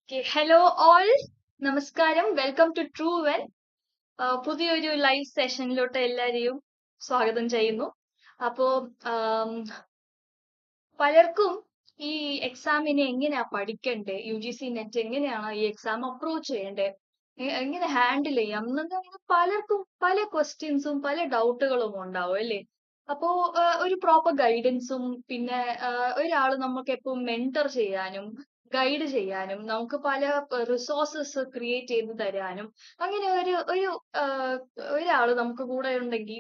Hello all, നമസ്കാരം. Welcome to true when. പുതിയൊരു live സെഷനിലോട്ട് എല്ലാരെയും സ്വാഗതം ചെയ്യുന്നു. അപ്പോ പലർക്കും ഈ എക്സാമിനെ എങ്ങനെയാ പഠിക്കണ്ടേ, UGC നെറ്റ് എങ്ങനെയാണ് ഈ എക്സാം അപ്രോച്ച് ചെയ്യണ്ടേ, എങ്ങനെ ഹാൻഡിൽ ചെയ്യാം എന്നൊക്കെ പലർക്കും പല ക്വസ്റ്റ്യൻസും പല ഡൗട്ടുകളും ഉണ്ടാവും അല്ലേ. അപ്പോ ഒരു പ്രോപ്പർ ഗൈഡൻസും പിന്നെ ഒരാള് നമുക്ക് എപ്പോഴും മെന്റർ ചെയ്യാനും ഗൈഡ് ചെയ്യാനും നമുക്ക് പല റിസോഴ്സസ് ക്രിയേറ്റ് ചെയ്ത് തരാനും അങ്ങനെ ഒരു ഒരാള് നമുക്ക് കൂടെ ഉണ്ടെങ്കിൽ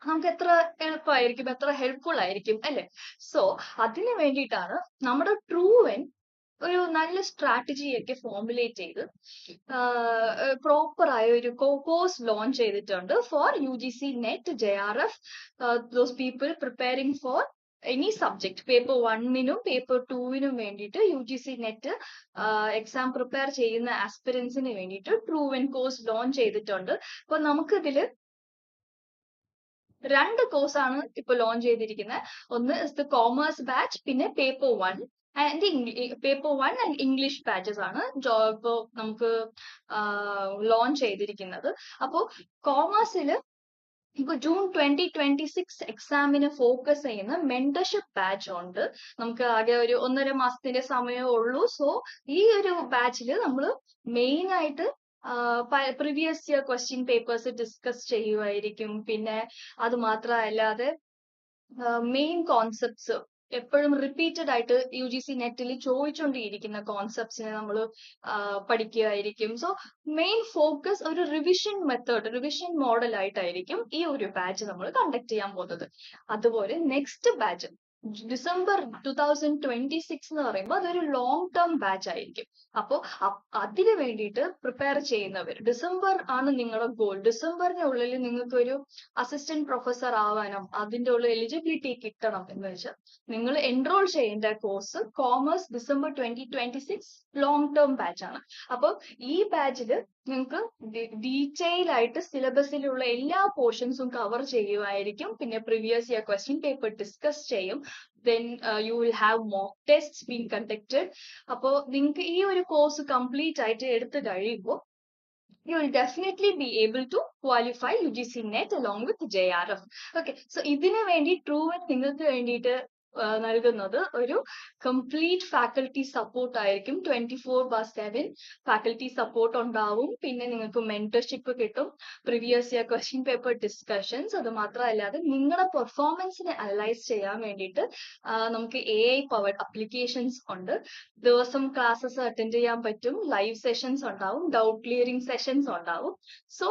നമുക്ക് എത്ര എളുപ്പമായിരിക്കും, എത്ര ഹെൽപ്ഫുൾ ആയിരിക്കും അല്ലെ. സോ അതിന് വേണ്ടിയിട്ടാണ് നമ്മുടെ ട്രൂവൻ ഒരു നല്ല സ്ട്രാറ്റജി ഒക്കെ ഫോർമുലേറ്റ് ചെയ്ത് പ്രോപ്പർ ആയ ഒരു കോഴ്സ് ലോഞ്ച് ചെയ്തിട്ടുണ്ട് for UGC net JRF, those people preparing for any subject. Paper 1-നും പേപ്പർ 2-നും വേണ്ടിയിട്ട് UGC നെറ്റ് എക്സാം പ്രിപ്പയർ ചെയ്യുന്ന ആസ്പിരൻസിന് വേണ്ടിയിട്ട് ട്രൂവൻ കോഴ്സ് ലോഞ്ച് ചെയ്തിട്ടുണ്ട്. അപ്പൊ നമുക്കിതില് രണ്ട് കോഴ്സാണ് ഇപ്പൊ ലോഞ്ച് ചെയ്തിരിക്കുന്നത്. ഒന്ന് ഇസ് കോമേഴ്സ് ബാച്ച്, പിന്നെ പേപ്പർ 1 ആൻഡ് ഇംഗ്ലീഷ് ബാച്ചസ് ആണ് ഇപ്പോ നമുക്ക് ലോഞ്ച് ചെയ്തിരിക്കുന്നത്. അപ്പോ കോമേഴ്സിൽ ഇപ്പൊ ജൂൺ 2026 എക്സാമിന് ഫോക്കസ് ചെയ്യുന്ന മെന്റർഷിപ്പ് ബാച്ച് ഉണ്ട്. നമുക്ക് ആകെ ഒരു 1.5 മാസത്തിന്റെ സമയമേ ഉള്ളൂ. സോ ഈ ഒരു ബാച്ചിൽ നമ്മൾ മെയിൻ ആയിട്ട് previous year question papers discuss ചെയ്യുമായിരിക്കും. പിന്നെ അത് മാത്രമല്ലാതെ മെയിൻ കോൺസെപ്റ്റ്സ് എപ്പോഴും റിപ്പീറ്റഡ് ആയിട്ട് UGC നെറ്റിൽ ചോദിച്ചുകൊണ്ടിരിക്കുന്ന കോൺസെപ്റ്റ്സിനെ നമ്മൾ പഠിക്കുകയായിരിക്കും. സോ മെയിൻ ഫോക്കസ് ഒരു റിവിഷൻ മോഡൽ ആയിട്ടായിരിക്കും ഈ ഒരു ബാച്ച് നമ്മൾ കണ്ടക്ട് ചെയ്യാൻ പോകുന്നത്. അതുപോലെ നെക്സ്റ്റ് ബാച്ച് ഡിസംബർ 2026 എന്ന് പറയുമ്പോൾ അതൊരു ലോങ് ടേം ബാച്ച് ആയിരിക്കും. അപ്പോൾ അതിന് വേണ്ടിയിട്ട് പ്രിപ്പയർ ചെയ്യുന്നവർ, ഡിസംബർ ആണ് നിങ്ങളുടെ ഗോൾ, ഡിസംബറിനുള്ളിൽ നിങ്ങൾക്ക് ഒരു അസിസ്റ്റന്റ് പ്രൊഫസർ ആവാനും അതിന്റെ ഉള്ള എലിജിബിലിറ്റി കിട്ടണം എന്ന് വെച്ചാൽ നിങ്ങൾ എൻറോൾ ചെയ്യേണ്ട course commerce December 2026 long term batch ആണ്. അപ്പോൾ ഈ ബാച്ചിൽ നിങ്ങൾക്ക് ഡീറ്റെയിൽ ആയിട്ട് സിലബസിലുള്ള എല്ലാ പോർഷൻസും കവർ ചെയ്യുമായിരിക്കും. പിന്നെ previous year question paper discuss ചെയ്യും. then you will have mock tests being conducted. അപ്പോൾ നിങ്ങൾക്ക് ഈ ഒരു കോഴ്സ് കംപ്ലീറ്റ് ആയിട്ട് എടുത്തു കഴിയുമ്പോൾ you will definitely be able to qualify UGC NET along with JRF. Okay, so ഇതിനു വേണ്ടി ട്രൂവൻ നിങ്ങൾക്ക് വേണ്ടിയിട്ട് നൽകുന്നത് ഒരു കംപ്ലീറ്റ് ഫാക്കൽറ്റി സപ്പോർട്ട് ആയിരിക്കും. 24/7 ഫാക്കൽറ്റി സപ്പോർട്ട് ഉണ്ടാവും. പിന്നെ നിങ്ങൾക്ക് മെന്റർഷിപ്പ് കിട്ടും, previous year question paper discussions. അത് മാത്രമല്ലാതെ നിങ്ങളുടെ പെർഫോമൻസിനെ അനലൈസ് ചെയ്യാൻ വേണ്ടിയിട്ട് നമുക്ക് AI പവർഡ് അപ്ലിക്കേഷൻസ് ഉണ്ട്. ദിവസം ക്ലാസ്സസ് അറ്റൻഡ് ചെയ്യാൻ പറ്റും, ലൈവ് സെഷൻസ് ഉണ്ടാവും, ഡൗട്ട് ക്ലിയറിംഗ് സെഷൻസ് ഉണ്ടാവും. സോ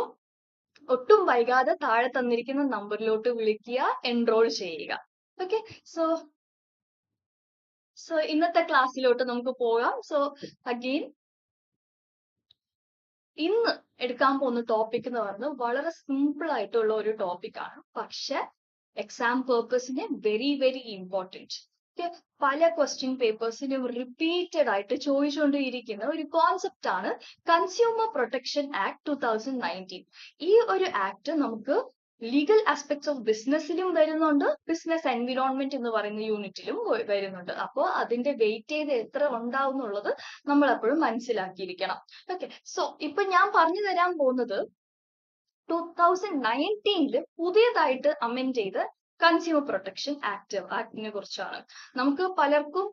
ഒട്ടും വൈകാതെ താഴെ തന്നിരിക്കുന്ന നമ്പറിലോട്ട് വിളിക്കുക, എൻറോൾ ചെയ്യുക. ഓക്കെ, സോ ഇന്നത്തെ ക്ലാസ്സിലോട്ട് നമുക്ക് പോകാം. സോ അഗെയിൻ ഇന്ന് എടുക്കാൻ പോകുന്ന ടോപ്പിക് എന്ന് പറയുന്നത് വളരെ സിമ്പിൾ ആയിട്ടുള്ള ഒരു ടോപ്പിക് ആണ്, പക്ഷെ എക്സാം പേർപ്പസിന് വെരി വെരി ഇമ്പോർട്ടൻറ്റ്. പല ക്വസ്റ്റ്യൻ പേപ്പേഴ്സിനും റിപ്പീറ്റഡ് ആയിട്ട് ചോദിച്ചുകൊണ്ടിരിക്കുന്ന ഒരു കോൺസെപ്റ്റ് ആണ് കൺസ്യൂമർ പ്രൊട്ടക്ഷൻ ആക്ട് 2019. ഈ ഒരു ആക്ട് നമുക്ക് ലീഗൽ ആസ്പെക്ട്സ് ഓഫ് ബിസിനസ്സിലും വരുന്നുണ്ട്, ബിസിനസ് എൻവിറോൺമെന്റ് എന്ന് പറയുന്ന യൂണിറ്റിലും വരുന്നുണ്ട്. അപ്പോൾ അതിന്റെ വെയിറ്റേജ് എത്ര ഉണ്ടാവും എന്നുള്ളത് നമ്മൾ എപ്പോഴും മനസ്സിലാക്കിയിരിക്കണം. ഓക്കെ, സോ ഇപ്പൊ ഞാൻ പറഞ്ഞു തരാൻ പോകുന്നത് 2019 പുതിയതായിട്ട് അമെൻഡ് ചെയ്ത് കൺസ്യൂമർ പ്രൊട്ടക്ഷൻ ആക്ടിനെ കുറിച്ചാണ്. നമുക്ക് പലർക്കും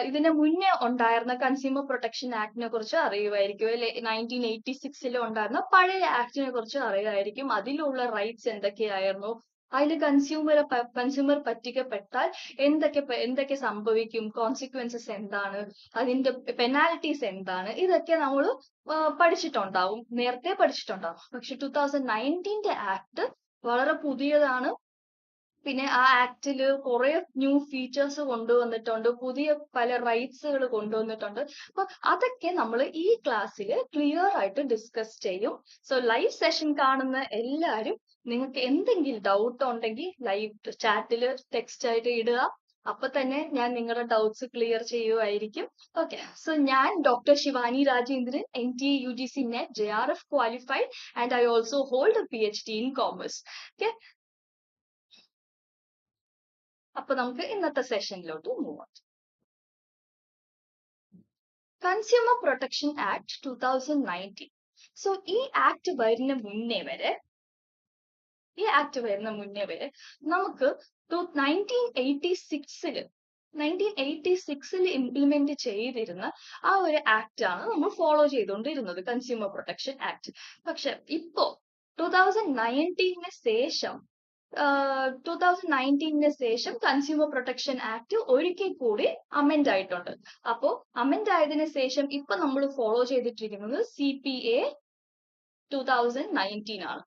ഇതിന് മുന്നേ ഉണ്ടായിരുന്ന കൺസ്യൂമർ പ്രൊട്ടക്ഷൻ ആക്ടിനെ കുറിച്ച് അറിയുമായിരിക്കും അല്ലെ. 1986 ഉണ്ടായിരുന്ന പഴയ ആക്ടിനെ കുറിച്ച് അറിയുമായിരിക്കും. അതിലുള്ള റൈറ്റ്സ് എന്തൊക്കെയായിരുന്നു, അതിൽ കൺസ്യൂമർ പറ്റിക്കപ്പെട്ടാൽ എന്തൊക്കെ സംഭവിക്കും, കോൺസിക്വൻസസ് എന്താണ്, അതിന്റെ പെനാൽറ്റീസ് എന്താണ്, ഇതൊക്കെ നമ്മൾ പഠിച്ചിട്ടുണ്ടാവും, നേരത്തെ പഠിച്ചിട്ടുണ്ടാവും. പക്ഷെ 2019 ആക്ട് വളരെ പുതിയതാണ്. പിന്നെ ആ ആക്ടില് കുറെ ന്യൂ ഫീച്ചേഴ്സ് കൊണ്ടുവന്നിട്ടുണ്ട്, പുതിയ പല റൈറ്റ്സുകൾ കൊണ്ടുവന്നിട്ടുണ്ട്. അപ്പൊ അതൊക്കെ നമ്മൾ ഈ ക്ലാസ്സിൽ ക്ലിയർ ആയിട്ട് ഡിസ്കസ് ചെയ്യും. സോ ലൈവ് സെഷൻ കാണുന്ന എല്ലാവരും നിങ്ങൾക്ക് എന്തെങ്കിലും ഡൗട്ട് ഉണ്ടെങ്കിൽ ലൈവ് ചാറ്റിൽ ടെക്സ്റ്റ് ആയിട്ട് ഇടുക. അപ്പൊ തന്നെ ഞാൻ നിങ്ങളുടെ ഡൗട്ട്സ് ക്ലിയർ ചെയ്യുമായിരിക്കും. ഓക്കെ, സോ ഞാൻ doctor Shivani Rajendran, NTA UGC NET JRF qualified and I also hold a PhD in commerce. Okay, അപ്പൊ നമുക്ക് ഇന്നത്തെ സെഷനിലോട്ട് move. Consumer protection act 2019. So ഈ ആക്ട് വരുന്ന മുന്നേ വരെ നമുക്ക് 1986 ഇംപ്ലിമെന്റ് ചെയ്തിരുന്ന ആ ഒരു ആക്ട് ആണ് നമ്മൾ ഫോളോ ചെയ്തുകൊണ്ടിരുന്നത്, കൺസ്യൂമർ പ്രൊട്ടക്ഷൻ ആക്ട്. പക്ഷെ ഇപ്പോ 2019 ശേഷം 2019 ശേഷം കൺസ്യൂമർ പ്രൊട്ടക്ഷൻ ആക്ട് ഒരിക്കൽ കൂടി അമെൻഡ് ആയിട്ടുണ്ട്. അപ്പോ അമെൻഡ് ആയതിനു ശേഷം ഇപ്പൊ നമ്മൾ ഫോളോ ചെയ്തിട്ടിരിക്കുന്നത് CPA 2019 ആണ്.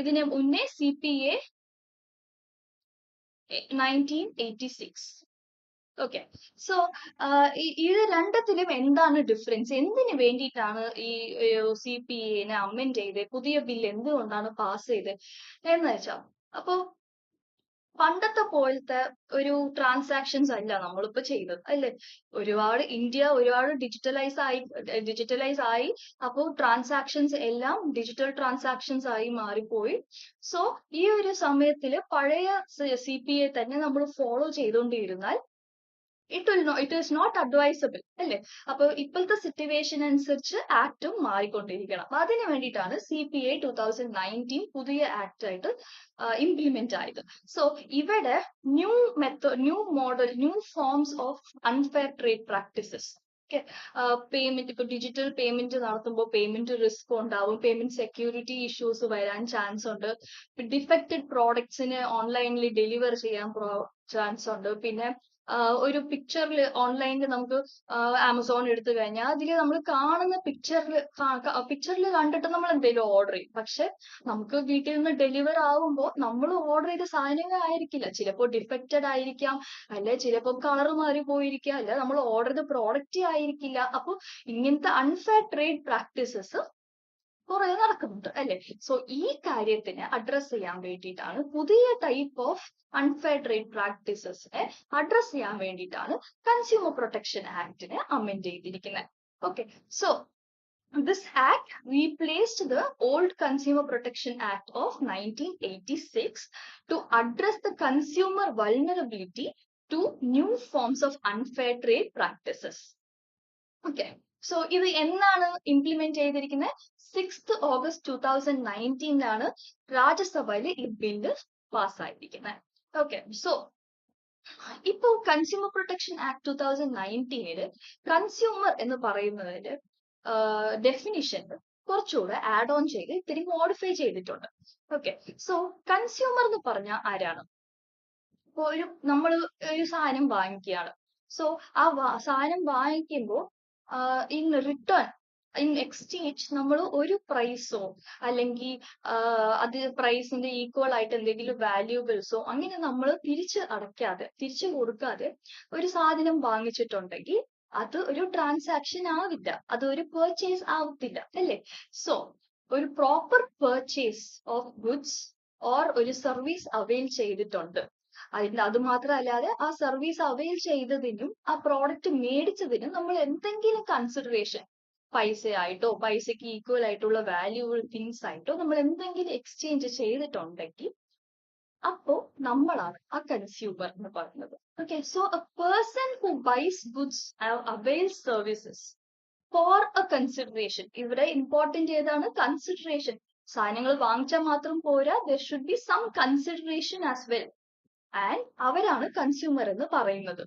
ഇതിന് മുന്നേ CPA 1986. ഓക്കെ, സോ ഇത് രണ്ടത്തിലും എന്താണ് ഡിഫറൻസ്, എന്തിനു വേണ്ടിയിട്ടാണ് ഈ CPA അമെൻഡ് ചെയ്ത് പുതിയ ബില്ല് എന്തുകൊണ്ടാണ് പാസ് ചെയ്ത് എന്ന് വെച്ചാൽ, അപ്പോ പണ്ടത്തെ പോലത്തെ ഒരു ട്രാൻസാക്ഷൻസ് അല്ല നമ്മളിപ്പോ ചെയ്യുന്നത്, അല്ലെ? ഇന്ത്യ ഒരുപാട് ഡിജിറ്റലൈസ് ആയി. അപ്പോൾ ട്രാൻസാക്ഷൻസ് എല്ലാം ഡിജിറ്റൽ ട്രാൻസാക്ഷൻസ് ആയി മാറിപ്പോയി. സോ ഈ ഒരു സമയത്തില് പഴയ CPA തന്നെ നമ്മൾ follow ചെയ്തുകൊണ്ടിരുന്നാൽ it is not advisable, അല്ലേ? അപ്പൊ ഇപ്പോഴത്തെ സിറ്റുവേഷൻ അനുസരിച്ച് ആക്ടും മാറിക്കൊണ്ടിരിക്കണം. അതിനു വേണ്ടിയിട്ടാണ് CPA 2019 പുതിയ ആക്ട് ആയിട്ട് ഇംപ്ലിമെന്റ് ആയത്. സോ ഇവിടെ new forms of unfair trade practices, payment, ഇപ്പൊ ഡിജിറ്റൽ പേയ്മെന്റ് നടത്തുമ്പോൾ പേയ്മെന്റ് റിസ്ക് ഉണ്ടാവും, പേയ്മെന്റ് സെക്യൂരിറ്റി ഇഷ്യൂസ് വരാൻ ചാൻസ് ഉണ്ട്, ഡിഫക്റ്റഡ് പ്രോഡക്ട്സിന് ഓൺലൈനിൽ ഡെലിവർ ചെയ്യാൻ ചാൻസ് ഉണ്ട്. പിന്നെ ഒരു ഓൺലൈനിൽ നമുക്ക് ആമസോൺ എടുത്തു കഴിഞ്ഞാൽ അതിൽ നമ്മൾ കാണുന്ന പിക്ചറിൽ കണ്ടിട്ട് നമ്മൾ എന്തെങ്കിലും ഓർഡർ ചെയ്യും. പക്ഷെ നമുക്ക് വീട്ടിൽ നിന്ന് ഡെലിവർ ആവുമ്പോൾ നമ്മൾ ഓർഡർ ചെയ്ത സാധനങ്ങൾ ആയിരിക്കില്ല, ചിലപ്പോൾ ഡിഫക്റ്റഡ് ആയിരിക്കാം, അല്ലെ ചിലപ്പോൾ കളർ മാറി പോയിരിക്കാം, അല്ലെ നമ്മൾ ഓർഡർ ചെയ്ത പ്രോഡക്റ്റ് ആയിരിക്കില്ല. അപ്പൊ ഇങ്ങനത്തെ അൺഫെയർ ട്രേഡ് പ്രാക്ടീസസ് കുറെ നടക്കുന്നുണ്ട്, അല്ലെ? സോ ഈ കാര്യത്തിനെ അഡ്രസ് ചെയ്യാൻ വേണ്ടിയിട്ടാണ് പുതിയ ടൈപ്പ് ഓഫ് അൺഫെയർ ട്രേഡ് പ്രാക്ടീസസിനെ അഡ്രസ് ചെയ്യാൻ വേണ്ടിയിട്ടാണ് കൺസ്യൂമർ പ്രൊട്ടക്ഷൻ ആക്ടിനെ അമെൻഡ് ചെയ്തിരിക്കുന്നത്. Okay, so this act replaced the old Consumer Protection Act of 1986 to address the consumer vulnerability to new forms of unfair trade practices. Okay, so ഇത് എന്നാണ് implement ചെയ്തിരിക്കുന്നത്? 6th August 2019 രാജ്യസഭയിൽ ഈ bill പാസ്സായിരിക്കുന്നത്. Okay, so ഇപ്പൊ consumer protection act 2019 consumer എന്ന് പറയുന്നതിന്റെ definition കുറച്ചുകൂടെ add on ചെയ്ത് ഇത്തിരി മോഡിഫൈ ചെയ്തിട്ടുണ്ട്. ഓക്കെ, സോ കൺസ്യൂമർ എന്ന് പറഞ്ഞാൽ ആരാണ്? ഇപ്പൊ നമ്മൾ ഒരു സാധനം വാങ്ങിക്കുകയാണ്. സോ ആ സാധനം വാങ്ങിക്കുമ്പോൾ ഇൻ റിട്ടേൺ, ഇൻ എക്സ്ചേഞ്ച് നമ്മൾ ഒരു പ്രൈസോ അല്ലെങ്കിൽ അത് പ്രൈസിന്റെ ഈക്വൽ ആയിട്ട് എന്തെങ്കിലും വാല്യൂബിൾസോ അങ്ങനെ നമ്മൾ തിരിച്ചു കൊടുക്കാതെ ഒരു സാധനം വാങ്ങിച്ചിട്ടുണ്ടെങ്കിൽ അത് ഒരു ട്രാൻസാക്ഷൻ ആവില്ല, അത് ഒരു പെർച്ചേസ് ആവത്തില്ല, അല്ലേ? സോ ഒരു proper purchase of goods or ഒരു സർവീസ് അവൈൽ ചെയ്തിട്ടുണ്ട്, അത് മാത്രമല്ലാതെ ആ സർവീസ് അവൈൽ ചെയ്തതിനും ആ പ്രോഡക്റ്റ് മേടിച്ചതിനും നമ്മൾ എന്തെങ്കിലും കൺസിഡറേഷൻ, പൈസയായിട്ടോ പൈസക്ക് ഈക്വൽ ആയിട്ടുള്ള വാല്യൂബിൾ തിങ്സ് ആയിട്ടോ നമ്മൾ എന്തെങ്കിലും എക്സ്ചേഞ്ച് ചെയ്തിട്ടുണ്ടെങ്കിൽ അപ്പോ നമ്മളാണ് ആ കൺസ്യൂമർ എന്ന് പറയുന്നത്. Okay, so a person who buys goods avails services for a consideration. ഇവിടെ ഇമ്പോർട്ടന്റ് ഏതാണ്? കൺസിഡറേഷൻ. സാധനങ്ങൾ വാങ്ങിച്ചാൽ മാത്രം പോരാ, there should be some consideration as well, and അവരാണ് കൺസ്യൂമർ എന്ന് പറയുന്നത്.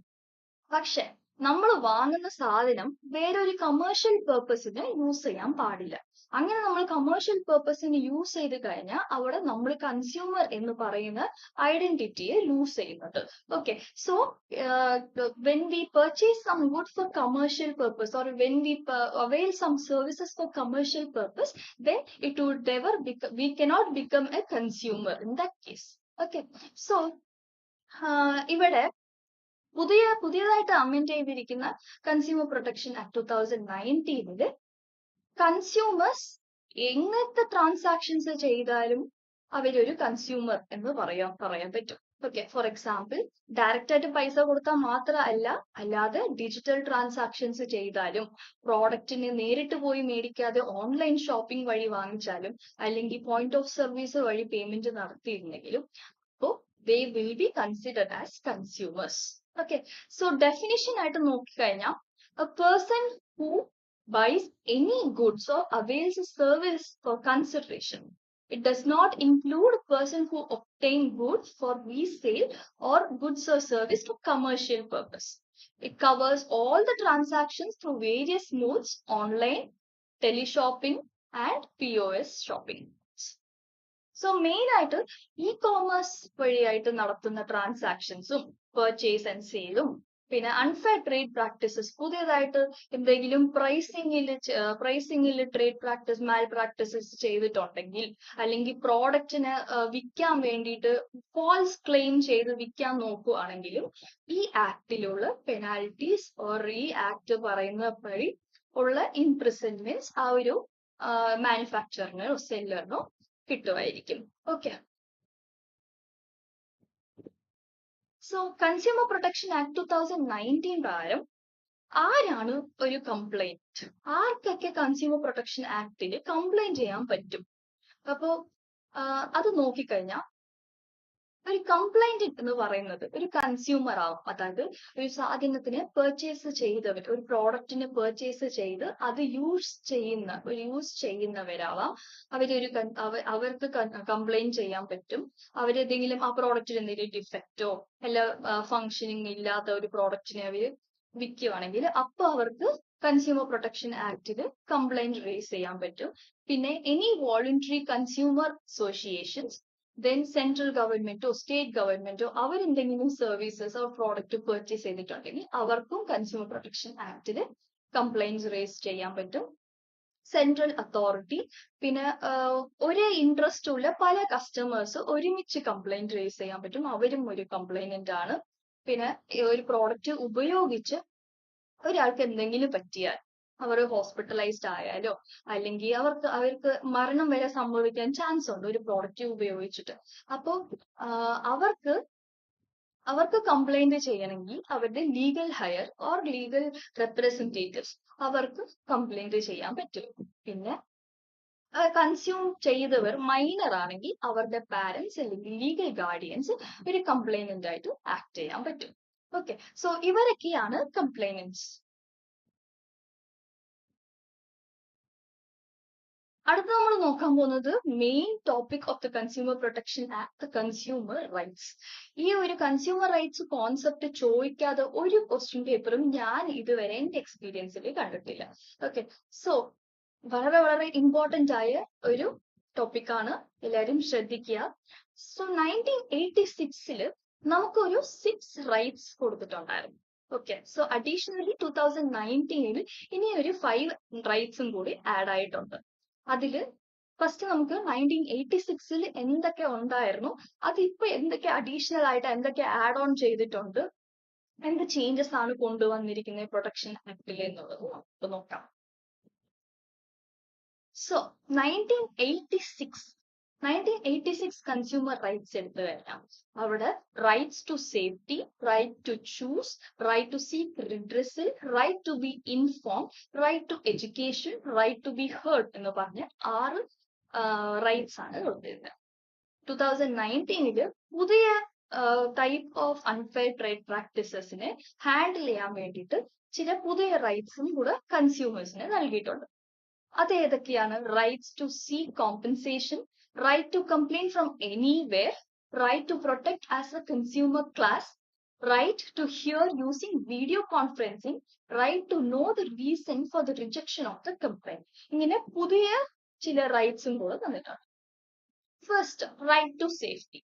പക്ഷെ നമ്മൾ വാങ്ങുന്ന സാധനം വേറൊരു കമേഴ്ഷ്യൽ പെർപ്പസിന് യൂസ് ചെയ്യാൻ പാടില്ല. അങ്ങനെ നമ്മൾ കമേഴ്ഷ്യൽ പെർപ്പസിന് യൂസ് ചെയ്ത് കഴിഞ്ഞാൽ അവിടെ നമ്മൾ കൺസ്യൂമർ എന്ന് പറയുന്ന ഐഡന്റിറ്റിയെ ലൂസ് ചെയ്യുന്നുണ്ട്. Okay, so when we purchase some good for commercial purpose or when we avail some services for commercial purpose, then it would never we cannot become a consumer in that case. Okay, so ഇവിടെ പുതിയതായിട്ട് amend ചെയ്തിരിക്കുന്ന consumer protection act 2019 consumers എങ്ങനത്തെ transactions ചെയ്താലും അവരൊരു consumer എന്ന് പറയാൻ പറ്റും. Okay, for example direct ആയിട്ട് പൈസ കൊടുത്താൽ മാത്രമല്ല, അല്ലാതെ ഡിജിറ്റൽ ട്രാൻസാക്ഷൻസ് ചെയ്താലും, പ്രോഡക്റ്റിന് നേരിട്ട് പോയി മേടിക്കാതെ ഓൺലൈൻ ഷോപ്പിംഗ് വഴി വാങ്ങിച്ചാലും, അല്ലെങ്കിൽ പോയിന്റ് ഓഫ് സർവീസ് വഴി പേയ്മെന്റ് നടത്തിയിരുന്നെങ്കിലും, അപ്പോൾ they will be considered as consumers. Okay, so definition ആയിട്ട് നോക്കിക്കഴിഞ്ഞാൽ A person who buys any goods or avails a service for consideration. It does not include a person who obtain goods for resale or goods or service for commercial purpose. It covers all the transactions through various modes: online, teleshopping, and POS shopping. So main ആയിട്ട് E commerce വഴിയായിട്ട് നടത്തുന്ന ട്രാൻസാക്ഷൻസും purchase and സെയിലും പിന്നെ unfair trade practices, പുതിയതായിട്ട് എന്തെങ്കിലും പ്രൈസിംഗിൽ trade practice മാൽ practices ചെയ്തിട്ടുണ്ടെങ്കിൽ, അല്ലെങ്കിൽ പ്രോഡക്റ്റിന് വിൽക്കാൻ വേണ്ടിയിട്ട് ഫാൾസ് ക്ലെയിം ചെയ്ത് വിൽക്കാൻ നോക്കുകയാണെങ്കിലും ഈ ആക്ടിലുള്ള പെനാൽറ്റീസ് ഓർ ഈ ആക്ട് പറയുന്ന വഴി ഉള്ള ഇംപ്രിസൺമെന്റ്സ് ആ ഒരു മാനുഫാക്ചറിനോ സെല്ലറിനോ കിട്ടുമായിരിക്കും. Okay, so consumer protection act 2019 പ്രകാരം ആരാണ് ഒരു കംപ്ലൈന്റ്, ആർക്കൊക്കെ കൺസ്യൂമർ പ്രൊട്ടക്ഷൻ ആക്ടിൽ കംപ്ലൈന്റ് ചെയ്യാൻ പറ്റും? അപ്പോ അത് നോക്കിക്കഴിഞ്ഞാൽ ഒരു കംപ്ലൈന്റ് എന്ന് പറയുന്നത് ഒരു കൺസ്യൂമർ ആവും, അതായത് ഒരു സാധനത്തിന് പർച്ചേസ് ചെയ്തവർ, ഒരു പ്രോഡക്റ്റിന് പർച്ചേസ് ചെയ്ത് അത് യൂസ് ചെയ്യുന്നവരാവാം. അവർക്ക് കംപ്ലൈന്റ് ചെയ്യാൻ പറ്റും. അവരെന്തെങ്കിലും ആ പ്രോഡക്റ്റിൽ എന്തെങ്കിലും ഡിഫക്റ്റോ അല്ല ഫങ്ഷനിങ് ഇല്ലാത്ത ഒരു പ്രോഡക്റ്റിനെ അവര് വിൽക്കുവാണെങ്കിൽ അപ്പൊ അവർക്ക് കൺസ്യൂമർ പ്രൊട്ടക്ഷൻ ആക്ടിൽ കംപ്ലൈന്റ് റേസ് ചെയ്യാൻ പറ്റും. പിന്നെ any voluntary consumer associations, then central ഗവൺമെന്റോ സ്റ്റേറ്റ് ഗവൺമെന്റോ അവരെന്തെങ്കിലും സർവീസസ് ഓർ പ്രോഡക്റ്റ് പർച്ചേസ് ചെയ്തിട്ടുണ്ടെങ്കിൽ അവർക്കും കൺസ്യൂമർ പ്രൊട്ടക്ഷൻ ആക്ടിൽ കംപ്ലൈന്റ്സ് റേസ് ചെയ്യാൻ പറ്റും. സെൻട്രൽ അതോറിറ്റി, പിന്നെ ഒരേ ഇൻട്രസ്റ്റ് ഉള്ള പല കസ്റ്റമേഴ്സ് ഒരുമിച്ച് കംപ്ലൈന്റ് റേസ് ചെയ്യാൻ പറ്റും, അവരും ഒരു കംപ്ലൈനന്റ് ആണ്. പിന്നെ ഒരു പ്രോഡക്റ്റ് ഉപയോഗിച്ച് ഒരാൾക്ക് എന്തെങ്കിലും പറ്റിയാൽ, അവർ ഹോസ്പിറ്റലൈസ്ഡ് ആയാലോ അല്ലെങ്കിൽ അവർക്ക് മരണം വരെ സംഭവിക്കാൻ ചാൻസ് ഉണ്ട് ഒരു പ്രോഡക്റ്റ് ഉപയോഗിച്ചിട്ട്. അപ്പോൾ അവർക്ക് കംപ്ലൈന്റ് ചെയ്യണമെങ്കിൽ അവരുടെ legal higher or legal representatives അവർക്ക് കംപ്ലൈന്റ് ചെയ്യാൻ പറ്റും. പിന്നെ കൺസ്യൂം ചെയ്തവർ മൈനർ ആണെങ്കിൽ അവരുടെ പാരന്റ്സ് അല്ലെങ്കിൽ ലീഗൽ ഗാർഡിയൻസ് ഒരു കംപ്ലൈനന്റ് ആയിട്ട് ആക്ട് ചെയ്യാൻ പറ്റും. ഓക്കെ, സോ ഇവരൊക്കെയാണ് കംപ്ലൈനന്റ്സ്. അടുത്ത നമ്മൾ നോക്കാൻ പോകുന്നത് main topic of the consumer protection act, consumer rights. ഈ ഒരു കൺസ്യൂമർ റൈറ്റ്സ് കോൺസെപ്റ്റ് ചോദിക്കാതെ ഒരു ക്വസ്റ്റ്യൻ പേപ്പറും ഞാൻ ഇതുവരെ എന്റെ എക്സ്പീരിയൻസിൽ കണ്ടിട്ടില്ല. ഓക്കെ, സോ വളരെ വളരെ ഇമ്പോർട്ടന്റ് ആയ ഒരു ടോപ്പിക്കാണ്, എല്ലാവരും ശ്രദ്ധിക്കുക. സോ 1986 നമുക്കൊരു 6 റൈറ്റ്സ് കൊടുത്തിട്ടുണ്ടായിരുന്നു. ഓക്കെ, സോ അഡീഷണലി 2019 ഇനി ഒരു 5 റൈറ്റ്സും കൂടി ആഡ് ആയിട്ടുണ്ട്. അതില് ഫസ്റ്റ് നമുക്ക് 1986 എന്തൊക്കെ ഉണ്ടായിരുന്നു, അതിപ്പോ എന്തൊക്കെ അഡീഷണൽ ആയിട്ട് എന്തൊക്കെ ആഡ് ഓൺ ചെയ്തിട്ടുണ്ട്, എന്ത് ചേഞ്ചസ് ആണ് കൊണ്ടുവന്നിരിക്കുന്നത് പ്രൊട്ടക്ഷൻ ആക്ടിൽ എന്നുള്ളത് നമുക്ക് നോക്കാം. സോ 1986 കൺസ്യൂമർ റൈറ്റ്സ് എടുത്തു കഴിഞ്ഞാൽ അവിടെ rights to safety, right to choose, right to seek redressal, right to be inform, right to education, right to be heard എന്ന് പറഞ്ഞ 6 റൈറ്റ്സ് ആണ് കൊടുത്തിരുന്നത്. 2019 പുതിയ ടൈപ്പ് ഓഫ് അൺഫെയർ ട്രേഡ് പ്രാക്ടീസസിനെ ഹാൻഡിൽ ചെയ്യാൻ വേണ്ടിയിട്ട് ചില പുതിയ റൈറ്റ്സും കൂടെ കൺസ്യൂമേഴ്സിന് നൽകിയിട്ടുണ്ട്. അത് ഏതൊക്കെയാണ്? Rights to seek compensation, right to complain from anywhere, right to protect as a consumer class, right to hear using video conferencing, right to know the reason for the rejection of the complaint. ഇങ്ങനെ പുതിയ ചില റൈറ്റ്സും കൂടെ തന്നിട്ടുണ്ട്. First, right to safety.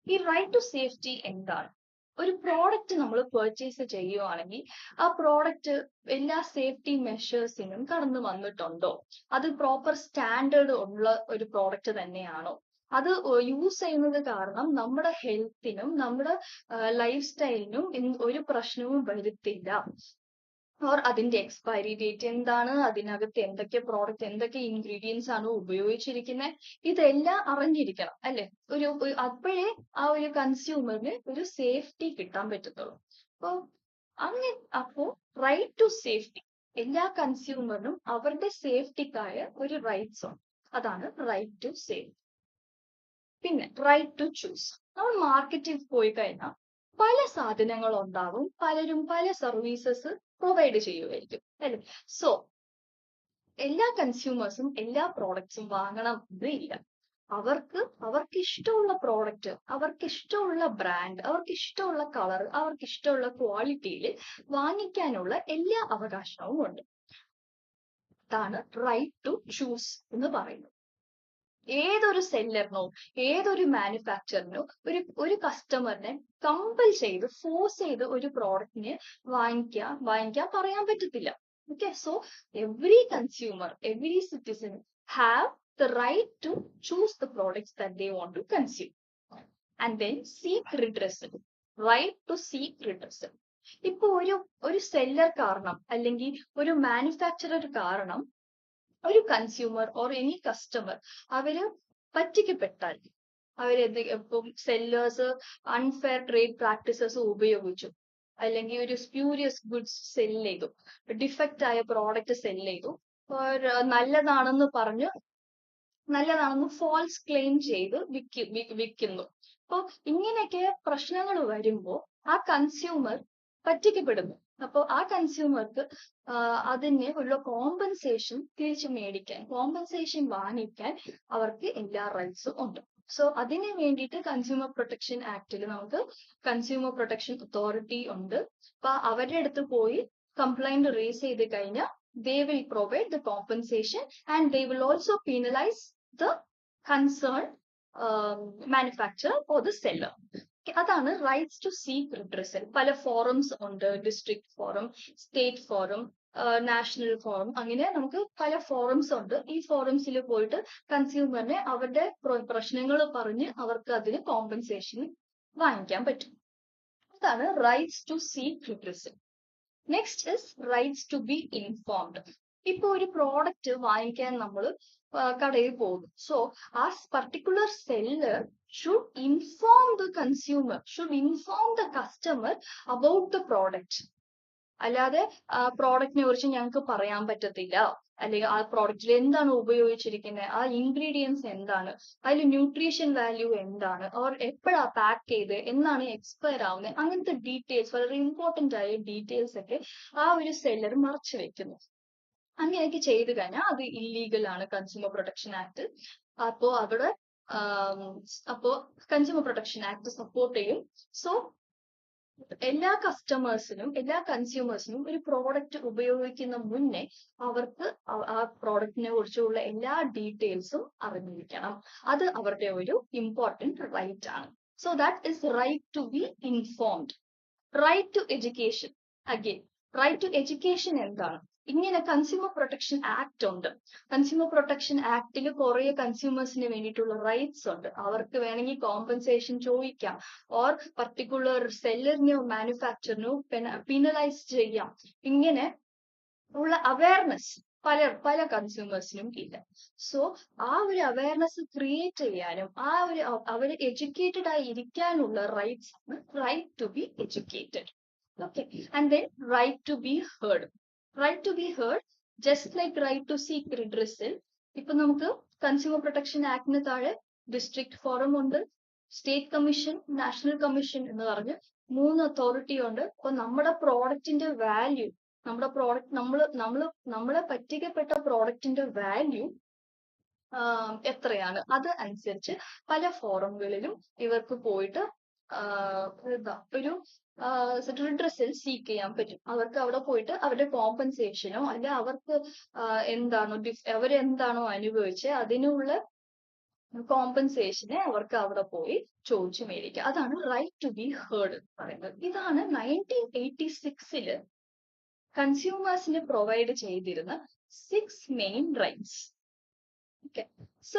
ഈ right to safety എന്താണ്? ഒരു product നമ്മൾ പർച്ചേസ് ചെയ്യുവാണെങ്കിൽ ആ പ്രോഡക്റ്റ് എല്ലാ സേഫ്റ്റി മെഷേഴ്സിനും കടന്നു വന്നിട്ടുണ്ടോ, അത് പ്രോപ്പർ സ്റ്റാൻഡേർഡ് ഉള്ള ഒരു പ്രോഡക്റ്റ് തന്നെയാണോ, അത് യൂസ് ചെയ്യുന്നത് കാരണം നമ്മുടെ ഹെൽത്തിനും നമ്മുടെ ലൈഫ് സ്റ്റൈലിനും ഒരു പ്രശ്നവും വരുത്തില്ല, ഓർ അതിന്റെ എക്സ്പയറി ഡേറ്റ് എന്താണ്, അതിനകത്ത് എന്തൊക്കെ പ്രോഡക്റ്റ് എന്തൊക്കെ ഇൻഗ്രീഡിയൻസ് ആണ് ഉപയോഗിച്ചിരിക്കുന്നത്, ഇതെല്ലാം അറിഞ്ഞിരിക്കണം അല്ലെ. അപ്പോഴേ ആ ഒരു കൺസ്യൂമറിന് ഒരു സേഫ്റ്റി കിട്ടാൻ പറ്റത്തുള്ളൂ. അപ്പോ റൈറ്റ് ടു സേഫ്റ്റി, എല്ലാ കൺസ്യൂമറിനും അവരുടെ സേഫ്റ്റിക്കായ ഒരു റൈറ്റ്സ് ഉണ്ട്, അതാണ് റൈറ്റ് ടു സേഫ്റ്റി. പിന്നെ റൈറ്റ് ടു ചൂസ്. നമ്മൾ മാർക്കറ്റിൽ പോയി കഴിഞ്ഞാൽ പല സാധനങ്ങൾ ഉണ്ടാവും, പലരും പല സർവീസസ് പ്രൊവൈഡ് ചെയ്യുമായിരിക്കും അല്ലെ. സോ എല്ലാ കൺസ്യൂമേഴ്സും എല്ലാ പ്രോഡക്ട്സും വാങ്ങണം എന്നില്ല. അവർക്ക് ഇഷ്ടമുള്ള പ്രോഡക്റ്റ്, അവർക്ക് ഇഷ്ടമുള്ള ബ്രാൻഡ്, അവർക്ക് ഇഷ്ടമുള്ള കളർ, അവർക്ക് ഇഷ്ടമുള്ള ക്വാളിറ്റിയിൽ വാങ്ങിക്കാനുള്ള എല്ലാ അവകാശവും ഉണ്ട്. അതാണ് റൈറ്റ് ടു ചൂസ് എന്ന് പറയുന്നത്. ഏതൊരു സെല്ലറിനോ ഏതൊരു മാനുഫാക്ചറിനോ ഒരു കസ്റ്റമറിനെ കമ്പൽ ചെയ്ത് ഫോഴ്സ് ചെയ്ത് ഒരു പ്രോഡക്റ്റിനെ വാങ്ങിക്കാൻ പറയാൻ പറ്റത്തില്ല. Okay, so every consumer, every citizen have the right to choose the products that they want to consume and then seek redressal. Right to seek redressal. ഇപ്പൊ ഒരു സെല്ലർ കാരണം അല്ലെങ്കിൽ ഒരു മാനുഫാക്ചറർ കാരണം ഒരു കൺസ്യൂമർ ഓർ എനി കസ്റ്റമർ അവര് പറ്റിക്കപ്പെട്ടാൽ, ഇപ്പം sellers unfair trade practices ഉപയോഗിച്ചു, അല്ലെങ്കിൽ ഒരു സ്പ്യൂരിയസ് ഗുഡ്സ് സെൽ ചെയ്തു, ഡിഫക്റ്റ് ആയ പ്രോഡക്റ്റ് സെൽ ചെയ്തു, നല്ലതാണെന്ന് ഫോൾസ് ക്ലെയിം ചെയ്ത് വിൽക്കുന്നു. അപ്പൊ ഇങ്ങനെയൊക്കെ പ്രശ്നങ്ങൾ വരുമ്പോ ആ കൺസ്യൂമർ പറ്റിക്കപ്പെടുന്നു. അപ്പൊ ആ കൺസ്യൂമർക്ക് അതിന് ഉള്ള കോമ്പൻസേഷൻ തിരിച്ചു മേടിക്കാൻ, കോമ്പൻസേഷൻ വാങ്ങിക്കാൻ അവർക്ക് എല്ലാ റൈറ്റ്സും ഉണ്ട്. സോ അതിന് വേണ്ടിയിട്ട് കൺസ്യൂമർ പ്രൊട്ടക്ഷൻ ആക്ടിൽ നമുക്ക് കൺസ്യൂമർ പ്രൊട്ടക്ഷൻ അതോറിറ്റി ഉണ്ട്. അപ്പൊ അവരുടെ അടുത്ത് പോയി കംപ്ലൈന്റ് റേസ് ചെയ്ത് കഴിഞ്ഞാൽ they will provide the compensation and they will also penalize the concerned manufacturer or the seller. അതാണ് റൈറ്റ്സ് ടു സീക്ക് റിഡ്രസൽ. പല ഫോറംസ് ഉണ്ട്, district forum, state forum, national forum, അങ്ങനെ നമുക്ക് പല ഫോറംസ് ഉണ്ട്. ഈ ഫോറംസിൽ പോയിട്ട് കൺസ്യൂമറിനെ അവരുടെ പ്രശ്നങ്ങൾ പറഞ്ഞ് അവർക്ക് അതിന് കോമ്പൻസേഷൻ വാങ്ങിക്കാൻ പറ്റും. അതാണ് rights to seek redressal. Next is rights to be informed. ഇപ്പൊ ഒരു പ്രോഡക്റ്റ് വാങ്ങിക്കാൻ നമ്മൾ കടയിൽ പോകും. സോ ആ particular seller should inform the consumer, should inform the customer about the product. അല്ലാതെ ആ പ്രോഡക്റ്റിനെ കുറിച്ച് ഞങ്ങൾക്ക് പറയാൻ പറ്റത്തില്ല, അല്ലെങ്കിൽ ആ പ്രോഡക്റ്റിൽ എന്താണ് ഉപയോഗിച്ചിരിക്കുന്നത്, ആ ഇൻഗ്രീഡിയൻസ് എന്താണ്, അതിൽ ന്യൂട്രീഷൻ വാല്യൂ എന്താണ്, ഓർ എപ്പോഴാ പാക്ക് ചെയ്ത്, എന്നാണ് എക്സ്പയർ ആവുന്നത്, അങ്ങനത്തെ ഡീറ്റെയിൽസ്, വളരെ ഇമ്പോർട്ടന്റ് ആയ ഡീറ്റെയിൽസ് ഒക്കെ ആ ഒരു സെല്ലർ മറച്ചു വെക്കുന്നു. അങ്ങനെയൊക്കെ ചെയ്തു കഴിഞ്ഞാൽ അത് ഇല്ലീഗൽ ആണ് കൺസ്യൂമർ പ്രൊട്ടക്ഷൻ ആക്ട്. അപ്പോ കൺസ്യൂമർ പ്രൊട്ടക്ഷൻ ആക്ട് സപ്പോർട്ട് ചെയ്യും. സോ എല്ലാ കസ്റ്റമേഴ്സിനും, എല്ലാ കൺസ്യൂമേഴ്സിനും ഒരു പ്രോഡക്റ്റ് ഉപയോഗിക്കുന്ന മുന്നേ അവർക്ക് ആ പ്രോഡക്റ്റിനെ കുറിച്ചുള്ള എല്ലാ ഡീറ്റെയിൽസും അറിഞ്ഞിരിക്കണം. അത് അവരുടെ ഒരു ഇമ്പോർട്ടന്റ് റൈറ്റ് ആണ്. So that is right to be informed. Right to education. Again right to education എന്താണ്? ഇങ്ങനെ കൺസ്യൂമർ പ്രൊട്ടക്ഷൻ ആക്ട് ഉണ്ട്. കൺസ്യൂമർ പ്രൊട്ടക്ഷൻ ആക്ടിൽ കുറെ കൺസ്യൂമേഴ്സിന് വേണ്ടിയിട്ടുള്ള റൈറ്റ്സ് ഉണ്ട്. അവർക്ക് വേണമെങ്കിൽ കോമ്പൻസേഷൻ ചോദിക്കാം, ഓർ പർട്ടിക്കുലർ സെല്ലറിനെയോ മാനുഫാക്ചറിനെയോ പീനലൈസ് ചെയ്യാം. ഇങ്ങനെ ഉള്ള അവയർനെസ് പല കൺസ്യൂമേഴ്സിനും ഇല്ല. സോ ആ ഒരു അവയർനെസ് ക്രിയേറ്റ് ചെയ്യാനും അവര് എഡ്യൂക്കേറ്റഡ് ആയി ഇരിക്കാനുള്ള റൈറ്റ്സ് ആണ് right to be educated. Okay, and then right to be heard. Right to be heard just like right to seek redressal. ഇപ്പൊ നമുക്ക് കൺസ്യൂമർ പ്രൊട്ടക്ഷൻ ആക്ടിന് താഴെ ഡിസ്ട്രിക്ട് ഫോറം ഉണ്ട്, സ്റ്റേറ്റ് കമ്മീഷൻ, നാഷണൽ കമ്മീഷൻ എന്ന് പറഞ്ഞ് 3 അതോറിറ്റി ഉണ്ട്. അപ്പൊ നമ്മുടെ പ്രോഡക്റ്റിന്റെ വാല്യൂ, നമ്മുടെ പ്രോഡക്റ്റ് നമ്മളെ പറ്റിക്കപ്പെട്ട പ്രോഡക്റ്റിന്റെ വാല്യൂ എത്രയാണ് അത് അനുസരിച്ച് പല ഫോറങ്ങളിലും ഇവർക്ക് പോയിട്ട് ഒരു റിഡ്രസൽ സീക്ക് ചെയ്യാൻ പറ്റും. അവർക്ക് അവിടെ പോയിട്ട് അവരുടെ കോമ്പൻസേഷനോ അല്ലെ അവർക്ക് അവരെന്താണോ അനുഭവിച്ചത് അതിനുള്ള കോമ്പൻസേഷനെ അവർക്ക് അവിടെ പോയി ചോദിച്ചു മേടിക്കുക. അതാണ് റൈറ്റ് ടു ബി ഹേർഡ് എന്ന് പറയുന്നത്. ഇതാണ് 1986 കൺസ്യൂമേഴ്സിന് പ്രൊവൈഡ് ചെയ്തിരുന്ന 6 main rights. Okay, so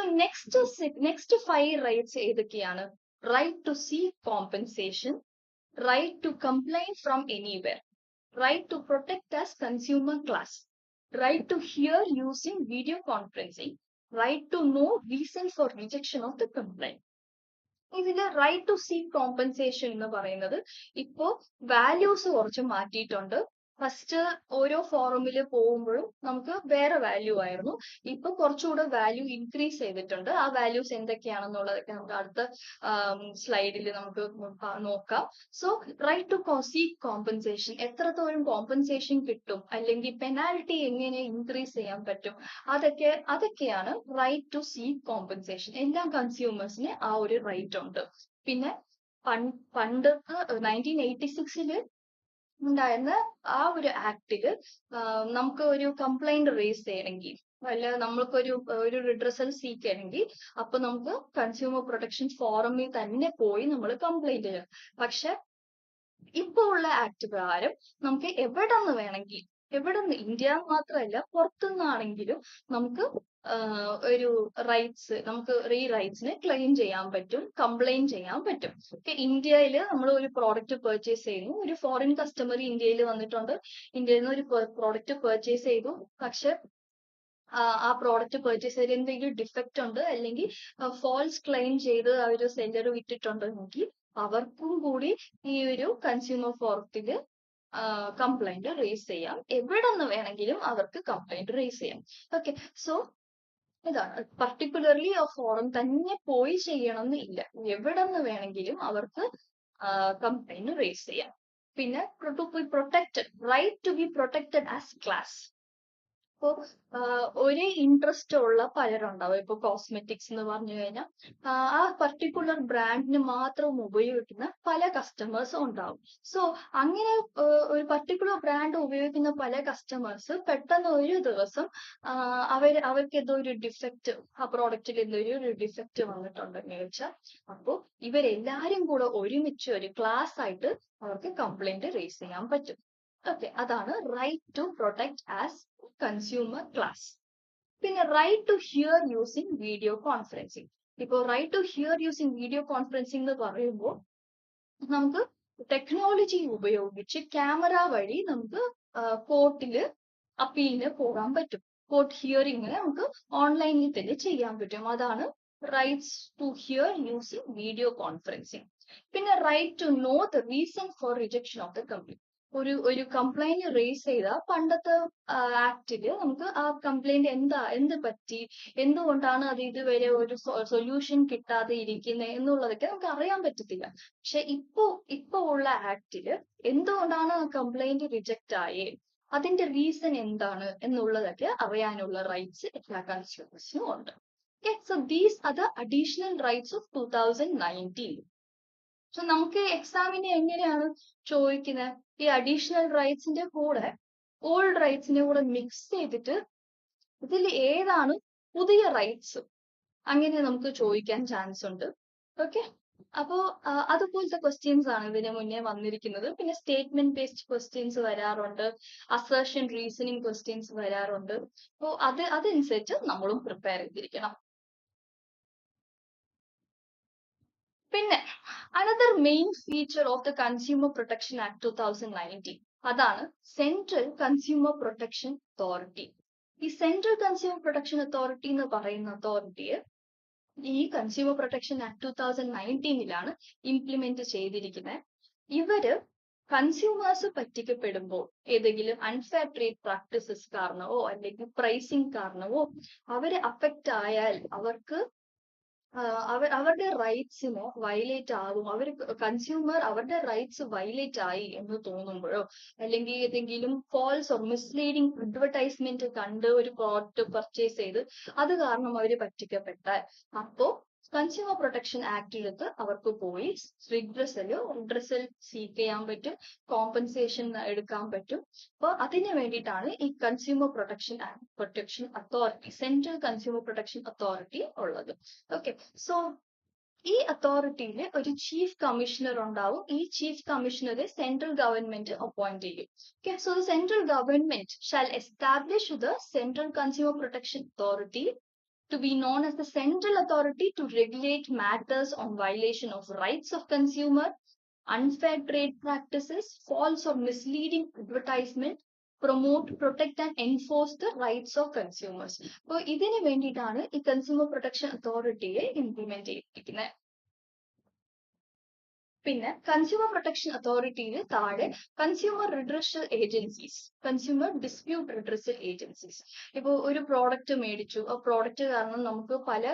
next 5 rights ഏതൊക്കെയാണ്? Right to seek compensation, right to complain from anywhere, right to protect as consumer class, right to hear using video conferencing, right to know reason for rejection of the complaint. ഇതില് right to seek compensation എന്ന് പറയുന്നത് ഇപ്പോ values കുറച്ച് മാറ്റിയിട്ടുണ്ട്. First ഓരോ ഫോറമിൽ പോകുമ്പോഴും നമുക്ക് വേറെ വാല്യൂ ആയിരുന്നു. ഇപ്പൊ കുറച്ചുകൂടെ വാല്യൂ ഇൻക്രീസ് ചെയ്തിട്ടുണ്ട്. ആ വാല്യൂസ് എന്തൊക്കെയാണെന്നുള്ളതൊക്കെ നമുക്ക് അടുത്ത സ്ലൈഡിൽ നമുക്ക് നോക്കാം. So right to seek compensation, എത്രത്തോളം കോമ്പൻസേഷൻ കിട്ടും, അല്ലെങ്കിൽ പെനാൽറ്റി എങ്ങനെ ഇൻക്രീസ് ചെയ്യാൻ പറ്റും, അതൊക്കെയാണ് റൈറ്റ് ടു സീക്ക് കോമ്പൻസേഷൻ. എല്ലാ കൺസ്യൂമേഴ്സിന് ആ ഒരു റൈറ്റ് ഉണ്ട്. പിന്നെ പണ്ട് 1986 ഉണ്ടായിരുന്ന ആ ഒരു ആക്ടില് നമുക്ക് ഒരു കംപ്ലൈന്റ് റേസ് ചെയ്യണമെങ്കിൽ, അല്ല ഒരു റിഡ്രസൽ സീക്ക് ചെയ്യണമെങ്കിൽ, അപ്പൊ നമുക്ക് കൺസ്യൂമർ പ്രൊട്ടക്ഷൻ ഫോറമിൽ തന്നെ പോയി നമ്മൾ കംപ്ലൈന്റ് ചെയ്യണം. പക്ഷെ ഇപ്പൊ ഉള്ള ആക്ട് പ്രകാരം നമുക്ക് എവിടെ നിന്ന് വേണമെങ്കിൽ, ഇന്ത്യ മാത്രമല്ല പുറത്തുനിന്നാണെങ്കിലും നമുക്ക് ഒരു നമുക്ക് ഈ റൈറ്റ്സിന് ക്ലെയിം ചെയ്യാൻ പറ്റും, കംപ്ലൈന്റ് ചെയ്യാൻ പറ്റും. ഇന്ത്യയിൽ നമ്മൾ ഒരു പ്രോഡക്റ്റ് പർച്ചേസ് ചെയ്യുന്നു, ഒരു ഫോറിൻ കസ്റ്റമർ ഇന്ത്യയിൽ വന്നിട്ടുണ്ട്, ഇന്ത്യയിൽ നിന്ന് ഒരു പ്രോഡക്റ്റ് പർച്ചേസ് ചെയ്തു. പക്ഷെ ആ പ്രോഡക്റ്റ് പർച്ചേസ് ചെയ്ത് എന്തെങ്കിലും ഡിഫക്റ്റ് ഉണ്ട്, അല്ലെങ്കിൽ ഫോൾസ് ക്ലെയിം ചെയ്ത് ആ ഒരു സെല്ലർ വിറ്റിട്ടുണ്ടെങ്കിൽ അവർക്കും കൂടി ഈ ഒരു കൺസ്യൂമർ ഫോറത്തില് കംപ്ലൈന്റ് റേസ് ചെയ്യാം. എവിടെ നിന്ന് വേണമെങ്കിലും അവർക്ക് കംപ്ലൈന്റ് റേസ് ചെയ്യാം. ഓക്കെ, സോ ഇതാണ് പർട്ടിക്കുലർലി ആ ഫോറം തന്നെ പോയി ചെയ്യണം എന്നില്ല, എവിടെ നിന്ന് വേണമെങ്കിലും അവർക്ക് കംപ്ലൈന്റ് റേസ് ചെയ്യാം. പിന്നെ to be protected, right to be protected as class. ഇപ്പൊ ഒരേ ഇൻട്രസ്റ്റ് ഉള്ള പലരുണ്ടാവും. ഇപ്പൊ കോസ്മെറ്റിക്സ് എന്ന് പറഞ്ഞു കഴിഞ്ഞാൽ ആ പർട്ടിക്കുലർ ബ്രാൻഡിന് മാത്രം ഉപയോഗിക്കുന്ന പല കസ്റ്റമേഴ്സ് ഉണ്ടാവും. സോ അങ്ങനെ ഒരു പർട്ടിക്കുലർ ബ്രാൻഡ് ഉപയോഗിക്കുന്ന പല കസ്റ്റമേഴ്സ് പെട്ടെന്ന് ഒരു ദിവസം അവർക്ക് എന്തോ ഒരു ഡിഫക്റ്റ്, ആ പ്രോഡക്റ്റിൽ എന്തോ ഒരു ഡിഫക്റ്റ് വന്നിട്ടുണ്ടെന്ന് വെച്ചാൽ, അപ്പോൾ ഇവരെല്ലാരും കൂടെ ഒരുമിച്ച് ഒരു ക്ലാസ് ആയിട്ട് അവർക്ക് കംപ്ലൈന്റ് റേസ് ചെയ്യാൻ പറ്റും. ഓക്കെ, അതാണ് right to protect as consumer class. പിന്നെ right to hear using video conferencing. ഇപ്പോൾ right to hear using video conferencing എന്ന് പറയുമ്പോൾ നമുക്ക് ടെക്നോളജി ഉപയോഗിച്ച് ക്യാമറ വഴി നമുക്ക് കോർട്ടില് അപ്പീലിന് പോകാൻ പറ്റും. കോർട്ട് ഹിയറിംഗ് നമുക്ക് ഓൺലൈനിൽ തന്നെ ചെയ്യാൻ പറ്റും. അതാണ് rights to hear using video conferencing. പിന്നെ right to know the reason for rejection of the complaint. ഒരു കംപ്ലൈന്റ് റേസ് ചെയ്ത പണ്ടത്തെ ആക്ടില് നമുക്ക് ആ കംപ്ലൈന്റ് എന്ത് പറ്റി, എന്തുകൊണ്ടാണ് അത് ഇതുവരെ ഒരു സൊല്യൂഷൻ കിട്ടാതെ ഇരിക്കുന്നത് എന്നുള്ളതൊക്കെ നമുക്ക് അറിയാൻ പറ്റത്തില്ല. പക്ഷെ ഇപ്പൊ ഉള്ള ആക്ടില് എന്തുകൊണ്ടാണ് ആ കംപ്ലൈന്റ് റിജക്റ്റ് ആയേ, അതിന്റെ റീസൺ എന്താണ് എന്നുള്ളതൊക്കെ അറിയാനുള്ള റൈറ്റ്സ് എല്ലാ കൺസ്യൂമേഴ്സിനും ഉണ്ട്. So these are the additional rights of 2019. So നമുക്ക് എക്സാമിന് എങ്ങനെയാണ് ചോദിക്കുന്നത്, ഈ അഡീഷണൽ റൈറ്റ്സിന്റെ കൂടെ ഓൾഡ് റൈറ്റ്സിന്റെ കൂടെ മിക്സ് ചെയ്തിട്ട് ഇതിൽ ഏതാണ് പുതിയ റൈറ്റ്സ്, അങ്ങനെ നമുക്ക് ചോദിക്കാൻ ചാൻസ് ഉണ്ട്. ഓക്കെ, അപ്പോ അതുപോലത്തെ ക്വസ്റ്റ്യൻസ് ആണ് ഇതിന് മുന്നേ വന്നിരിക്കുന്നത്. പിന്നെ സ്റ്റേറ്റ്മെന്റ് ബേസ്ഡ് ക്വസ്റ്റ്യൻസ് വരാറുണ്ട്, അസേർഷൻ റീസണിങ് ക്വസ്റ്റ്യൻസ് വരാറുണ്ട്. അപ്പോൾ അതനുസരിച്ച് നമ്മളും പ്രിപ്പയർ ചെയ്തിരിക്കണം. പിന്നെ another main feature of the consumer protection act 2019, അതാണ് സെൻട്രൽ കൺസ്യൂമർ പ്രൊട്ടക്ഷൻ അതോറിറ്റി. ഈ സെൻട്രൽ കൺസ്യൂമർ പ്രൊട്ടക്ഷൻ അതോറിറ്റി എന്ന് പറയുന്ന അതോറിറ്റിയെ ഈ കൺസ്യൂമർ പ്രൊട്ടക്ഷൻ ആക്ട് 2019 ഇംപ്ലിമെന്റ് ചെയ്തിരിക്കുന്നത്. ഇവര് കൺസ്യൂമേഴ്സ് പറ്റിക്കപ്പെടുമ്പോൾ ഏതെങ്കിലും അൺഫെയർ ട്രേഡ് പ്രാക്ടീസസ് കാരണമോ അല്ലെങ്കിൽ പ്രൈസിങ് കാരണമോ അവര് അഫക്റ്റ് ആയാൽ അവർക്ക് അവരുടെ റൈറ്റ്സിന് വയലേറ്റ് ആകും, കൺസ്യൂമർ അവരുടെ റൈറ്റ്സ് വയലേറ്റ് ആയി എന്ന് തോന്നുമ്പോഴോ, അല്ലെങ്കിൽ ഏതെങ്കിലും ഫോൾസ് ഓർ മിസ്ലീഡിങ് അഡ്വർടൈസ്മെന്റ് കണ്ട് ഒരു പ്രോഡക്റ്റ് പർച്ചേസ് ചെയ്ത് അത് കാരണം അവര് പറ്റിക്കപ്പെട്ടാൽ, അപ്പോ കൺസ്യൂമർ പ്രൊട്ടക്ഷൻ ആക്ടിലെടുത്ത് അവർക്ക് പോയി റിഡ്രസൽ സീക്ക് ചെയ്യാൻ പറ്റും, കോമ്പൻസേഷൻ എടുക്കാൻ പറ്റും. അപ്പൊ അതിന് വേണ്ടിയിട്ടാണ് ഈ consumer protection authority, central consumer protection authority ഉള്ളത്. ഓക്കെ, സോ ഈ അതോറിറ്റിയിൽ ഒരു ചീഫ് കമ്മീഷണർ ഉണ്ടാവും. ഈ ചീഫ് കമ്മീഷണറെ സെൻട്രൽ ഗവൺമെന്റ് അപ്പോയിന്റ് ചെയ്യും. Okay, so the central government shall establish the central consumer protection authority to be known as the central authority to regulate matters on violation of rights of consumer, unfair trade practices, false or misleading advertisement, promote, protect and enforce the rights of consumers. അപ്പോൾ ഇതിന് വേണ്ടിയിട്ടാണ് ഈ consumer protection അതോറിറ്റിയെ implement ചെയ്തിരിക്കുന്നത്. പിന്നെ consumer protection അതോറിറ്റിയിൽ താഴെ consumer redressal agencies, consumer dispute redressal agencies. ഇപ്പൊ ഒരു product മേടിച്ചു, ആ പ്രോഡക്റ്റ് കാരണം നമുക്ക് പല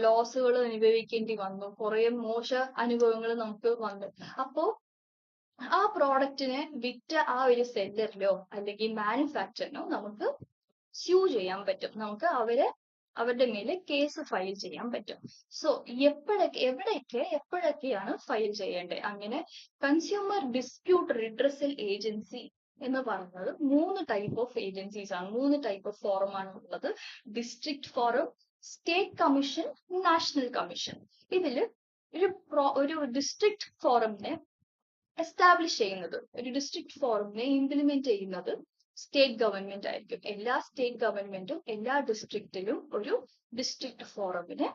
ലോസുകൾ അനുഭവിക്കേണ്ടി വന്നു, കുറെ മോശ അനുഭവങ്ങൾ നമുക്ക് വന്നു. അപ്പോ ആ പ്രോഡക്റ്റിനെ വിറ്റ ആ ഒരു സെല്ലറിലോ അല്ലെങ്കിൽ മാനുഫാക്ചറിനോ നമുക്ക് സ്യൂ ചെയ്യാൻ പറ്റും, നമുക്ക് അവരുടെ മേലെ കേസ് ഫയൽ ചെയ്യാൻ പറ്റും. സോ എപ്പോഴൊക്കെയാണ് ഫയൽ ചെയ്യേണ്ടത്? അങ്ങനെ കൺസ്യൂമർ ഡിസ്പ്യൂട്ട് റിഡ്രസൽ ഏജൻസി എന്ന് പറയുന്നത് 3 ടൈപ്പ് ഓഫ് ഏജൻസീസ് ആണ്, 3 ടൈപ്പ് ഓഫ് ഫോറം ആണ് ഉള്ളത്. District forum, state commission, national commission. ഇതില് ഒരു ഡിസ്ട്രിക്ട് ഫോറമിനെ എസ്റ്റാബ്ലിഷ് ചെയ്യുന്നത്, ഒരു ഡിസ്ട്രിക്ട് ഫോറമിനെ ഇംപ്ലിമെന്റ് ചെയ്യുന്നത് സ്റ്റേറ്റ് ഗവൺമെന്റ് ആയിരിക്കും. എല്ലാ സ്റ്റേറ്റ് ഗവൺമെന്റും എല്ലാ ഡിസ്ട്രിക്റ്റിലും ഒരു ഡിസ്ട്രിക്ട് ഫോറമിനെ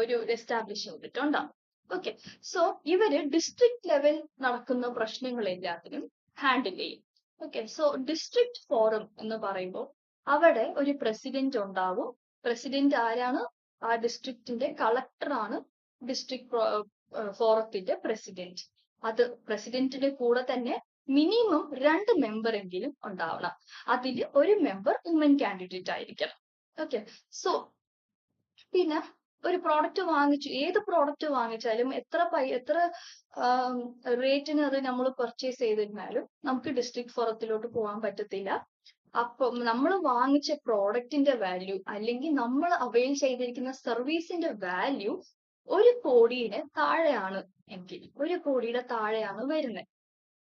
ഒരു എസ്റ്റാബ്ലിഷ് ചെയ്തിട്ടുണ്ടാവും. ഓക്കെ, സോ ഇവര് ഡിസ്ട്രിക്ട് ലെവൽ നടക്കുന്ന പ്രശ്നങ്ങൾ എല്ലാത്തിനും ഹാൻഡിൽ ചെയ്യും. ഓക്കെ, സോ ഡിസ്ട്രിക്ട് ഫോറം എന്ന് പറയുമ്പോൾ അവിടെ ഒരു പ്രസിഡന്റ് ഉണ്ടാവും. പ്രസിഡന്റ് ആരാണ്? ആ ഡിസ്ട്രിക്റ്റിന്റെ കളക്ടറാണ് ഡിസ്ട്രിക്ട് ഫോറത്തിന്റെ പ്രസിഡന്റ്. അത് പ്രസിഡന്റിന്റെ കൂടെ തന്നെ മിനിമം 2 മെമ്പർ എങ്കിലും ഉണ്ടാവണം. അതിൽ ഒരു മെമ്പർ വുമൻ കാൻഡിഡേറ്റ് ആയിരിക്കണം. ഓക്കെ, സോ പിന്നെ ഒരു പ്രോഡക്റ്റ് വാങ്ങിച്ചു, ഏത് പ്രോഡക്റ്റ് വാങ്ങിച്ചാലും എത്ര റേറ്റിന് അത് നമ്മൾ പർച്ചേസ് ചെയ്തിരുന്നാലും നമുക്ക് ഡിസ്ട്രിക്ട് ഫോറത്തിലോട്ട് പോകാൻ പറ്റത്തില്ല. അപ്പൊ നമ്മൾ വാങ്ങിച്ച പ്രോഡക്റ്റിന്റെ വാല്യൂ അല്ലെങ്കിൽ നമ്മൾ അവൈൽ ചെയ്തിരിക്കുന്ന സർവീസിന്റെ വാല്യൂ 1 കോടിയുടെ താഴെയാണ് എങ്കിൽ, 1 കോടിയുടെ താഴെയാണ് വരുന്നത്,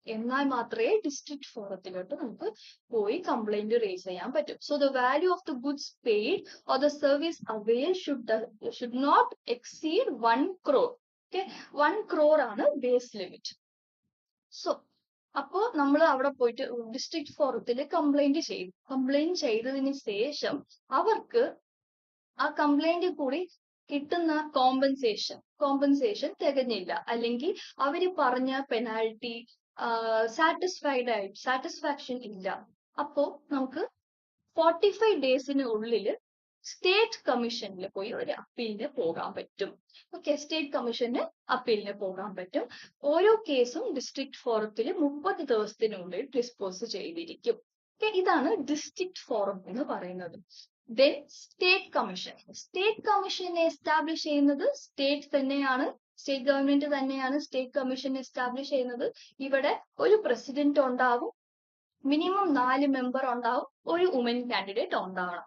എന്നാൽ മാത്രമേ ഡിസ്ട്രിക്ട് ഫോറത്തിലോട്ട് നമുക്ക് പോയി കംപ്ലൈന്റ് റേസ് ചെയ്യാൻ പറ്റും. So the value of the goods paid or the service avail should not exceed 1 crore. Okay, 1 crore ആണ് ബേസ് ലിമിറ്റ്. സോ അപ്പോ നമ്മൾ അവിടെ പോയിട്ട് ഡിസ്ട്രിക്ട് ഫോറത്തിൽ കംപ്ലൈന്റ് ചെയ്തതിന് ശേഷം അവർക്ക് ആ കംപ്ലൈന്റ് കൂടി കിട്ടുന്ന കോമ്പൻസേഷൻ തികഞ്ഞില്ല, അല്ലെങ്കിൽ അവര് പറഞ്ഞ പെനാൽറ്റി സാറ്റിസ്ഫാക്ഷൻ ഇല്ല, അപ്പോ നമുക്ക് 45 ഡേയ്സിന് ഉള്ളിൽ സ്റ്റേറ്റ് കമ്മീഷനിൽ പോയി ഒരു അപ്പീലിന് പോകാൻ പറ്റും. ഓക്കെ, സ്റ്റേറ്റ് കമ്മീഷന് അപ്പീലിന് പോകാൻ പറ്റും. ഓരോ കേസും ഡിസ്ട്രിക്ട് ഫോറത്തിൽ 30 ദിവസത്തിനുള്ളിൽ ഡിസ്പോസ് ചെയ്തിരിക്കും. ഓക്കെ, ഇതാണ് ഡിസ്ട്രിക്ട് ഫോറം എന്ന് പറയുന്നത്. ദെൻ സ്റ്റേറ്റ് കമ്മീഷനെ എസ്റ്റാബ്ലിഷ് ചെയ്യുന്നത് സ്റ്റേറ്റ് ഗവൺമെന്റ് തന്നെയാണ് സ്റ്റേറ്റ് കമ്മീഷൻ എസ്റ്റാബ്ലിഷ് ചെയ്യുന്നത്. ഇവിടെ ഒരു പ്രസിഡന്റ് ഉണ്ടാവും, മിനിമം 4 മെമ്പർ ഉണ്ടാവും, ഒരു വുമൻ കാൻഡിഡേറ്റ് ഉണ്ടാവണം.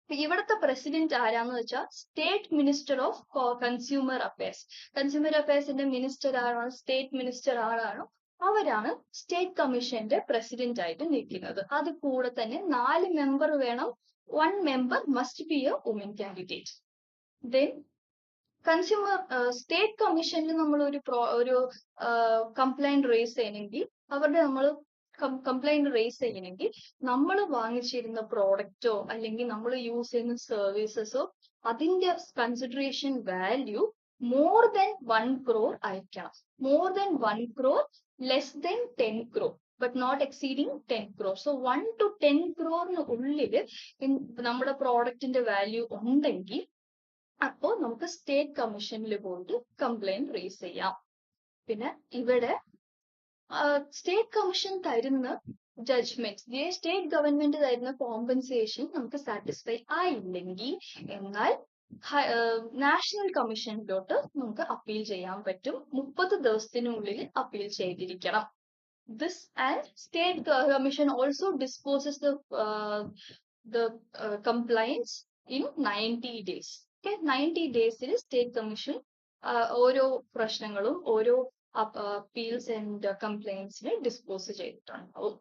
ഇവിടുത്തെ പ്രസിഡന്റ് ആരാന്ന് വെച്ചാൽ സ്റ്റേറ്റ് മിനിസ്റ്റർ ഓഫ് കൺസ്യൂമർ അഫയേഴ്സിന്റെ മിനിസ്റ്റർ ആരാണ്? സ്റ്റേറ്റ് മിനിസ്റ്റർ ആരാണോ അവരാണ് സ്റ്റേറ്റ് കമ്മീഷന്റെ പ്രസിഡന്റ് ആയിട്ട് നിൽക്കുന്നത്. അത് കൂടെ തന്നെ 4 മെമ്പർ വേണം, 1 member must be a woman candidate. Then state കമ്മീഷനിൽ നമ്മൾ ഒരു കംപ്ലൈന്റ് റേസ് ചെയ്യണമെങ്കിൽ നമ്മൾ വാങ്ങിച്ചിരുന്ന പ്രോഡക്റ്റോ അല്ലെങ്കിൽ നമ്മൾ യൂസ് ചെയ്യുന്ന സർവീസസോ അതിന്റെ consideration value more than 1 crore ആയിരിക്കണം. More than 1 crore, less than 10 crore, but not exceeding 10 crore. So 1 to 10 crore ഉള്ളിൽ നമ്മുടെ പ്രോഡക്റ്റിന്റെ വാല്യൂ ഉണ്ടെങ്കിൽ അപ്പോൾ നമുക്ക് സ്റ്റേറ്റ് കമ്മീഷനിൽ പോയിട്ട് കംപ്ലൈന്റ് റേസ് ചെയ്യാം. പിന്നെ ഇവിടെ സ്റ്റേറ്റ് കമ്മീഷൻ തരുന്ന ജഡ്ജ്മെന്റ്, സ്റ്റേറ്റ് ഗവൺമെന്റ് തരുന്ന കോമ്പൻസേഷൻ നമുക്ക് സാറ്റിസ്ഫൈ ആയില്ലെങ്കിൽ എന്നാൽ നാഷണൽ കമ്മീഷനിലോട്ട് നമുക്ക് അപ്പീൽ ചെയ്യാൻ പറ്റും. 30 ദിവസത്തിനുള്ളിൽ അപ്പീൽ ചെയ്തിരിക്കണം. This and state commission also disposes the complaints in 90 days. Okay, 90 days il state commission ഓരോ പ്രശ്നങ്ങളും ഓരോ appeals and complaints നെ dispose ചെയ്തിട്ടുണ്ടാവും.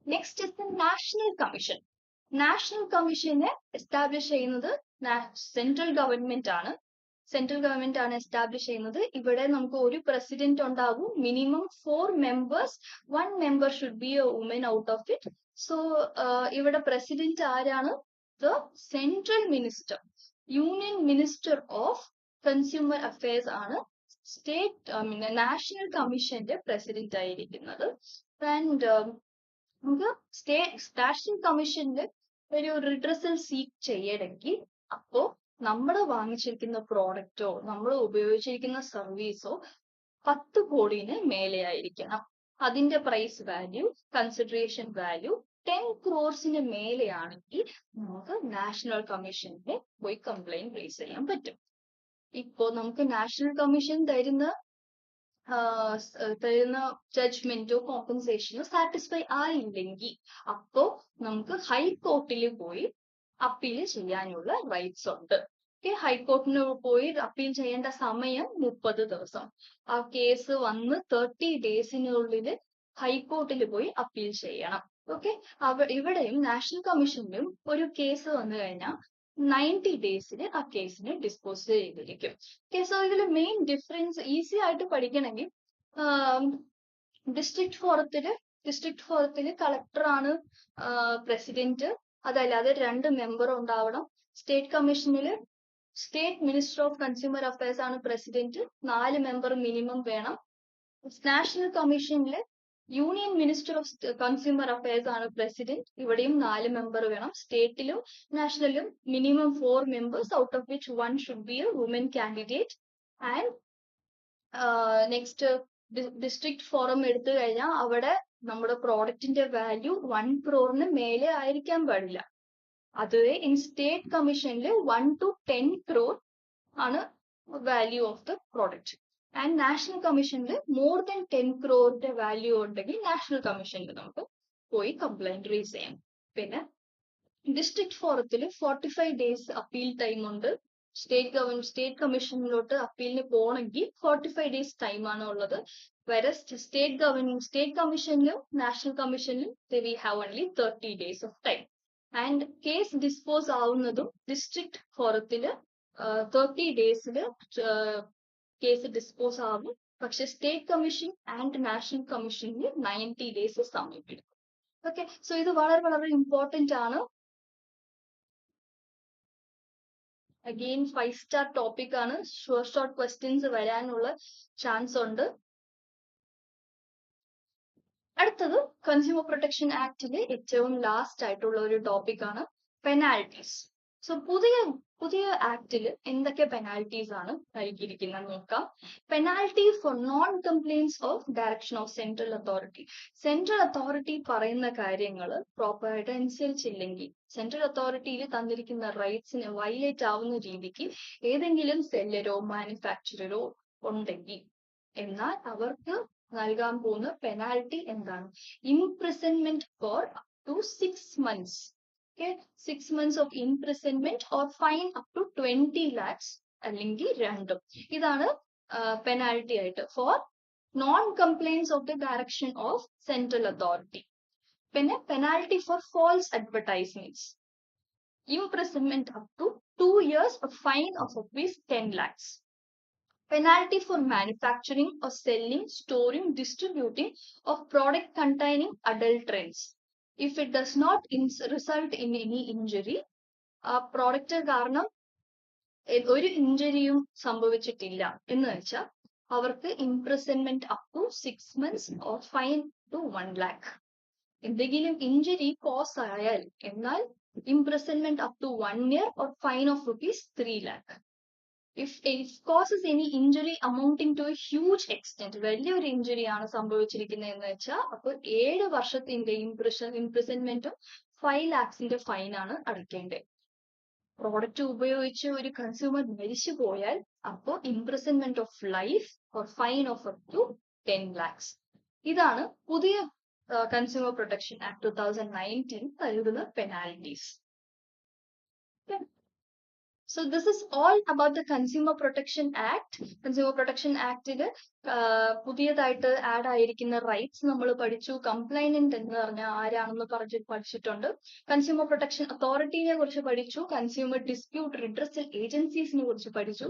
Next is the national commission. National കമ്മീഷനെ എസ്റ്റാബ്ലിഷ് ചെയ്യുന്നത് സെൻട്രൽ ഗവൺമെന്റ് ആണ്. എസ്റ്റാബ്ലിഷ് ചെയ്യുന്നത്. ഇവിടെ നമുക്ക് ഒരു പ്രസിഡന്റ് ഉണ്ടാവും, minimum 4 members, 1 member should be a woman out of it. So ഇവിടെ പ്രസിഡന്റ് ആരാണ്? The central minister, union minister of consumer affairs ആണ് നാഷണൽ കമ്മീഷന്റെ പ്രസിഡന്റ് ആയിരിക്കുന്നത്. ആൻഡ് നമുക്ക് നാഷണൽ കമ്മീഷന്റെ ഒരു റിഡ്രസൽ സീക്ക് ചെയ്യണമെങ്കിൽ അപ്പോ നമ്മൾ വാങ്ങിച്ചിരിക്കുന്ന പ്രോഡക്റ്റോ നമ്മൾ ഉപയോഗിച്ചിരിക്കുന്ന സർവീസോ 10 കോടിന് മേലെയായിരിക്കണം. അതിന്റെ പ്രൈസ് വാല്യൂ, കൺസിഡറേഷൻ വാല്യൂ 10 ക്രോർസിന് മേലെയാണെങ്കിൽ നമുക്ക് നാഷണൽ കമ്മീഷനിൽ പോയി കംപ്ലൈന്റ് റേസ് ചെയ്യാൻ പറ്റും. ഇപ്പോ നമുക്ക് നാഷണൽ കമ്മീഷൻ തരുന്ന ജഡ്ജ്മെന്റോ കോമ്പൻസേഷനോ സാറ്റിസ്ഫൈ ആയില്ലെങ്കിൽ അപ്പോ നമുക്ക് ഹൈക്കോർട്ടിൽ പോയി അപ്പീൽ ചെയ്യാനുള്ള റൈറ്റ്സ് ഉണ്ട്. ഹൈക്കോർട്ടിന് പോയി അപ്പീൽ ചെയ്യേണ്ട സമയം 30 ദിവസം. ആ കേസ് വന്ന് 30 ഡേയ്സിനുള്ളിൽ ഹൈക്കോർട്ടിൽ പോയി അപ്പീൽ ചെയ്യണം. ഇവിടെയും നാഷണൽ കമ്മീഷനിലും ഒരു കേസ് വന്നു കഴിഞ്ഞാൽ 90 ഡേയ്സിൽ ആ കേസിനെ ഡിസ്പോസ് ചെയ്തിരിക്കും. സോ ഇതിൽ മെയിൻ ഡിഫറൻസ് ഈസി ആയിട്ട് പഠിക്കണമെങ്കിൽ ഡിസ്ട്രിക്ട് ഫോറത്തില് കളക്ടറാണ് പ്രസിഡന്റ്, അതല്ലാതെ 2 മെമ്പർ ഉണ്ടാവണം. സ്റ്റേറ്റ് കമ്മീഷനില് state minister of consumer affairs ആണ് പ്രസിഡന്റ്, 4 മെമ്പർ മിനിമം വേണം. നാഷണൽ കമ്മീഷനില് union minister of consumer affairs ആണ് പ്രസിഡന്റ്, ഇവിടെയും 4 മെമ്പർ വേണം. സ്റ്റേറ്റിലും നാഷണലിലും minimum 4 members, out of which 1 should be a woman candidate. And next district forum എടുത്തു കഴിഞ്ഞാൽ അവിടെ നമ്മുടെ പ്രോഡക്റ്റിന്റെ വാല്യൂ 1 crore മേലെ ആയിരിക്കാൻ പാടില്ല. അതുവരെ ഇൻ സ്റ്റേറ്റ് കമ്മീഷനിൽ 1 to 10 crore ആണ് value of the product. And national കമ്മീഷനിൽ മോർ ദാൻ 10 crore വാല്യൂ ഉണ്ടെങ്കിൽ നാഷണൽ കമ്മീഷനിൽ നമുക്ക് പോയി കംപ്ലൈന്റ് റേസ് ചെയ്യാം. പിന്നെ ഡിസ്ട്രിക്ട് ഫോറത്തിൽ 45 days അപ്പീൽ ടൈം ഉണ്ട്. സ്റ്റേറ്റ് കമ്മീഷനിലോട്ട് അപ്പീലിന് പോകണമെങ്കിൽ 45 days ടൈം ആണ് ഉള്ളത്. വരെ സ്റ്റേറ്റ് കമ്മീഷനിലും നാഷണൽ കമ്മീഷനിലും we have only 30 days of time. And case dispose ആവുന്നതും ഡിസ്ട്രിക്ട് ഫോറത്തിൽ 30 days കേസ് ഡിസ്പോസ് ആവും. പക്ഷെ സ്റ്റേറ്റ് കമ്മീഷൻ ആൻഡ് നാഷണൽ കമ്മീഷനിൽ 90 days സമയം എടുക്കും. സോ ഇത് വളരെ വളരെ ഇമ്പോർട്ടന്റ് ആണ്. അഗെയിൻ 5-star ടോപ്പിക് ആണ്. ഷോർട്ട് ക്വസ്റ്റ്യൻസ് വരാനുള്ള ചാൻസ് ഉണ്ട്. അടുത്തത് കൺസ്യൂമർ പ്രൊട്ടക്ഷൻ ആക്ടിലെ ഏറ്റവും ലാസ്റ്റ് ആയിട്ടുള്ള ഒരു ടോപ്പിക് ആണ് പെനാൽറ്റീസ്. സോ പുതിയ ആക്ടിൽ എന്തൊക്കെ പെനാൽറ്റീസ് ആണ് നൽകിയിരിക്കുന്നത് നോക്കാം. Penalty for non compliance of direction of central authority. Central authority പറയുന്ന കാര്യങ്ങൾ പ്രോപ്പറായിട്ട് അനുസരിച്ചില്ലെങ്കിൽ, സെൻട്രൽ അതോറിറ്റിയിൽ തന്നിരിക്കുന്ന റൈറ്റ്സിന് വയലേറ്റ് ആവുന്ന രീതിക്ക് ഏതെങ്കിലും സെല്ലറോ മാനുഫാക്ചററോ ഉണ്ടെങ്കിൽ എന്നാൽ അവർക്ക് നൽകാൻ പോകുന്ന പെനാൽറ്റി എന്താണ്? Imprisonment for up to 6 months. 6 months of imprisonment or fine up to 20 lakhs അല്ലെങ്കിൽ രണ്ടും. ഇതാണ് പെനാൽറ്റി ആയിട്ട് for non compliance of the direction of central authority. പിന്നെ penalty for false advertisements, imprisonment up to 2 years or fine of rupees 10 lakhs. Penalty for manufacturing or selling, storing, distributing of product containing adulterants. If it does not result in any injury, ആ product കാരണം ഒരു ഇഞ്ചുറിയും സംഭവിച്ചിട്ടില്ല എന്ന് വെച്ചാൽ അവർക്ക് imprisonment up to 6 months or fine to 1 lakh. എന്തെങ്കിലും injury cause ആയാൽ എന്നാൽ imprisonment up to 1 year or fine of rupees 3 lakh. If it causes any injury amounting to a huge extent, വലിയൊരു ഇഞ്ചുറി ആണ് സംഭവിച്ചിരിക്കുന്നത് എന്ന് വെച്ചാൽ അപ്പോൾ 7 വർഷത്തിന്റെ ഇംപ്രിസൺമെന്റും 5 lakhs ഫൈൻ ആണ് അടയ്ക്കേണ്ടത്. പ്രോഡക്റ്റ് ഉപയോഗിച്ച് ഒരു കൺസ്യൂമർ മരിച്ചു പോയാൽ അപ്പോൾ imprisonment of life or fine of up to 10 lakhs. ഇതാണ് പുതിയ കൺസ്യൂമർ പ്രൊട്ടക്ഷൻ ആക്ട് 2019 നൽകുന്ന penalties. So this is all about the Consumer Protection Act. Consumer Protection Actൽ പുതിയതായിട്ട് ആഡ് ആയിരിക്കുന്ന റൈറ്റ്സ് നമ്മൾ പഠിച്ചു. കംപ്ലൈനന്റ് എന്ന് പറഞ്ഞാൽ ആരാണെന്ന് പഠിച്ചിട്ടുണ്ട്. കൺസ്യൂമർ പ്രൊട്ടക്ഷൻ അതോറിറ്റിനെ കുറിച്ച് പഠിച്ചു. കൺസ്യൂമർ ഡിസ്പ്യൂട്ട് റിഡ്രസൽ ഏജൻസീസിനെ കുറിച്ച് പഠിച്ചു.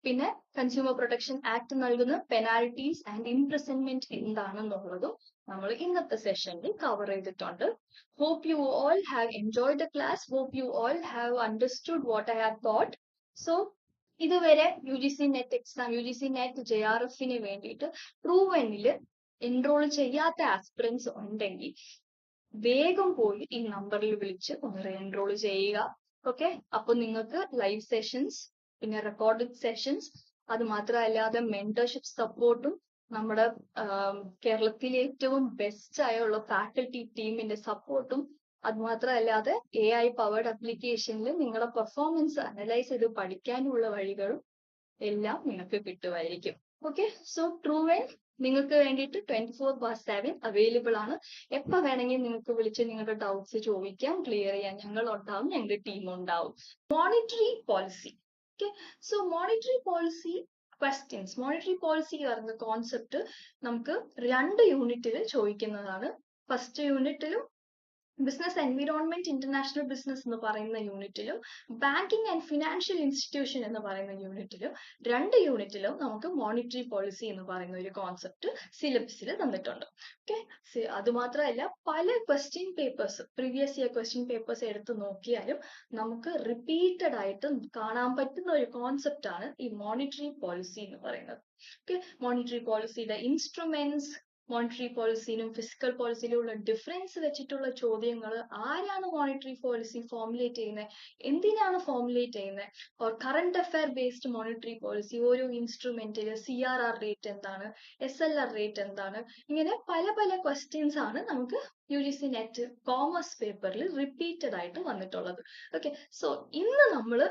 പിന്നെ കൺസ്യൂമർ പ്രൊട്ടക്ഷൻ ആക്ട് നൽകുന്ന പെനാൽറ്റീസ് ആൻഡ് ഇംപ്രിസൺമെന്റ് എന്താണെന്നുള്ളതും നമ്മൾ ഇന്നത്തെ സെഷനിൽ കവർ ചെയ്തിട്ടുണ്ട്. Hope you all have enjoyed the class. Hope you all have understood what I have taught. So, ഇതുവരെ UGC net exam, UGC net JRFന് വേണ്ടിയിട്ട് ട്രൂവെനിൽ എൻറോൾ ചെയ്യാത്ത ആസ്പിറൻസ് ഉണ്ടെങ്കിൽ വേഗം പോയി ഈ നമ്പറിൽ വിളിച്ച് ഒന്ന് എൻറോൾ ചെയ്യുക. ഓക്കെ, അപ്പൊ നിങ്ങൾക്ക് ലൈവ് സെഷൻസ്, പിന്നെ റെക്കോർഡഡ് സെഷൻസ്, അത് മാത്രമല്ലാതെ മെന്റർഷിപ്പ് സപ്പോർട്ടും നമ്മുടെ കേരളത്തിലെ ഏറ്റവും ബെസ്റ്റ് ആയുള്ള ഫാക്കൽറ്റി ടീമിന്റെ സപ്പോർട്ടും അതുമാത്രമല്ലാതെ AI പവേർഡ് ആപ്ലിക്കേഷനിൽ നിങ്ങളുടെ പെർഫോമൻസ് അനലൈസ് ചെയ്ത് പഠിക്കാനുള്ള വഴികളും എല്ലാം നിങ്ങൾക്ക് കിട്ടുമായിരിക്കും. ഓക്കെ, സോ ട്രൂവെൻ നിങ്ങൾക്ക് വേണ്ടിയിട്ട് 24/7 അവൈലബിൾ ആണ്. എപ്പോൾ വേണമെങ്കിൽ നിങ്ങൾക്ക് വിളിച്ച് നിങ്ങളുടെ ഡൗട്ട്സ് ചോദിക്കാം, ക്ലിയർ ചെയ്യാൻ ഞങ്ങൾ ഉണ്ടാവും, ഞങ്ങളുടെ ടീം ഉണ്ടാവും. Monetary policy. Okay, so monetary policy questions, monetary policy പറയുന്ന കോൺസെപ്റ്റ് നമുക്ക് 2 യൂണിറ്റിൽ ചോദിക്കുന്നതാണ്. ഫസ്റ്റ് യൂണിറ്റിലും ബിസിനസ് എൻവിറോൺമെന്റ് ഇന്റർനാഷണൽ ബിസിനസ് എന്ന് പറയുന്ന യൂണിറ്റിലും ബാങ്കിങ് ആൻഡ് ഫിനാൻഷ്യൽ ഇൻസ്റ്റിറ്റ്യൂഷൻ എന്ന് പറയുന്ന യൂണിറ്റിലും 2 യൂണിറ്റിലും നമുക്ക് മോണിറ്ററി പോളിസി എന്ന് പറയുന്ന ഒരു കോൺസെപ്റ്റ് സിലബസിൽ തന്നിട്ടുണ്ട്. ഓക്കെ, അതുമാത്രമല്ല പല question papers, previous year question papers എടുത്ത് നോക്കിയാലും നമുക്ക് റിപ്പീറ്റഡ് ആയിട്ട് കാണാൻ പറ്റുന്ന ഒരു കോൺസെപ്റ്റ് ആണ് ഈ മോണിറ്ററി പോളിസി എന്ന് പറയുന്നത്. ഓക്കെ, മോണിറ്ററി പോളിസിയുടെ ഇൻസ്ട്രുമെന്റ്സ്, മോണിറ്ററി പോളിസിയിലും ഫിസിക്കൽ പോളിസിയിലും ഉള്ള ഡിഫറൻസ് വെച്ചിട്ടുള്ള ചോദ്യങ്ങൾ, ആരാണ് മോണിറ്ററി പോളിസി ഫോർമുലേറ്റ് ചെയ്യുന്നത്, എന്തിനാണ് ഫോർമുലേറ്റ് ചെയ്യുന്നത്, or current affair based monetary policy, ഓരോ ഇൻസ്ട്രുമെന്റിൽ CRR റേറ്റ് എന്താണ്, SLR റേറ്റ് എന്താണ്, ഇങ്ങനെ പല പല ക്വസ്റ്റ്യൻസ് ആണ് നമുക്ക് UGC നെറ്റ് കോമേഴ്സ് പേപ്പറിൽ റിപ്പീറ്റഡ് ആയിട്ട് വന്നിട്ടുള്ളത്. ഓക്കെ, സോ ഇന്ന് നമ്മൾ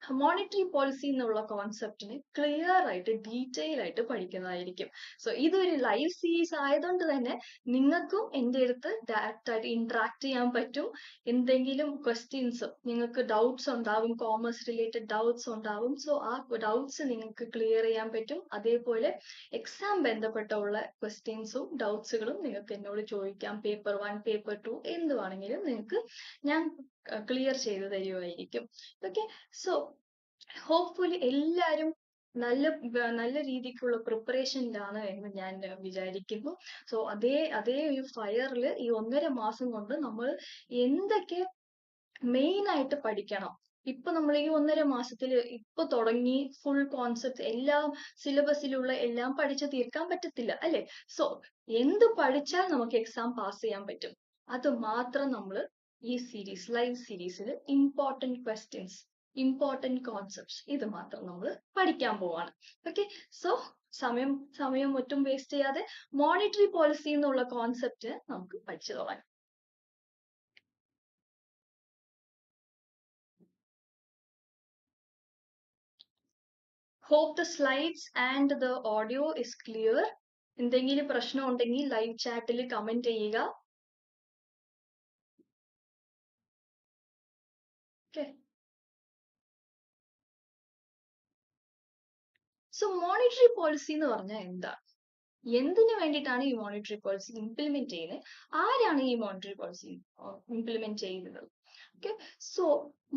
മോണിറ്ററി പോളിസി എന്നുള്ള കോൺസെപ്റ്റിന് ക്ലിയർ ആയിട്ട് ഡീറ്റെയിൽ ആയിട്ട് പഠിക്കുന്നതായിരിക്കും. സോ ഇതൊരു ലൈവ് സീരീസ് ആയതുകൊണ്ട് തന്നെ നിങ്ങൾക്കും എൻ്റെ അടുത്ത് ഡയറക്റ്റ് ആയിട്ട് ഇന്ററാക്ട് ചെയ്യാൻ പറ്റും. എന്തെങ്കിലും ക്വസ്റ്റ്യൻസ് നിങ്ങൾക്ക് ഡൗട്ട്സ് ഉണ്ടാവും, കോമേഴ്സ് റിലേറ്റഡ് ഡൗട്ട്സ് ഉണ്ടാവും. സോ ആ ഡൗട്ട്സ് നിങ്ങൾക്ക് ക്ലിയർ ചെയ്യാൻ പറ്റും. അതേപോലെ എക്സാം ബന്ധപ്പെട്ടുള്ള ക്വസ്റ്റ്യൻസും ഡൗട്ട്സുകളും നിങ്ങൾക്ക് എന്നോട് ചോദിക്കാം. പേപ്പർ 1, പേപ്പർ 2 എന്ത് വേണമെങ്കിലും നിങ്ങൾക്ക് ഞാൻ ക്ലിയർ ചെയ്ത് തരുമായിരിക്കും. ഓക്കെ, സോ ഹോപ്പ്ഫുള്ളി എല്ലാവരും നല്ല രീതിക്കുള്ള പ്രിപ്പറേഷനിലാണ് എന്ന് ഞാൻ വിചാരിക്കുന്നു. സോ അതേ ഒരു ഫയറിൽ ഈ 1.5 മാസം കൊണ്ട് നമ്മൾ എന്തൊക്കെ മെയിൻ ആയിട്ട് പഠിക്കണം, ഇപ്പൊ നമ്മൾ ഈ 1.5 മാസത്തിൽ ഇപ്പൊ തുടങ്ങി ഫുൾ കോൺസെപ്റ്റ് എല്ലാം സിലബസിലുള്ള എല്ലാം പഠിച്ചു തീർക്കാൻ പറ്റത്തില്ല അല്ലെ. സോ എന്ത് പഠിച്ചാൽ നമുക്ക് എക്സാം പാസ് ചെയ്യാൻ പറ്റും, അത് മാത്രം നമ്മൾ ഈ സീരീസ്, ലൈവ് സീരീസിൽ ഇമ്പോർട്ടൻറ്റ് ക്വസ്റ്റ്യൻസ്, ഇമ്പോർട്ടൻറ്റ് കോൺസെപ്റ്റ്സ് ഇത് മാത്രം നമ്മൾ പഠിക്കാൻ പോവാണ്. ഓക്കെ, സോ സമയം ഒട്ടും വേസ്റ്റ് ചെയ്യാതെ മോണിറ്ററി പോളിസി എന്നുള്ള കോൺസെപ്റ്റ് നമുക്ക് പഠിച്ചു തുടങ്ങാം. Hope the slides and the audio is clear. എന്തെങ്കിലും പ്രശ്നം ഉണ്ടെങ്കിൽ ലൈവ് ചാറ്റിൽ കമന്റ് ചെയ്യുക. Okay. സോ മോണിറ്ററി പോളിസി എന്ന് പറഞ്ഞാൽ എന്താണ്, എന്തിനു വേണ്ടിയിട്ടാണ് ഈ മോണിറ്ററി പോളിസി ഇംപ്ലിമെന്റ് ചെയ്യുന്നത്, ആരാണ് ഈ മോണിറ്ററി പോളിസി ഇംപ്ലിമെന്റ് ചെയ്യുന്നത്? ഓക്കെ, സോ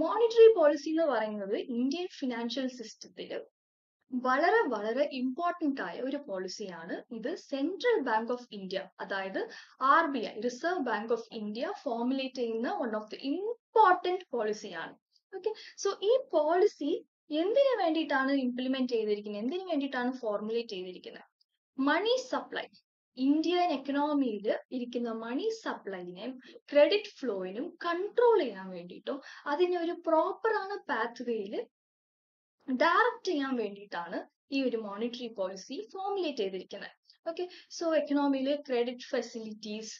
മോണിറ്ററി പോളിസി എന്ന് പറയുന്നത് ഇന്ത്യൻ ഫിനാൻഷ്യൽ സിസ്റ്റത്തിൽ വളരെ വളരെ ഇമ്പോർട്ടന്റ് ആയ ഒരു പോളിസിയാണ്. ഇത് സെൻട്രൽ ബാങ്ക് ഓഫ് ഇന്ത്യ, അതായത് RBI, reserve bank of India formulate ചെയ്യുന്ന വൺ ഓഫ് ദി ഇമ്പോർട്ടന്റ് പോളിസിയാണ്. ഓക്കെ, സോ ഈ പോളിസി എന്തിനു വേണ്ടിയിട്ടാണ് ഇംപ്ലിമെന്റ് ചെയ്തിരിക്കുന്നത്, എന്തിനു വേണ്ടിയിട്ടാണ് ഫോർമുലേറ്റ് ചെയ്തിരിക്കുന്നത്? മണി സപ്ലൈ, ഇന്ത്യൻ എക്കണോമിയിൽ ഇരിക്കുന്ന മണി സപ്ലൈനെ ക്രെഡിറ്റ് ഫ്ലോയിനും കൺട്രോൾ ചെയ്യാൻ വേണ്ടിയിട്ടും അതിനൊരു പ്രോപ്പർ ആണ് പാത്ത് വേയിൽ ഡയറക്റ്റ് ചെയ്യാൻ വേണ്ടിയിട്ടാണ് ഈ ഒരു മോണിറ്ററി പോളിസി ഫോർമുലേറ്റ് ചെയ്തിരിക്കുന്നത്. ഓക്കെ, സോ എക്കണോമിയിലെ ക്രെഡിറ്റ് ഫെസിലിറ്റീസ്,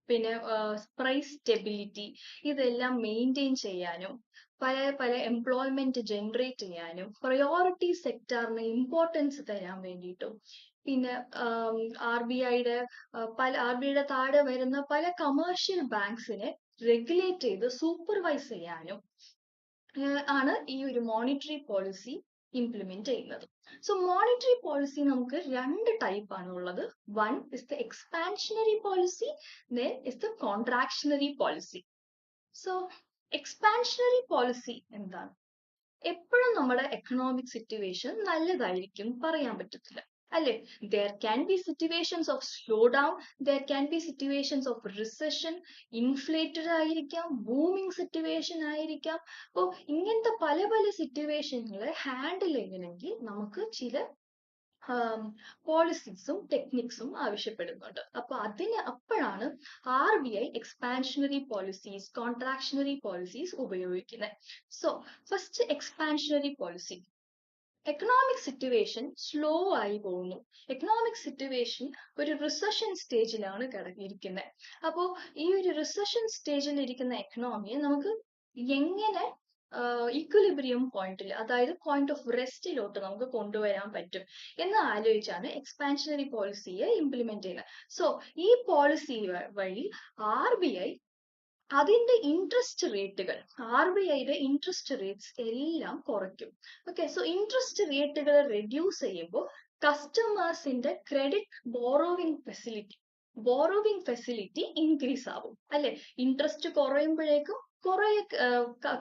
പിന്നെ പ്രൈസ് സ്റ്റെബിലിറ്റി ഇതെല്ലാം മെയിൻറ്റെയിൻ ചെയ്യാനും പല എംപ്ലോയ്മെന്റ് ജനറേറ്റ് ചെയ്യാനും പ്രയോറിറ്റി സെക്ടറിന് ഇമ്പോർട്ടൻസ് തരാൻ വേണ്ടിയിട്ടും പിന്നെ RBIയുടെ താഴെ വരുന്ന പല കമേഴ്ഷ്യൽ ബാങ്ക്സിനെ റെഗുലേറ്റ് ചെയ്ത് സൂപ്പർവൈസ് ചെയ്യാനും ആണ് ഈ ഒരു മോണിറ്ററി പോളിസി ഇംപ്ലിമെന്റ് ചെയ്യുന്നത്. സോ മോണിറ്ററി പോളിസി നമുക്ക് 2 ടൈപ്പ് ആണ് ഉള്ളത്. One is the expansionary policy, then is the കോൺട്രാക്ഷണറി policy. So expansionary policy എന്താണ്? എപ്പോഴും നമ്മുടെ എക്കണോമിക് സിറ്റുവേഷൻ നല്ലതായിരിക്കും പറയാൻ പറ്റത്തില്ല അല്ലെ. There can be situations of slow down, there can be situations of recession, inflated ആയിരിക്കാം, ബൂമിങ് സിറ്റുവേഷൻ ആയിരിക്കാം. അപ്പോൾ ഇങ്ങനത്തെ പല പല സിറ്റുവേഷനുകളെ ഹാൻഡിൽ ചെയ്യണമെങ്കിൽ നമുക്ക് ചില പോളിസീസും ടെക്നിക്സും ആവശ്യപ്പെടുന്നുണ്ട്. അപ്പൊ അപ്പോഴാണ് RBI expansionary policies, contractionary policies ഉപയോഗിക്കുന്നത്. So first expansionary policy. Economic situation slow ആയി പോകുന്നു. എക്കണോമിക് സിറ്റുവേഷൻ ഒരു റിസഷൻ സ്റ്റേജിലാണ് ഇരിക്കുന്നത്. അപ്പോൾ ഈ ഒരു റിസഷൻ സ്റ്റേജിൽ ഇരിക്കുന്ന എക്കണോമിയെ നമുക്ക് എങ്ങനെ ഇക്വിലിബ്രിയം പോയിന്റിൽ, അതായത് പോയിന്റ് ഓഫ് റെസ്റ്റിലോട്ട് നമുക്ക് കൊണ്ടുവരാൻ പറ്റും എന്ന് ആലോചിച്ചാണ് എക്സ്പാൻഷനറി പോളിസിയെ ഇംപ്ലിമെന്റ് ചെയ്യുന്നത്. സോ ഈ പോളിസി വഴി RBI അതിന്റെ ഇൻട്രസ്റ്റ് റേറ്റുകൾ, RBIയുടെ ഇൻട്രസ്റ്റ് റേറ്റ്സ് എല്ലാം കുറയ്ക്കും. ഓക്കെ, സോ ഇൻട്രസ്റ്റ് റേറ്റുകൾ റെഡ്യൂസ് ചെയ്യുമ്പോൾ കസ്റ്റമേഴ്സിന്റെ ക്രെഡിറ്റ് ബോറോവിംഗ് ഫെസിലിറ്റി ഇൻക്രീസ് ആവും അല്ലെ. ഇൻട്രസ്റ്റ് കുറയുമ്പോഴേക്കും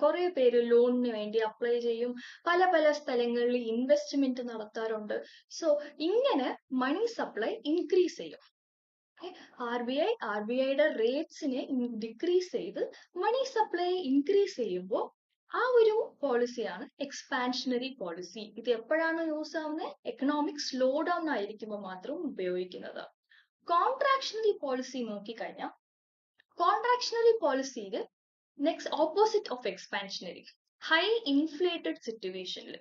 കുറെ പേര് ലോണിന് വേണ്ടി അപ്ലൈ ചെയ്യും, പല പല സ്ഥലങ്ങളിൽ ഇൻവെസ്റ്റ്മെന്റ് നടത്താറുണ്ട്. സോ ഇങ്ങനെ മണി സപ്ലൈ ഇൻക്രീസ് ചെയ്യും. RBIയുടെ റേറ്റ്സിനെ ഡിക്രീസ് ചെയ്ത് മണി സപ്ലൈ ഇൻക്രീസ് ചെയ്യുമ്പോൾ ആ ഒരു പോളിസിയാണ് എക്സ്പാൻഷനറി പോളിസി. ഇത് എപ്പോഴാണ് യൂസ് ആവുന്നത്? എക്കണോമിക് സ്ലോ ഡൗൺ ആയിരിക്കുമ്പോൾ മാത്രം ഉപയോഗിക്കുന്നത്. കോൺട്രാക്ഷണറി പോളിസി നോക്കിക്കഴിഞ്ഞാൽ കോൺട്രാക്ഷണറി പോളിസിയിൽ next opposite of expansionary, high inflated സിറ്റുവേഷനിൽ,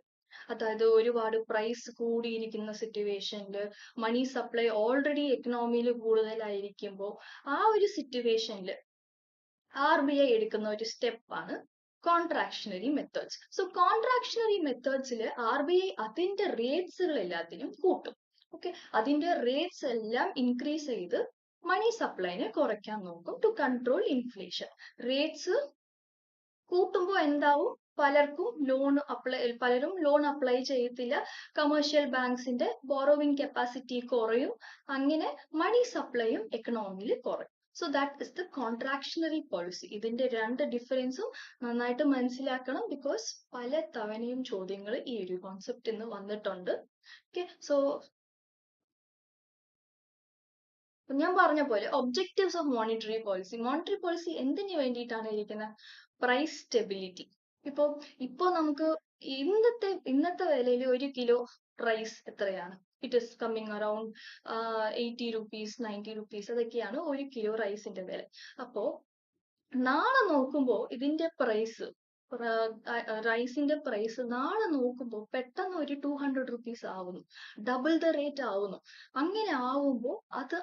അതായത് ഒരുപാട് പ്രൈസ് കൂടിയിരിക്കുന്ന സിറ്റുവേഷനിൽ, മണി സപ്ലൈ ഓൾറെഡി എക്കണോമിയിൽ കൂടുതലായിരിക്കുമ്പോൾ ആ ഒരു സിറ്റുവേഷനിൽ RBI എടുക്കുന്ന ഒരു സ്റ്റെപ്പാണ് കോൺട്രാക്ഷണറി മെത്തേഡ്സ്. സോ കോൺട്രാക്ഷണറി മെത്തേഡ്സിൽ RBI അതിന്റെ റേറ്റ്സുകൾ എല്ലാത്തിനും കൂട്ടും. ഓക്കെ, അതിന്റെ റേറ്റ്സ് എല്ലാം ഇൻക്രീസ് ചെയ്ത് മണി സപ്ലൈനെ കുറയ്ക്കാൻ നോക്കും ടു കൺട്രോൾ ഇൻഫ്ലേഷൻ. റേറ്റ്സ് കൂട്ടുമ്പോൾ എന്താവും? പലരും ലോൺ അപ്ലൈ ചെയ്യത്തില്ല, കമേഴ്ഷ്യൽ ബാങ്ക്സിന്റെ ബോറോവിംഗ് കപ്പാസിറ്റി കുറയും, അങ്ങനെ മണി സപ്ലൈയും എക്കണോമിയിൽ കുറയും. So that is the കോൺട്രാക്ഷണറി policy. ഇതിന്റെ രണ്ട് ഡിഫറൻസും നന്നായിട്ട് മനസ്സിലാക്കണം, ബിക്കോസ് പല തവണയും ചോദ്യങ്ങൾ ഈ ഒരു കോൺസെപ്റ്റ് ഇന്ന് വന്നിട്ടുണ്ട്. ഓക്കെ, സോ ഞാൻ പറഞ്ഞ പോലെ ഒബ്ജക്റ്റീവ്സ് ഓഫ് മോണിറ്ററി പോളിസി എന്തിനു വേണ്ടിയിട്ടാണ് ഇരിക്കുന്നത്? Price stability. ഇപ്പോ നമുക്ക് ഇന്നത്തെ വിലയിൽ 1 കിലോ റൈസ് എത്രയാണ്? It is coming around 80 rupees, 90 rupees, അതൊക്കെയാണ് 1 കിലോ റൈസിന്റെ വില. അപ്പോ നാളെ നോക്കുമ്പോൾ ഇതിന്റെ പ്രൈസ്, റൈസിന്റെ പ്രൈസ് നാളെ നോക്കുമ്പോൾ പെട്ടെന്ന് ഒരു 200 rupees ആവുന്നു, ഡബിൾ ദ റേറ്റ് ആവുന്നു. അങ്ങനെ ആവുമ്പോൾ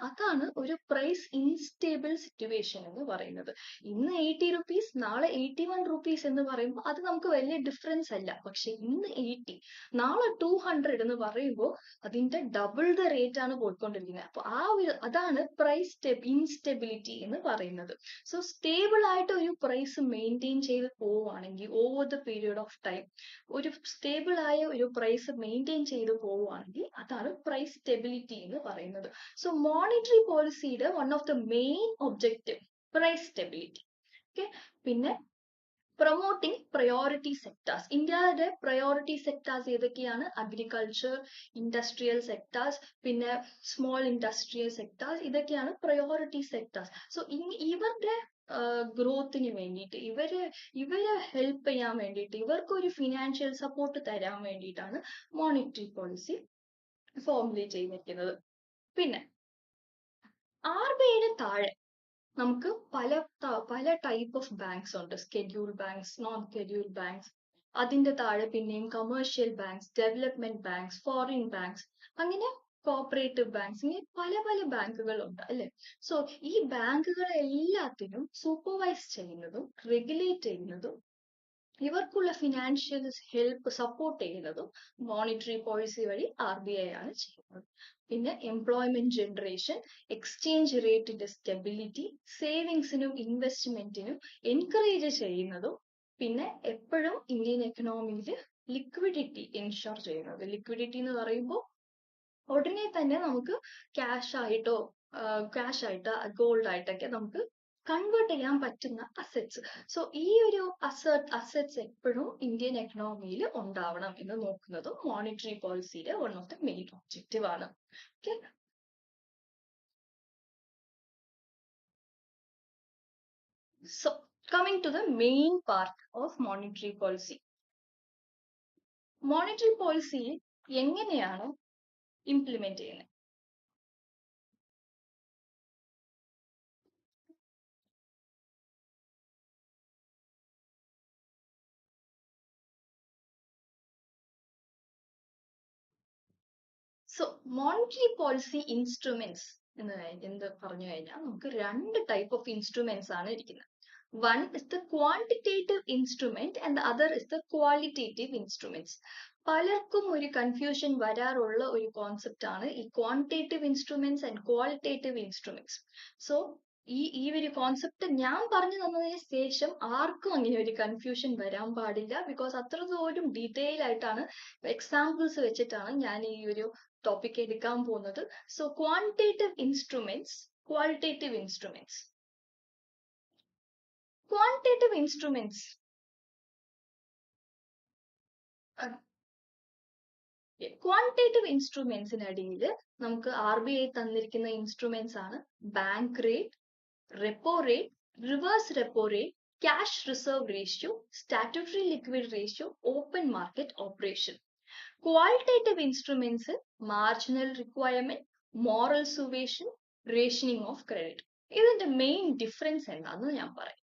അതാണ് ഒരു പ്രൈസ് ഇൻസ്റ്റേബിൾ സിറ്റുവേഷൻ എന്ന് പറയുന്നത്. ഇന്ന് 80 rupees, നാളെ 81 rupees എന്ന് പറയുമ്പോൾ അത് നമുക്ക് വലിയ ഡിഫറൻസ് അല്ല. പക്ഷെ ഇന്ന് 80, നാളെ 200 എന്ന് പറയുമ്പോൾ അതിന്റെ ഡബിൾ ദ റേറ്റ് ആണ് പോയിക്കൊണ്ടിരിക്കുന്നത്. അപ്പൊ അതാണ് പ്രൈസ് ഇൻസ്റ്റെബിലിറ്റി എന്ന് പറയുന്നത്. സോ സ്റ്റേബിൾ ആയിട്ട് ഒരു പ്രൈസ് മെയിൻറ്റെയിൻ ചെയ്ത് പോവുകയാണെങ്കിൽ over the period of time, ഒരു സ്റ്റേബിൾ ആയ ഒരു പ്രൈസ് മെയിൻറ്റെയിൻ ചെയ്ത് പോവുകയാണെങ്കിൽ അതാണ് പ്രൈസ് സ്റ്റെബിലിറ്റി എന്ന് പറയുന്നത്. സോ മോണിറ്ററി പോളിസിയുടെ one of the main objective price stability. Okay, പിന്നെ പ്രൊമോട്ടിംഗ് പ്രയോറിറ്റി സെക്ടേഴ്സ്. ഇന്ത്യയുടെ പ്രയോറിറ്റി സെക്ടേഴ്സ് ഏതൊക്കെയാണ്? അഗ്രികൾച്ചർ, ഇൻഡസ്ട്രിയൽ സെക്ടേഴ്സ്, പിന്നെ സ്മോൾ ഇൻഡസ്ട്രിയൽ സെക്ടേഴ്സ്, ഇതൊക്കെയാണ് പ്രയോറിറ്റി സെക്ടേഴ്സ്. സോ ഇവരുടെ ഗ്രോത്തിന് വേണ്ടിയിട്ട്, ഇവരെ ഹെൽപ്പ് ചെയ്യാൻ വേണ്ടിയിട്ട്, ഇവർക്ക് ഒരു ഫിനാൻഷ്യൽ സപ്പോർട്ട് തരാൻ വേണ്ടിയിട്ടാണ് മോണിറ്ററി പോളിസി ഫോർമുലേറ്റ് ചെയ്തിരിക്കുന്നത്. പിന്നെ RBIയുടെ താഴെ നമുക്ക് പല ടൈപ്പ് ഓഫ് ബാങ്ക്സ് ഉണ്ട്. Schedule banks, non schedule banks, അതിന്റെ താഴെ പിന്നെയും commercial banks, development banks, foreign banks, അങ്ങനെ കോപ്പറേറ്റീവ് ബാങ്ക്സ്, ഇങ്ങനെ പല ബാങ്കുകൾ ഉണ്ട് അല്ലെ. സോ ഈ ബാങ്കുകളെ എല്ലാത്തിനും സൂപ്പർവൈസ് ചെയ്യുന്നതും റെഗുലേറ്റ് ചെയ്യുന്നതും ഇവർക്കുള്ള ഫിനാൻഷ്യൽ ഹെൽപ്പ് സപ്പോർട്ട് ചെയ്യുന്നതും മോണിറ്ററി പോളിസി വഴി RBI ആണ് ചെയ്യുന്നത്. പിന്നെ എംപ്ലോയ്മെന്റ് ജനറേഷൻ, എക്സ്ചേഞ്ച് റേറ്റിന്റെ സ്റ്റെബിലിറ്റി, സേവിങ്സിനും ഇൻവെസ്റ്റ്മെന്റിനും എൻകറേജ് ചെയ്യുന്നതും, പിന്നെ എപ്പോഴും ഇന്ത്യൻ എക്കണോമിയിൽ ലിക്വിഡിറ്റി എൻഷുർ ചെയ്യുന്നത്. ലിക്വിഡിറ്റി എന്ന് പറയുമ്പോൾ ഉടനെ തന്നെ നമുക്ക് ക്യാഷ് ആയിട്ടോ ഗോൾഡ് ആയിട്ടൊക്കെ നമുക്ക് കൺവേർട്ട് ചെയ്യാൻ പറ്റുന്ന അസറ്റ്സ്. സോ ഈ ഒരു അസറ്റ്സ് എപ്പോഴും ഇന്ത്യൻ എക്കണോമിയിൽ ഉണ്ടാവണം എന്ന് നോക്കുന്നതും മോണിറ്ററി പോളിസിയുടെ one of the main objective ആണ്. Okay, so coming to the main part of monetary policy. Monetary policy എങ്ങനെയാണ് ഇംപ്ലിമെന്റ് ചെയ്യുന്നത്? സോ മോണിറ്ററി പോളിസി ഇൻസ്ട്രുമെന്റ്സ് എന്ത് പറഞ്ഞു കഴിഞ്ഞാൽ നമുക്ക് രണ്ട് ടൈപ്പ് ഓഫ് ഇൻസ്ട്രുമെന്റ്സ് ആണ് ഇരിക്കുന്നത്. One is the quantitative instrument and other is the qualitative instruments. പലർക്കും ഒരു കൺഫ്യൂഷൻ വരാറുള്ള ഒരു കോൺസെപ്റ്റ് ആണ് ഈ quantitative instruments and qualitative instruments. So ഈ ഒരു കോൺസെപ്റ്റ് ഞാൻ പറഞ്ഞു തന്നതിന് ശേഷം ആർക്കും അങ്ങനെ ഒരു കൺഫ്യൂഷൻ വരാൻ പാടില്ല. ബിക്കോസ് അത്രത്തോളം ഡീറ്റെയിൽ ആയിട്ടാണ് എക്സാമ്പിൾസ് വെച്ചിട്ടാണ് ഞാൻ ഈ ഒരു ടോപ്പിക് എടുക്കാൻ പോകുന്നത്. So quantitative instruments, qualitative instruments. Quantitative instruments quantitative ഇൻസ്ട്രുമെന്റ്സിനടിയിൽ നമുക്ക് RBI തന്നിരിക്കുന്ന ഇൻസ്ട്രുമെന്റ്സ് ആണ് bank rate, repo rate, reverse repo rate, cash reserve ratio, statutory liquid ratio, open market operation. Qualitative instruments, marginal requirement, moral suasion, rationing of credit. ഇതിന്റെ main difference എന്താണെന്ന് ഞാൻ പറയാം.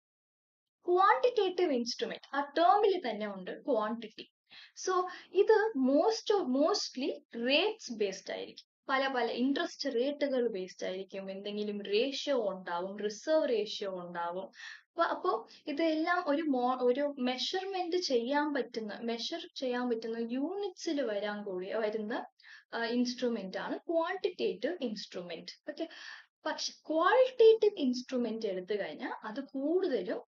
Quantitative instrument ആ ടേമിൽ തന്നെ ഉണ്ട് ക്വാണ്ടിറ്റി. സോ ഇത് mostly rates based ആയിരിക്കും. പല ഇൻട്രസ്റ്റ് റേറ്റുകൾ ബേസ്ഡ് ആയിരിക്കും. എന്തെങ്കിലും റേഷ്യോ ഉണ്ടാവും, റിസർവ് റേഷ്യോ ഉണ്ടാവും. അപ്പോ ഇതെല്ലാം ഒരു മെഷർ ചെയ്യാൻ പറ്റുന്ന യൂണിറ്റ്സിൽ വരുന്ന ഇൻസ്ട്രുമെന്റ് ആണ് ക്വാണ്ടിറ്റേറ്റീവ് ഇൻസ്ട്രുമെന്റ്. ഓക്കെ, പക്ഷെ ക്വാളിറ്റേറ്റീവ് ഇൻസ്ട്രുമെന്റ് എടുത്തു കഴിഞ്ഞാൽ അത് കൂടുതലും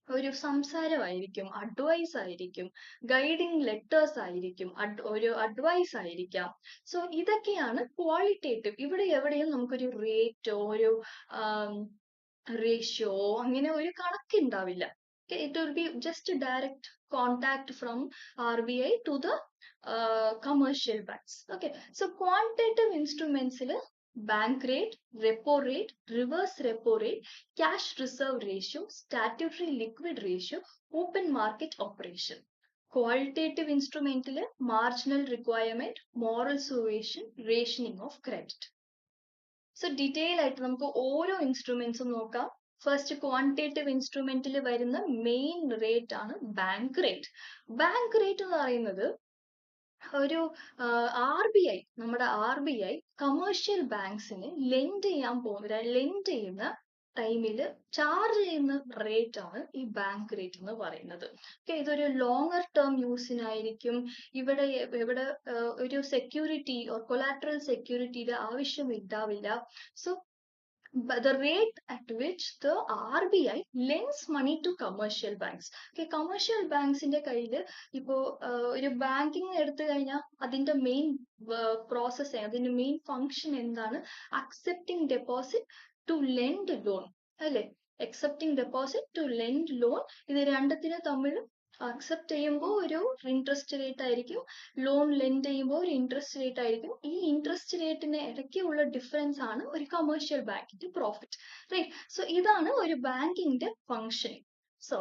ഒരു സംസാരമായിരിക്കും, അഡ്വൈസ് ആയിരിക്കും, ഗൈഡിങ് ലെറ്റേഴ്സ് ആയിരിക്കും, ഒരു അഡ്വൈസ് ആയിരിക്കാം. സോ ഇതൊക്കെയാണ് ക്വാളിറ്റേറ്റീവ്. ഇവിടെ എവിടെയും നമുക്കൊരു റേറ്റോ ഒരു റേഷ്യോ അങ്ങനെ ഒരു കണക്കുണ്ടാവില്ല. It will be just a direct contact from RBI to the commercial banks. Okay, so quantitative instruments bank rate, repo rate, reverse repo rate, cash reserve ratio, statutory liquid ratio, open market operation. Qualitative instrument marginal requirement, moral suasion, rationing of credit. So detail ആയിട്ട് നമുക്ക് ഓരോ ഇൻസ്ട്രുമെന്റ്സും നോക്കാം. First quantitative ഇൻസ്ട്രുമെന്റിൽ വരുന്ന main rate ആണ് bank rate. Bank rate എന്ന് പറയുന്നത് ഒരു നമ്മുടെ RBI കമേഴ്ഷ്യൽ ബാങ്ക്സിന് ലെൻഡ് ചെയ്യുന്ന ടൈമിൽ ചാർജ് ചെയ്യുന്ന റേറ്റ് ആണ് ഈ ബാങ്ക് റേറ്റ് എന്ന് പറയുന്നത്. ഇതൊരു ലോങ്ങർ ടേം യൂസിനായിരിക്കും. ഇവിടെ ഒരു സെക്യൂരിറ്റി കൊലാട്രൽ സെക്യൂരിറ്റിയുടെ ആവശ്യം ഉണ്ടാവില്ല. So the rate at which the RBI lends money to commercial banks. Commercial banksന്റെ കയ്യിൽ ഇപ്പോ ഒരു ബാങ്കിങ് എടുത്തു കഴിഞ്ഞാൽ അതിന്റെ മെയിൻ പ്രോസസ്, അതിന്റെ മെയിൻ ഫങ്ഷൻ എന്താണ്? Accepting deposit to lend loan അല്ലെ? Accepting deposit to lend loan. ഇത് രണ്ടത്തിന് തമ്മിൽ അക്സെപ്റ്റ് ചെയ്യുമ്പോൾ ഒരു ഇൻട്രസ്റ്റ് റേറ്റ് ആയിരിക്കും, ലോൺ ലെൻഡ് ചെയ്യുമ്പോൾ ഒരു ഇൻട്രസ്റ്റ് റേറ്റ് ആയിരിക്കും. ഈ ഇൻട്രസ്റ്റ് റേറ്റിന് ഇടയ്ക്കുള്ള ഡിഫറൻസ് ആണ് ഒരു കമേഴ്ഷ്യൽ ബാങ്കിന്റെ പ്രോഫിറ്റ്, റൈറ്റ്? സോ ഇതാണ് ഒരു ബാങ്കിന്റെ ഫങ്ഷൻ. സോ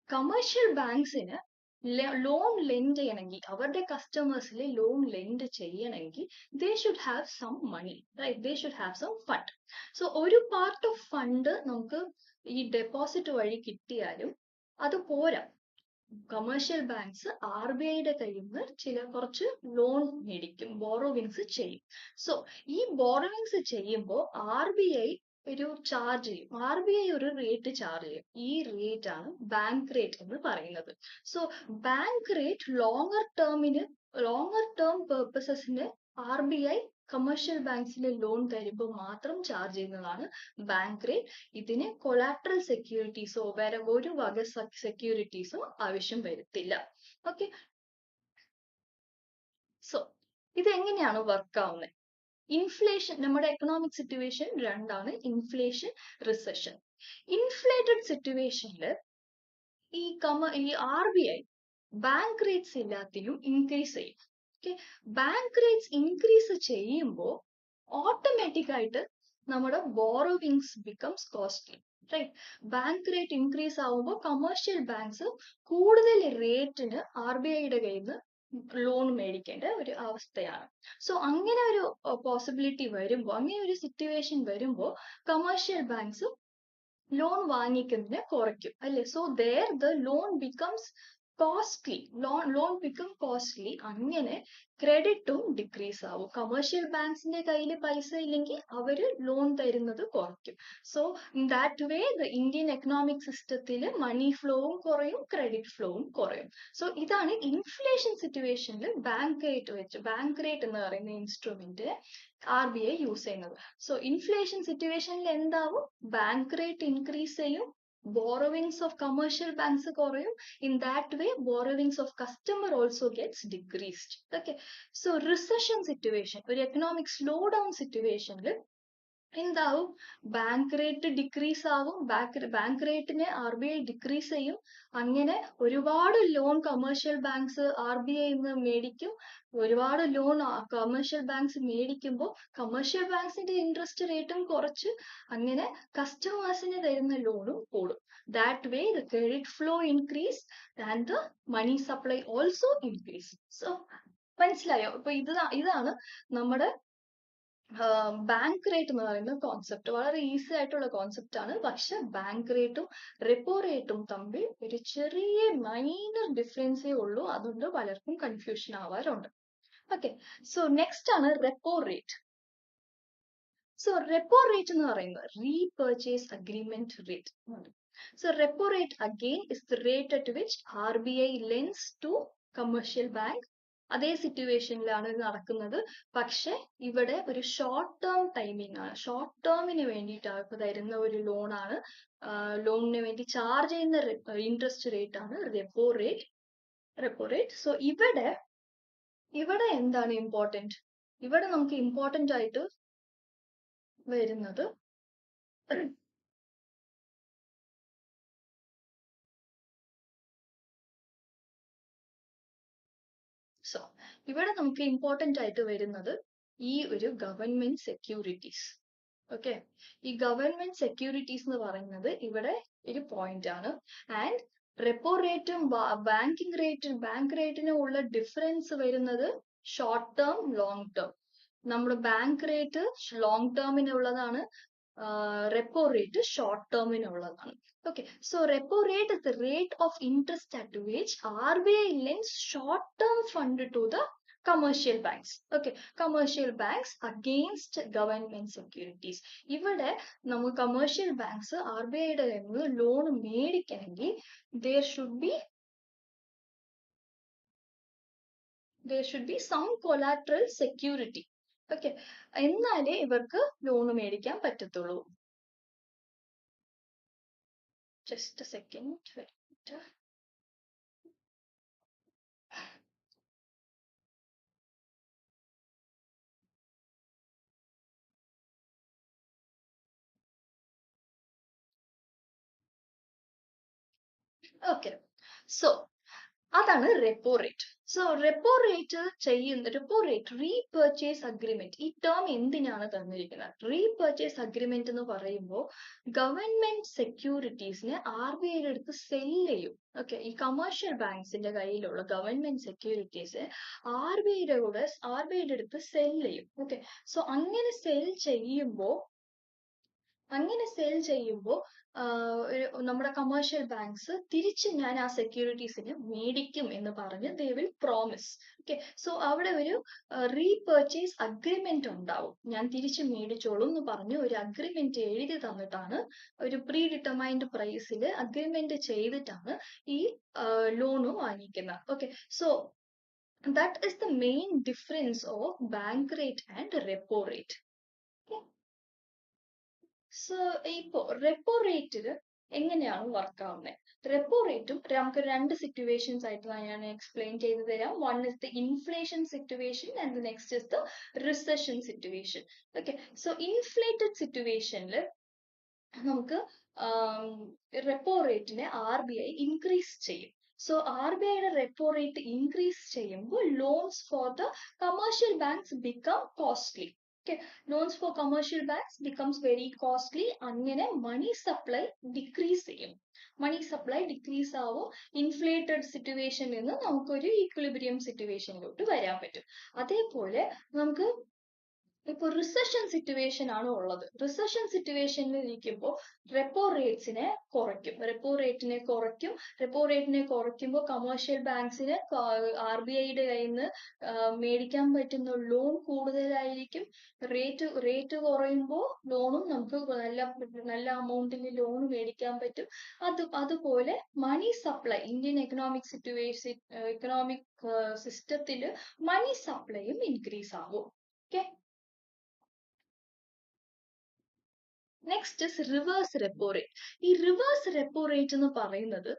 കമേഴ്ഷ്യൽ ബാങ്ക്സിന് ലോൺ ലെൻഡ് ചെയ്യണമെങ്കിൽ, അവരുടെ കസ്റ്റമേഴ്സിൽ ലോൺ ലെൻഡ് ചെയ്യണമെങ്കിൽ they should have some money, right? They should have some fund. So ഒരു പാർട്ട് ഓഫ് ഫണ്ട് നമുക്ക് ഈ ഡെപ്പോസിറ്റ് വഴി കിട്ടിയാലും അത് പോരാ. കമേഴ്ഷ്യൽ ബാങ്ക്സ് RBIയുടെ കയ്യിൽ നിന്ന് കുറച്ച് ലോൺ മേടിക്കും, ബോറോവിങ്സ് ചെയ്യും. സോ ഈ ബോറോവിങ്സ് ചെയ്യുമ്പോൾ RBI ഒരു ചാർജ് ചെയ്യും, RBI ഒരു റേറ്റ് ചാർജ് ചെയ്യും. ഈ റേറ്റ് ആണ് ബാങ്ക് റേറ്റ് എന്ന് പറയുന്നത്. So bank rate longer term പെർപ്പസസിന് RBI കമേഴ്ഷ്യൽ ബാങ്ക്സിന് ലോൺ തരുമ്പോൾ മാത്രം ചാർജ് ചെയ്യുന്നതാണ് ബാങ്ക് റേറ്റ്. ഇതിന് കൊളാട്രൽ സെക്യൂരിറ്റീസോ വേറെ ഒരു വക സെക്യൂരിറ്റീസോ ആവശ്യം വരത്തില്ല. ഓക്കെ, സോ ഇത് എങ്ങനെയാണ് വർക്ക് ആവുന്നത്? ഇൻഫ്ലേഷൻ, നമ്മുടെ എക്കണോമിക് സിറ്റുവേഷൻ രണ്ടാണ്, ഇൻഫ്ലേഷൻ, റിസഷൻ. ഇൻഫ്ലേറ്റഡ് സിറ്റുവേഷനിൽ ഈ RBI ബാങ്ക് റേറ്റ്സ് എല്ലാത്തിനും ഇൻക്രീസ് ചെയ്യും. ബാങ്ക് റേറ്റ്സ് ഇൻക്രീസ് ചെയ്യുമ്പോൾ ഓട്ടോമാറ്റിക് ആയിട്ട് നമ്മുടെ borrowings becomes costly, right? Bank rate increase ആവുമ്പോൾ കമേഴ്ഷ്യൽ ബാങ്ക്സ് കൂടുതൽ റേറ്റിന് RBIയുടെ കയ്യിൽ നിന്ന് ലോൺ മേടിക്കേണ്ട ഒരു അവസ്ഥയാണ്. സോ അങ്ങനെ ഒരു പോസിബിലിറ്റി വരുമ്പോൾ, അങ്ങനെ ഒരു സിറ്റുവേഷൻ വരുമ്പോൾ കമേഴ്ഷ്യൽ ബാങ്ക്സ് ലോൺ വാങ്ങിക്കുന്നതിനെ കുറയ്ക്കും, അല്ലെ? So the loan becomes costly, loan become costly. അങ്ങനെ ക്രെഡിറ്റും ഡിക്രീസ് ആവും. കമേഴ്ഷ്യൽ ബാങ്ക്സിന്റെ കയ്യിൽ പൈസ ഇല്ലെങ്കിൽ അവര് ലോൺ തരുന്നത് കുറയ്ക്കും. So in that way the Indian economic സിസ്റ്റത്തിൽ മണി ഫ്ലോവും കുറയും, ക്രെഡിറ്റ് ഫ്ലോവും കുറയും. സോ ഇതാണ് ഇൻഫ്ലേഷൻ സിറ്റുവേഷനിൽ ബാങ്ക് റേറ്റ് എന്ന് പറയുന്ന ഇൻസ്ട്രുമെന്റ് RBI യൂസ് ചെയ്യുന്നത്. സോ ഇൻഫ്ലേഷൻ സിറ്റുവേഷനിൽ എന്താവും? ബാങ്ക് റേറ്റ് ഇൻക്രീസ് ചെയ്യും, borrowings of commercial banks കുറയും. In that way borrowings of customer also gets decreased. Okay, so recession situation, ഒരു economic slowdown situationൽ എന്താവും? ബാങ്ക് റേറ്റ് ഡിക്രീസ് ആവും. ബാങ്ക് റേറ്റിനെ RBI ഡിക്രീസ് ചെയ്യും. അങ്ങനെ ഒരുപാട് ലോൺ കമേഴ്ഷ്യൽ ബാങ്ക്സ് RBI മേടിക്കും. ഒരുപാട് ലോൺ കമേഴ്ഷ്യൽ ബാങ്ക്സ് മേടിക്കുമ്പോൾ കമേഴ്ഷ്യൽ ബാങ്ക്സിന്റെ ഇൻട്രസ്റ്റ് റേറ്റും കുറച്ച് അങ്ങനെ കസ്റ്റമേഴ്സിന് തരുന്ന ലോണും കൂടും. That way the credit flow increase and the money supply also increase. So മനസ്സിലായോ? ഇപ്പൊ ഇതാണ് നമ്മുടെ ബാങ്ക് റേറ്റ് എന്ന് പറയുന്ന കോൺസെപ്റ്റ്. വളരെ ഈസി ആയിട്ടുള്ള കോൺസെപ്റ്റ് ആണ്. പക്ഷെ ബാങ്ക് റേറ്റും റെപ്പോ റേറ്റും തമ്മിൽ ഒരു ചെറിയ മൈനർ ഡിഫറൻസേ ഉള്ളൂ. അതുകൊണ്ട് പലർക്കും കൺഫ്യൂഷൻ ആവാറുണ്ട്. ഓക്കെ, സോ നെക്സ്റ്റ് ആണ് repo rate. So repo rate എന്ന് പറയുന്നത് repurchase agreement rate. So repo rate again is the rate at which RBI lends to commercial bank. അതേ സിറ്റുവേഷനിലാണ് ഇത് നടക്കുന്നത്. പക്ഷെ ഇവിടെ ഒരു ഷോർട്ട് ടേം ടൈമിംഗ് ആണ്. ഷോർട്ട് ടേമിന് വേണ്ടിയിട്ട് തരുന്ന ഒരു ലോണാണ്. ലോണിന് വേണ്ടി ചാർജ് ചെയ്യുന്ന ഇൻട്രസ്റ്റ് റേറ്റ് ആണ് റെപ്പോ റേറ്റ്. സോ ഇവിടെ എന്താണ് ഇമ്പോർട്ടൻറ്റ്? ഇവിടെ നമുക്ക് ഇമ്പോർട്ടൻ്റ് ആയിട്ട് വരുന്നത് ഇവിടെ നമുക്ക് ഇമ്പോർട്ടൻ്റ് ആയിട്ട് വരുന്നത് ഈ ഒരു ഗവൺമെന്റ് സെക്യൂരിറ്റീസ്. ഓക്കെ, ഈ ഗവൺമെന്റ് സെക്യൂരിറ്റീസ് എന്ന് പറയുന്നത് ഇവിടെ ഒരു പോയിന്റ് ആണ്. ആൻഡ് റെപ്പോ റേറ്റും ബാങ്ക് റേറ്റിനും ഉള്ള ഡിഫറൻസ് വരുന്നത് ഷോർട്ട് ടേം, ലോങ് ടേം. നമ്മുടെ ബാങ്ക് റേറ്റ് ലോങ് ടേമിനുള്ളതാണ്, repo rate ഷോർട്ട് ടേമിനുള്ളതാണ്. Okay, so repo rate is the rate of interest at which RBI lends short-term fund to the commercial banks. Okay, commercial banks against government securities. ഇവിടെ നമ്മൾ commercial banks RBIയുടെ നിന്ന് loan മേടിക്കണമെങ്കിൽ there should be some collateral security. Okay, എന്നാലേ ഇവർക്ക് loan മേടിക്കാൻ പറ്റത്തുള്ളൂ. Just a second. Wait. Okay, so അതാണ് repo rate. So repo rate repurchase agreement. ഈ term എന്തിനാണ് തന്നിരിക്കുന്നത്? റീപർച്ചേസ് അഗ്രിമെന്റ് എന്ന് പറയുമ്പോൾ ഗവൺമെന്റ് സെക്യൂരിറ്റീസിനെ RBIയുടെ അടുത്ത് സെല് ചെയ്യും. ഓക്കെ, ഈ കമേഴ്ഷ്യൽ ബാങ്ക്സിന്റെ കയ്യിലുള്ള ഗവൺമെന്റ് സെക്യൂരിറ്റീസ് RBIയുടെ അടുത്ത് സെല് ചെയ്യും. ഓക്കെ, സോ അങ്ങനെ സെൽ ചെയ്യുമ്പോൾ നമ്മുടെ കമേഴ്ഷ്യൽ ബാങ്ക്സ് തിരിച്ച് ഞാൻ ആ സെക്യൂരിറ്റീസിന് മേടിക്കും എന്ന് പറഞ്ഞ് they will promise. Okay, so അവിടെ ഒരു റീപർച്ചേസ് അഗ്രിമെന്റ് ഉണ്ടാവും. ഞാൻ തിരിച്ച് മേടിച്ചോളും എന്ന് പറഞ്ഞ് ഒരു അഗ്രിമെന്റ് എഴുതി തന്നിട്ടാണ്, ഒരു പ്രീ ഡിറ്റർമൈൻഡ് പ്രൈസിൽ അഗ്രിമെന്റ് ചെയ്തിട്ടാണ് ഈ ലോണ് വാങ്ങിക്കുന്നത്. Okay, so that is the main difference of bank rate and repo rate. So ഇപ്പോ റെപ്പോ റേറ്റിൽ എങ്ങനെയാണ് വർക്ക് ആവുന്നത്? റെപ്പോ റേറ്റും നമുക്ക് രണ്ട് സിറ്റുവേഷൻസ് ആയിട്ട് ഞാൻ എക്സ്പ്ലെയിൻ ചെയ്തു തരാം. One is the inflation situation and next is the recession situation. Okay, so inflated സിറ്റുവേഷനിൽ നമുക്ക് റെപ്പോ റേറ്റിനെ RBI ഇൻക്രീസ് ചെയ്യും. സോ RBIയുടെ റെപ്പോ റേറ്റ് ഇൻക്രീസ് ചെയ്യുമ്പോൾ loans for the commercial banks become costly. Okay, loans for commercial banks becomes very costly. അങ്ങനെ money supply decrease ചെയ്യും. Money supply decrease ആവും. Inflated സിറ്റുവേഷനിൽ നിന്ന് നമുക്കൊരു ഈക്വിലിബ്രിയം സിറ്റുവേഷനിലോട്ട് വരാൻ പറ്റും. അതേപോലെ നമുക്ക് ഇപ്പൊ റിസഷൻ സിറ്റുവേഷൻ ആണ് ഉള്ളത്. റിസഷൻ സിറ്റുവേഷനിൽ ഇരിക്കുമ്പോൾ റെപ്പോ റേറ്റ്സിനെ കുറയ്ക്കും. റെപ്പോ റേറ്റിനെ കുറയ്ക്കുമ്പോൾ കമേഴ്ഷ്യൽ ബാങ്ക്സിന് RBIയുടെ കയ്യിൽ നിന്ന് മേടിക്കാൻ പറ്റുന്ന ലോൺ കൂടുതലായിരിക്കും. റേറ്റ് കുറയുമ്പോൾ ലോണും നമുക്ക് നല്ല അമൗണ്ടിൽ ലോൺ മേടിക്കാൻ പറ്റും. അതുപോലെ മണി സപ്ലൈ, ഇന്ത്യൻ എക്കണോമിക് സിസ്റ്റത്തിൽ മണി സപ്ലൈയും ഇൻക്രീസ് ആകും. Okay, next is reverse repo rate. ഈ റിവേഴ്സ് റെപ്പോ റേറ്റ് എന്ന് പറയുന്നത്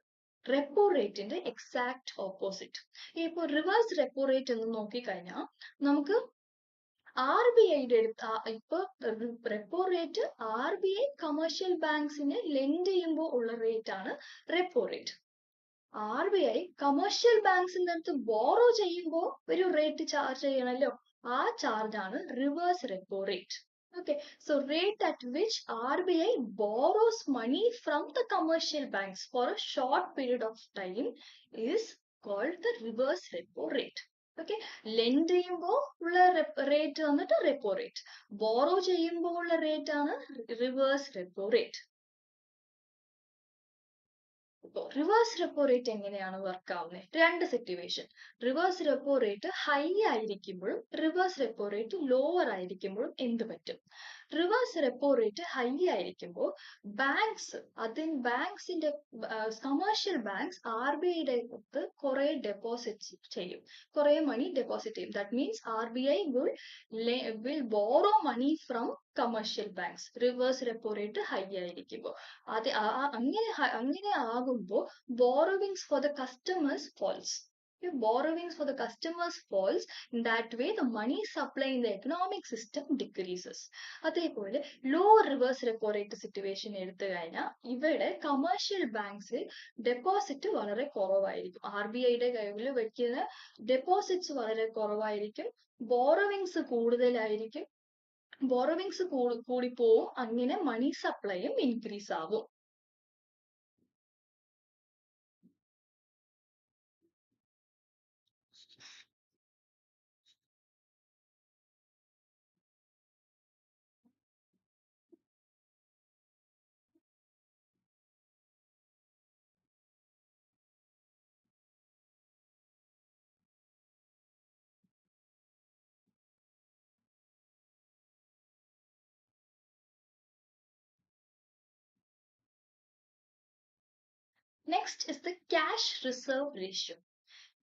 റെപ്പോ റേറ്റിന്റെ എക്സാക്ട് ഓപ്പോസിറ്റ്. ഇപ്പൊ റിവേഴ്സ് റെപ്പോ റേറ്റ് എന്ന് നോക്കിക്കഴിഞ്ഞാൽ നമുക്ക് RBIയുടെ ഇപ്പൊ റെപ്പോ റേറ്റ് RBI കമേഴ്ഷ്യൽ ബാങ്ക്സിന് ലെൻഡ് ചെയ്യുമ്പോൾ ഉള്ള റേറ്റ് ആണ് റെപ്പോ റേറ്റ്. RBI കമേഴ്ഷ്യൽ ബാങ്ക്സിന്റെ അടുത്ത് ബോറോ ചെയ്യുമ്പോൾ ഒരു റേറ്റ് ചാർജ് ചെയ്യണമല്ലോ, ആ ചാർജ് ആണ് reverse repo rate. Okay, so rate at which RBI borrows money from the commercial banks for a short period of time is called the reverse repo rate. Okay, lend ചെയ്യുമ്പോൾ ഉള്ള rate വന്നിട്ട് repo rate, borrow ചെയ്യുമ്പോൾ ഉള്ള rate ആണ് reverse repo rate. Reverse repo rate എങ്ങനെയാണ് work ആവുന്നത്? രണ്ട് situation. Reverse repo rate high ആയിരിക്കുമ്പോഴും റിവേഴ്സ് റെപ്പോ റേറ്റ് ലോവർ ആയിരിക്കുമ്പോഴും എന്ത് പറ്റും? റിവേഴ്സ് റെപ്പോ റേറ്റ് ഹൈ ആയിരിക്കുമ്പോൾ ബാങ്ക്സിന്റെ കമേഴ്ഷ്യൽ ബാങ്ക്സ് RBIയുടെ അടുത്ത് കുറെ ഡെപ്പോസിറ്റ് ചെയ്യും, കുറെ മണി ഡെപ്പോസിറ്റ് ചെയ്യും. That means RBI will borrow money from commercial banks reverse repo rate high ആയിരിക്കുമ്പോൾ. അങ്ങനെ ആകുമ്പോൾ borrowings for the customers falls. If borrowings for the customers falls, in that way the money supply in the economic system decreases. അതേപോലെ low reverse repo rate situation എടുത്തു കഴിഞ്ഞാൽ ഇവിടെ commercial ബാങ്ക്സിൽ deposit വളരെ കുറവായിരിക്കും. RBIയുടെ കയ്യിൽ വെക്കുന്ന ഡെപ്പോസിറ്റ്സ് വളരെ കുറവായിരിക്കും, ബോറോവിങ്സ് കൂടുതലായിരിക്കും. ബോറോവിങ്സ് കൂടി പോവും, അങ്ങനെ മണി സപ്ലൈയും ഇൻക്രീസ് ആവും. Next is the cash reserve ratio.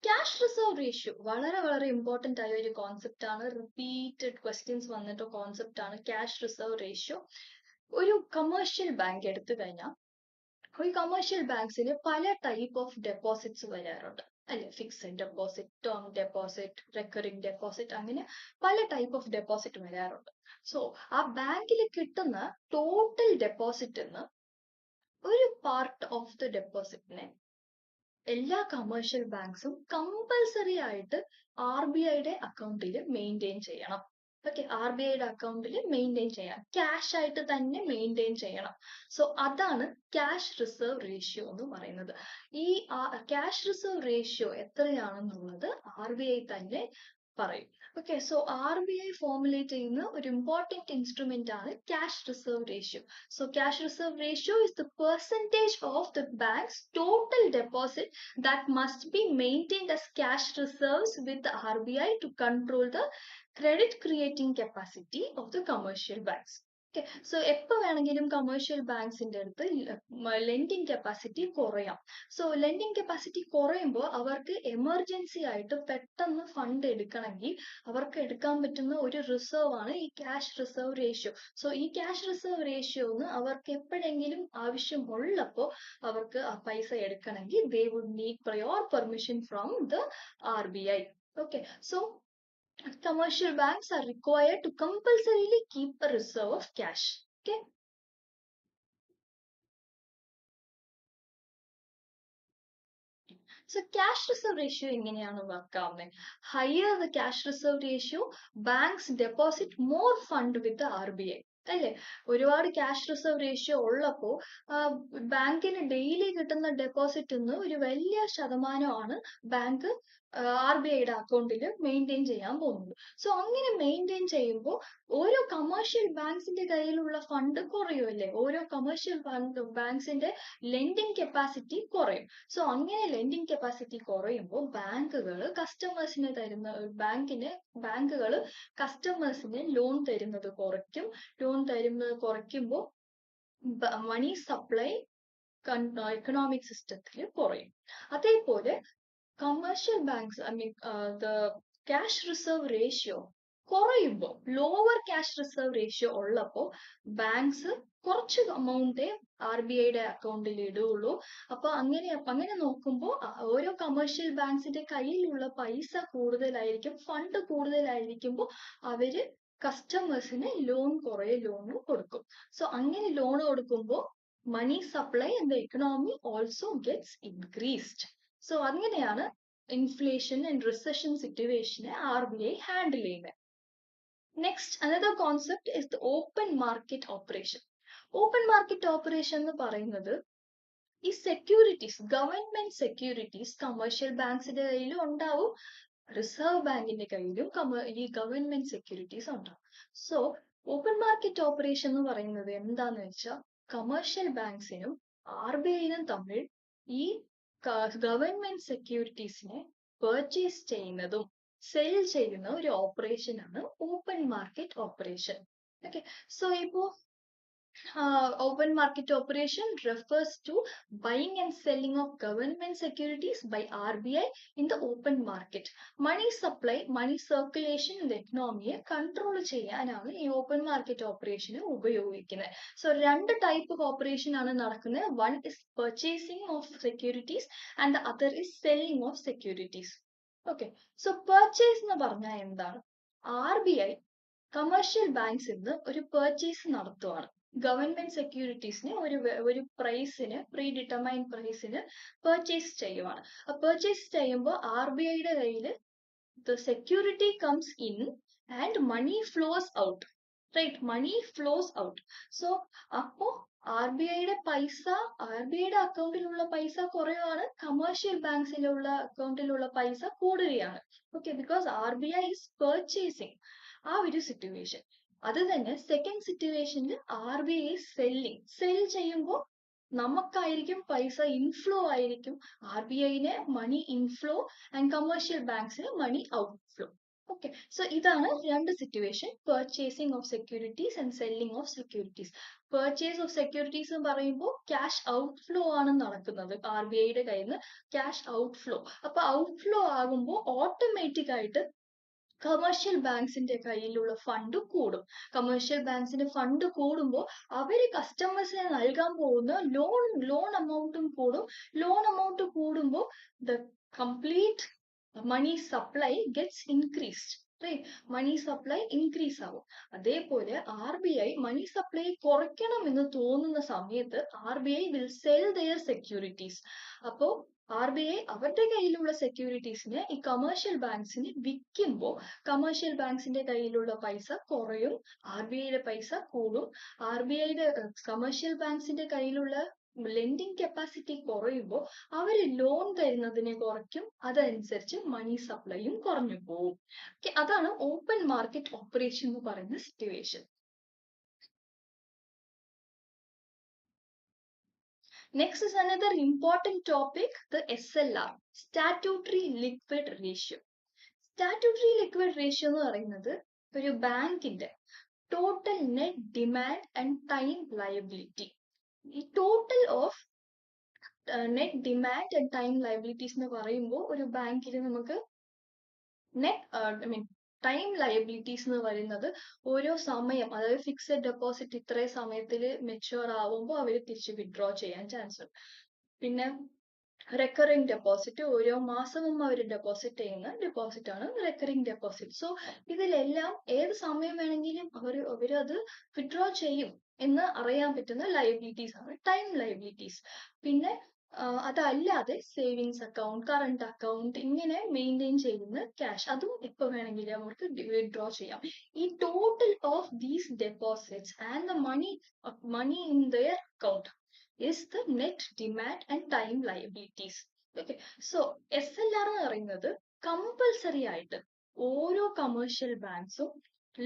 Cash reserve ratio വളരെ ഇമ്പോർട്ടന്റ് ആയ ഒരു കോൺസെപ്റ്റ് ആണ്. റിപ്പീറ്റഡ് ക്വസ്റ്റ്യൻസ് വന്നിട്ട് കോൺസെപ്റ്റ് ആണ് ക്യാഷ് റിസർവ് റേഷ്യോ. ഒരു കമേഴ്ഷ്യൽ ബാങ്ക് എടുത്തു കഴിഞ്ഞാൽ ഒരു കമേഴ്ഷ്യൽ ബാങ്ക്സിന് പല ടൈപ്പ് ഓഫ് ഡെപ്പോസിറ്റ്സ് വരാറുണ്ട് അല്ലെ? Fixed deposit, term deposit, recurring deposit, അങ്ങനെ പല ടൈപ്പ് ഓഫ് ഡെപ്പോസിറ്റ് വരാറുണ്ട്. സോ ആ ബാങ്കിൽ കിട്ടുന്ന ടോട്ടൽ ഡെപ്പോസിറ്റ് ഒരു പാർട്ട് ഓഫ് ദ ഡെപ്പോസിറ്റിനെ എല്ലാ കമേഴ്ഷ്യൽ ബാങ്ക്സും കമ്പൽസറി ആയിട്ട് RBIയുടെ അക്കൗണ്ടിൽ മെയിൻറ്റെയിൻ ചെയ്യണം. ഓക്കെ, RBIയുടെ അക്കൗണ്ടിൽ മെയിൻറ്റെയിൻ ചെയ്യണം, ക്യാഷ് ആയിട്ട് തന്നെ മെയിൻറ്റെയിൻ ചെയ്യണം. സോ അതാണ് ക്യാഷ് റിസർവ് റേഷ്യോ എന്ന് പറയുന്നത്. ഈ ക്യാഷ് റിസർവ് റേഷ്യോ എത്രയാണെന്നുള്ളത് RBI തന്നെ പറയും. ഓക്കെ, സോ RBI ഫോർമുലേറ്റ് ചെയ്യുന്ന ഒരു ഇമ്പോർട്ടന്റ് ഇൻസ്ട്രുമെന്റ് ആണ് cash reserve ratio. So cash reserve ratio is the percentage of the bank's total deposit that must be maintained as cash reserves with the RBI to control the credit creating capacity of the commercial banks. Okay, so എപ്പോൾ വേണമെങ്കിലും commercial ബാങ്ക്സിന്റെ അടുത്ത് lending capacity കുറയാം. So lending capacity കുറയുമ്പോൾ അവർക്ക് emergency ആയിട്ട് പെട്ടെന്ന് fund എടുക്കണമെങ്കിൽ അവർക്ക് എടുക്കാൻ പറ്റുന്ന ഒരു റിസർവ് ആണ് ഈ ക്യാഷ് റിസർവ് റേഷ്യോ. സോ ഈ ക്യാഷ് റിസർവ് റേഷ്യോന്ന് അവർക്ക് എപ്പോഴെങ്കിലും ആവശ്യമുള്ളപ്പോൾ അവർക്ക് ആ പൈസ എടുക്കണമെങ്കിൽ they would need prior permission from the RBI. Okay, so commercial banks are required to compulsorily keep a reserve of cash. Okay. So cash reserve ratio എങ്ങനെയാണ് work ആവുന്നത്? Higher the cash reserve ratio, banks deposit more fund with the RBI. അല്ലേ? ഒരുപാട് cash reserve ratio ഉള്ളപ്പോൾ ബാങ്കിന് daily കിട്ടുന്ന deposit ഒരു വലിയ ശതമാനമാണ് ബാങ്ക് RBIയുടെ അക്കൗണ്ടിൽ മെയിൻറ്റെയിൻ ചെയ്യാൻ പോകുന്നത്. സോ അങ്ങനെ മെയിൻറ്റെയിൻ ചെയ്യുമ്പോൾ ഓരോ കമേഴ്ഷ്യൽ ബാങ്ക്സിന്റെ കയ്യിലുള്ള ഫണ്ട് കുറയുമല്ലേ, ഓരോ കമേഴ്ഷ്യൽ ബാങ്ക്സിന്റെ ലെൻഡിങ് കപ്പാസിറ്റി കുറയും. സോ അങ്ങനെ ലെൻഡിങ് കപ്പാസിറ്റി കുറയുമ്പോൾ ബാങ്കുകൾ കസ്റ്റമേഴ്സിന് ലോൺ തരുന്നത് കുറയ്ക്കും. ലോൺ തരുന്നത് കുറയ്ക്കുമ്പോൾ മണി സപ്ലൈ എക്കണോമിക് സിസ്റ്റത്തിൽ കുറയും. അതേപോലെ commercial banks, the cash reserve ratio കുറയുമ്പോൾ, ലോവർ ക്യാഷ് റിസർവ് റേഷ്യോ ഉള്ളപ്പോൾ ബാങ്ക്സ് കുറച്ച് എമൗണ്ടേ RBIയുടെ അക്കൗണ്ടിൽ ഇടുകയുള്ളൂ. അപ്പൊ അങ്ങനെ നോക്കുമ്പോൾ ഓരോ കമേഴ്ഷ്യൽ ബാങ്ക്സിന്റെ കയ്യിലുള്ള പൈസ കൂടുതലായിരിക്കും, ഫണ്ട് കൂടുതലായിരിക്കുമ്പോൾ അവര് കസ്റ്റമേഴ്സിന് കുറേ ലോൺ കൊടുക്കും. സോ അങ്ങനെ ലോൺ കൊടുക്കുമ്പോൾ money supply and the economy also gets increased. So അങ്ങനെയാണ് ഇൻഫ്ലേഷൻ ആൻഡ് റിസഷൻ സിറ്റുവേഷനെ RBI ഹാൻഡിൽ ചെയ്യുന്നത്. Next another concept is the open market operation. Open market operation എന്ന് പറയുന്നത് ഈ സെക്യൂരിറ്റീസ്, ഗവൺമെന്റ് സെക്യൂരിറ്റീസ് കമേഴ്ഷ്യൽ ബാങ്ക്സിന്റെ കയ്യിലും ഉണ്ടാവും, റിസർവ് ബാങ്കിന്റെ കയ്യിലും ഈ ഗവൺമെന്റ് സെക്യൂരിറ്റീസ് ഉണ്ടാവും. സോ ഓപ്പൺ മാർക്കറ്റ് ഓപ്പറേഷൻ എന്ന് പറയുന്നത് എന്താന്ന് വെച്ചാൽ കമേഴ്ഷ്യൽ ബാങ്ക്സിനും RBIനും തമ്മിൽ ഈ ഗവൺമെന്റ് സെക്യൂരിറ്റീസിനെ പർച്ചേസ് ചെയ്യുന്നതും സെൽ ചെയ്യുന്ന ഒരു ഓപ്പറേഷൻ ആണ് open market operation. Okay, so ഇപ്പോ open market operation refers to buying and selling of government securities by RBI in the open market. Money supply, money circulation in the economy control ചെയ്യാനാണ് ഈ open market operation ഉപയോഗിക്കുന്നത്. So രണ്ട് type of operation ആണ് നടക്കുന്നത്. One is purchasing of securities and the other is selling of securities. Okay, so purchase എന്ന് പറഞ്ഞാൽ എന്താണ്? RBI commercial ബാങ്ക്സിൽ നിന്ന് ഒരു പർച്ചേസ് നടത്തുവാണ്. ഗവൺമെന്റ് സെക്യൂരിറ്റീസിനെ ഒരു പ്രൈസിന്, പ്രീ ഡിറ്റർമൈൻഡ് പ്രൈസിന് പർച്ചേസ് ചെയ്യുവാണ്. പർച്ചേസ് ചെയ്യുമ്പോൾ RBIയുടെ കയ്യിൽ the security comes in and money flows out, right? Money flows out. So അപ്പോ RBIയുടെ അക്കൗണ്ടിലുള്ള പൈസ കുറയുവാണ്, കമേഴ്ഷ്യൽ ബാങ്ക്സിലുള്ള അക്കൗണ്ടിലുള്ള പൈസ കൂടുകയാണ്. Okay, because RBI is purchasing. ആ ഒരു സിറ്റുവേഷൻ. അത് തന്നെ സെക്കൻഡ് സിറ്റുവേഷനിൽ RBI സെൽ ചെയ്യുമ്പോൾ നമുക്കായിരിക്കും പൈസ ഇൻഫ്ലോ ആയിരിക്കും, RBIന് മണി ഇൻഫ്ലോ ആൻഡ് കമേഴ്ഷ്യൽ ബാങ്ക്സിന് മണി ഔട്ട്ഫ്ലോ. ഓക്കെ, സോ ഇതാണ് രണ്ട് situation, purchasing of securities and selling of securities. Purchase of securities എന്ന് പറയുമ്പോൾ ക്യാഷ് ഔട്ട്ഫ്ലോ ആണ് നടക്കുന്നത്, RBIയുടെ കയ്യിൽ നിന്ന് ക്യാഷ് ഔട്ട്ഫ്ലോ. അപ്പൊ ഔട്ട്ഫ്ലോ ആകുമ്പോൾ ഓട്ടോമാറ്റിക് ആയിട്ട് കമേഴ്ഷ്യൽ ബാങ്ക്സിന്റെ കയ്യിലുള്ള ഫണ്ട് കൂടും. കമേഴ്ഷ്യൽ ബാങ്ക്സിന്റെ ഫണ്ട് കൂടുമ്പോൾ അവര് കസ്റ്റമേഴ്സിന് നൽകാൻ പോകുന്ന ലോൺ എമൗണ്ടും കൂടും. ലോൺ എമൗണ്ട് കൂടുമ്പോൾ the complete money supply gets increased, right? Money supply increase ആവും. അതേപോലെ RBI മണി സപ്ലൈ കുറയ്ക്കണം എന്ന് തോന്നുന്ന സമയത്ത് RBI will sell their securities. അപ്പോ RBI അവരുടെ കയ്യിലുള്ള സെക്യൂരിറ്റീസിനെ ഈ കമേഴ്ഷ്യൽ ബാങ്ക്സിന് വിൽക്കുമ്പോൾ കമേഴ്ഷ്യൽ ബാങ്ക്സിന്റെ കയ്യിലുള്ള പൈസ കുറയും, RBIയുടെ പൈസ കൂടും. RBIയുടെ കമേഴ്ഷ്യൽ ബാങ്ക്സിന്റെ കയ്യിലുള്ള ലെൻഡിങ് കപ്പാസിറ്റി കുറയുമ്പോൾ അവര് ലോൺ തരുന്നതിനെ കുറയ്ക്കും, അതനുസരിച്ച് മണി സപ്ലൈയും കുറഞ്ഞു പോകും. അതാണ് ഓപ്പൺ മാർക്കറ്റ് ഓപ്പറേഷൻ എന്ന് പറയുന്ന situation. Next is another important topic, the SLR, Statutory Liquid Ratio. Statutory Liquid Ratio എന്ന് പറയുന്നത് ഒരു ബാങ്കിന്റെ total net demand and time liability. ഈ total of net demand and time liabilities എന്ന് പറയുമ്പോൾ ഒരു ബാങ്കിൽ നമുക്ക് ടൈം ലയബിലിറ്റീസ് എന്ന് പറയുന്നത് ഓരോ സമയം, അതായത് ഫിക്സഡ് ഡെപ്പോസിറ്റ് ഇത്രയും സമയത്തിൽ മെച്യൂർ ആവുമ്പോൾ അവർ തിരിച്ച് വിഡ്രോ ചെയ്യാൻ ചാൻസ് ഉണ്ട്. പിന്നെ റെക്കറിംഗ് ഡെപ്പോസിറ്റ്, ഓരോ മാസവും അവർ ഡെപ്പോസിറ്റ് ചെയ്യുന്ന ഡെപ്പോസിറ്റ് ആണ് റെക്കറിംഗ് ഡെപ്പോസിറ്റ്. സോ ഇതിലെല്ലാം ഏത് സമയം വേണമെങ്കിലും അവരത് വിഡ്രോ ചെയ്യും എന്ന് അറിയാൻ പറ്റുന്ന ലയബിലിറ്റീസ് ആണ് ടൈം ലയബിലിറ്റീസ്. പിന്നെ അതല്ലാതെ സേവിങ്സ് അക്കൗണ്ട്, കറണ്ട് അക്കൗണ്ട് ഇങ്ങനെ മെയിൻറ്റെയിൻ ചെയ്യുന്ന ക്യാഷ്, അതും എപ്പോൾ വേണമെങ്കിലും അവർക്ക് വിഡ്രോ ചെയ്യാം. ഈ total of these deposits and the money in their account is the net demand and time liabilities. Okay, so SLR എന്ന് പറയുന്നത് കമ്പൽസറി ആയിട്ട് ഓരോ കമേഴ്ഷ്യൽ ബാങ്ക്സും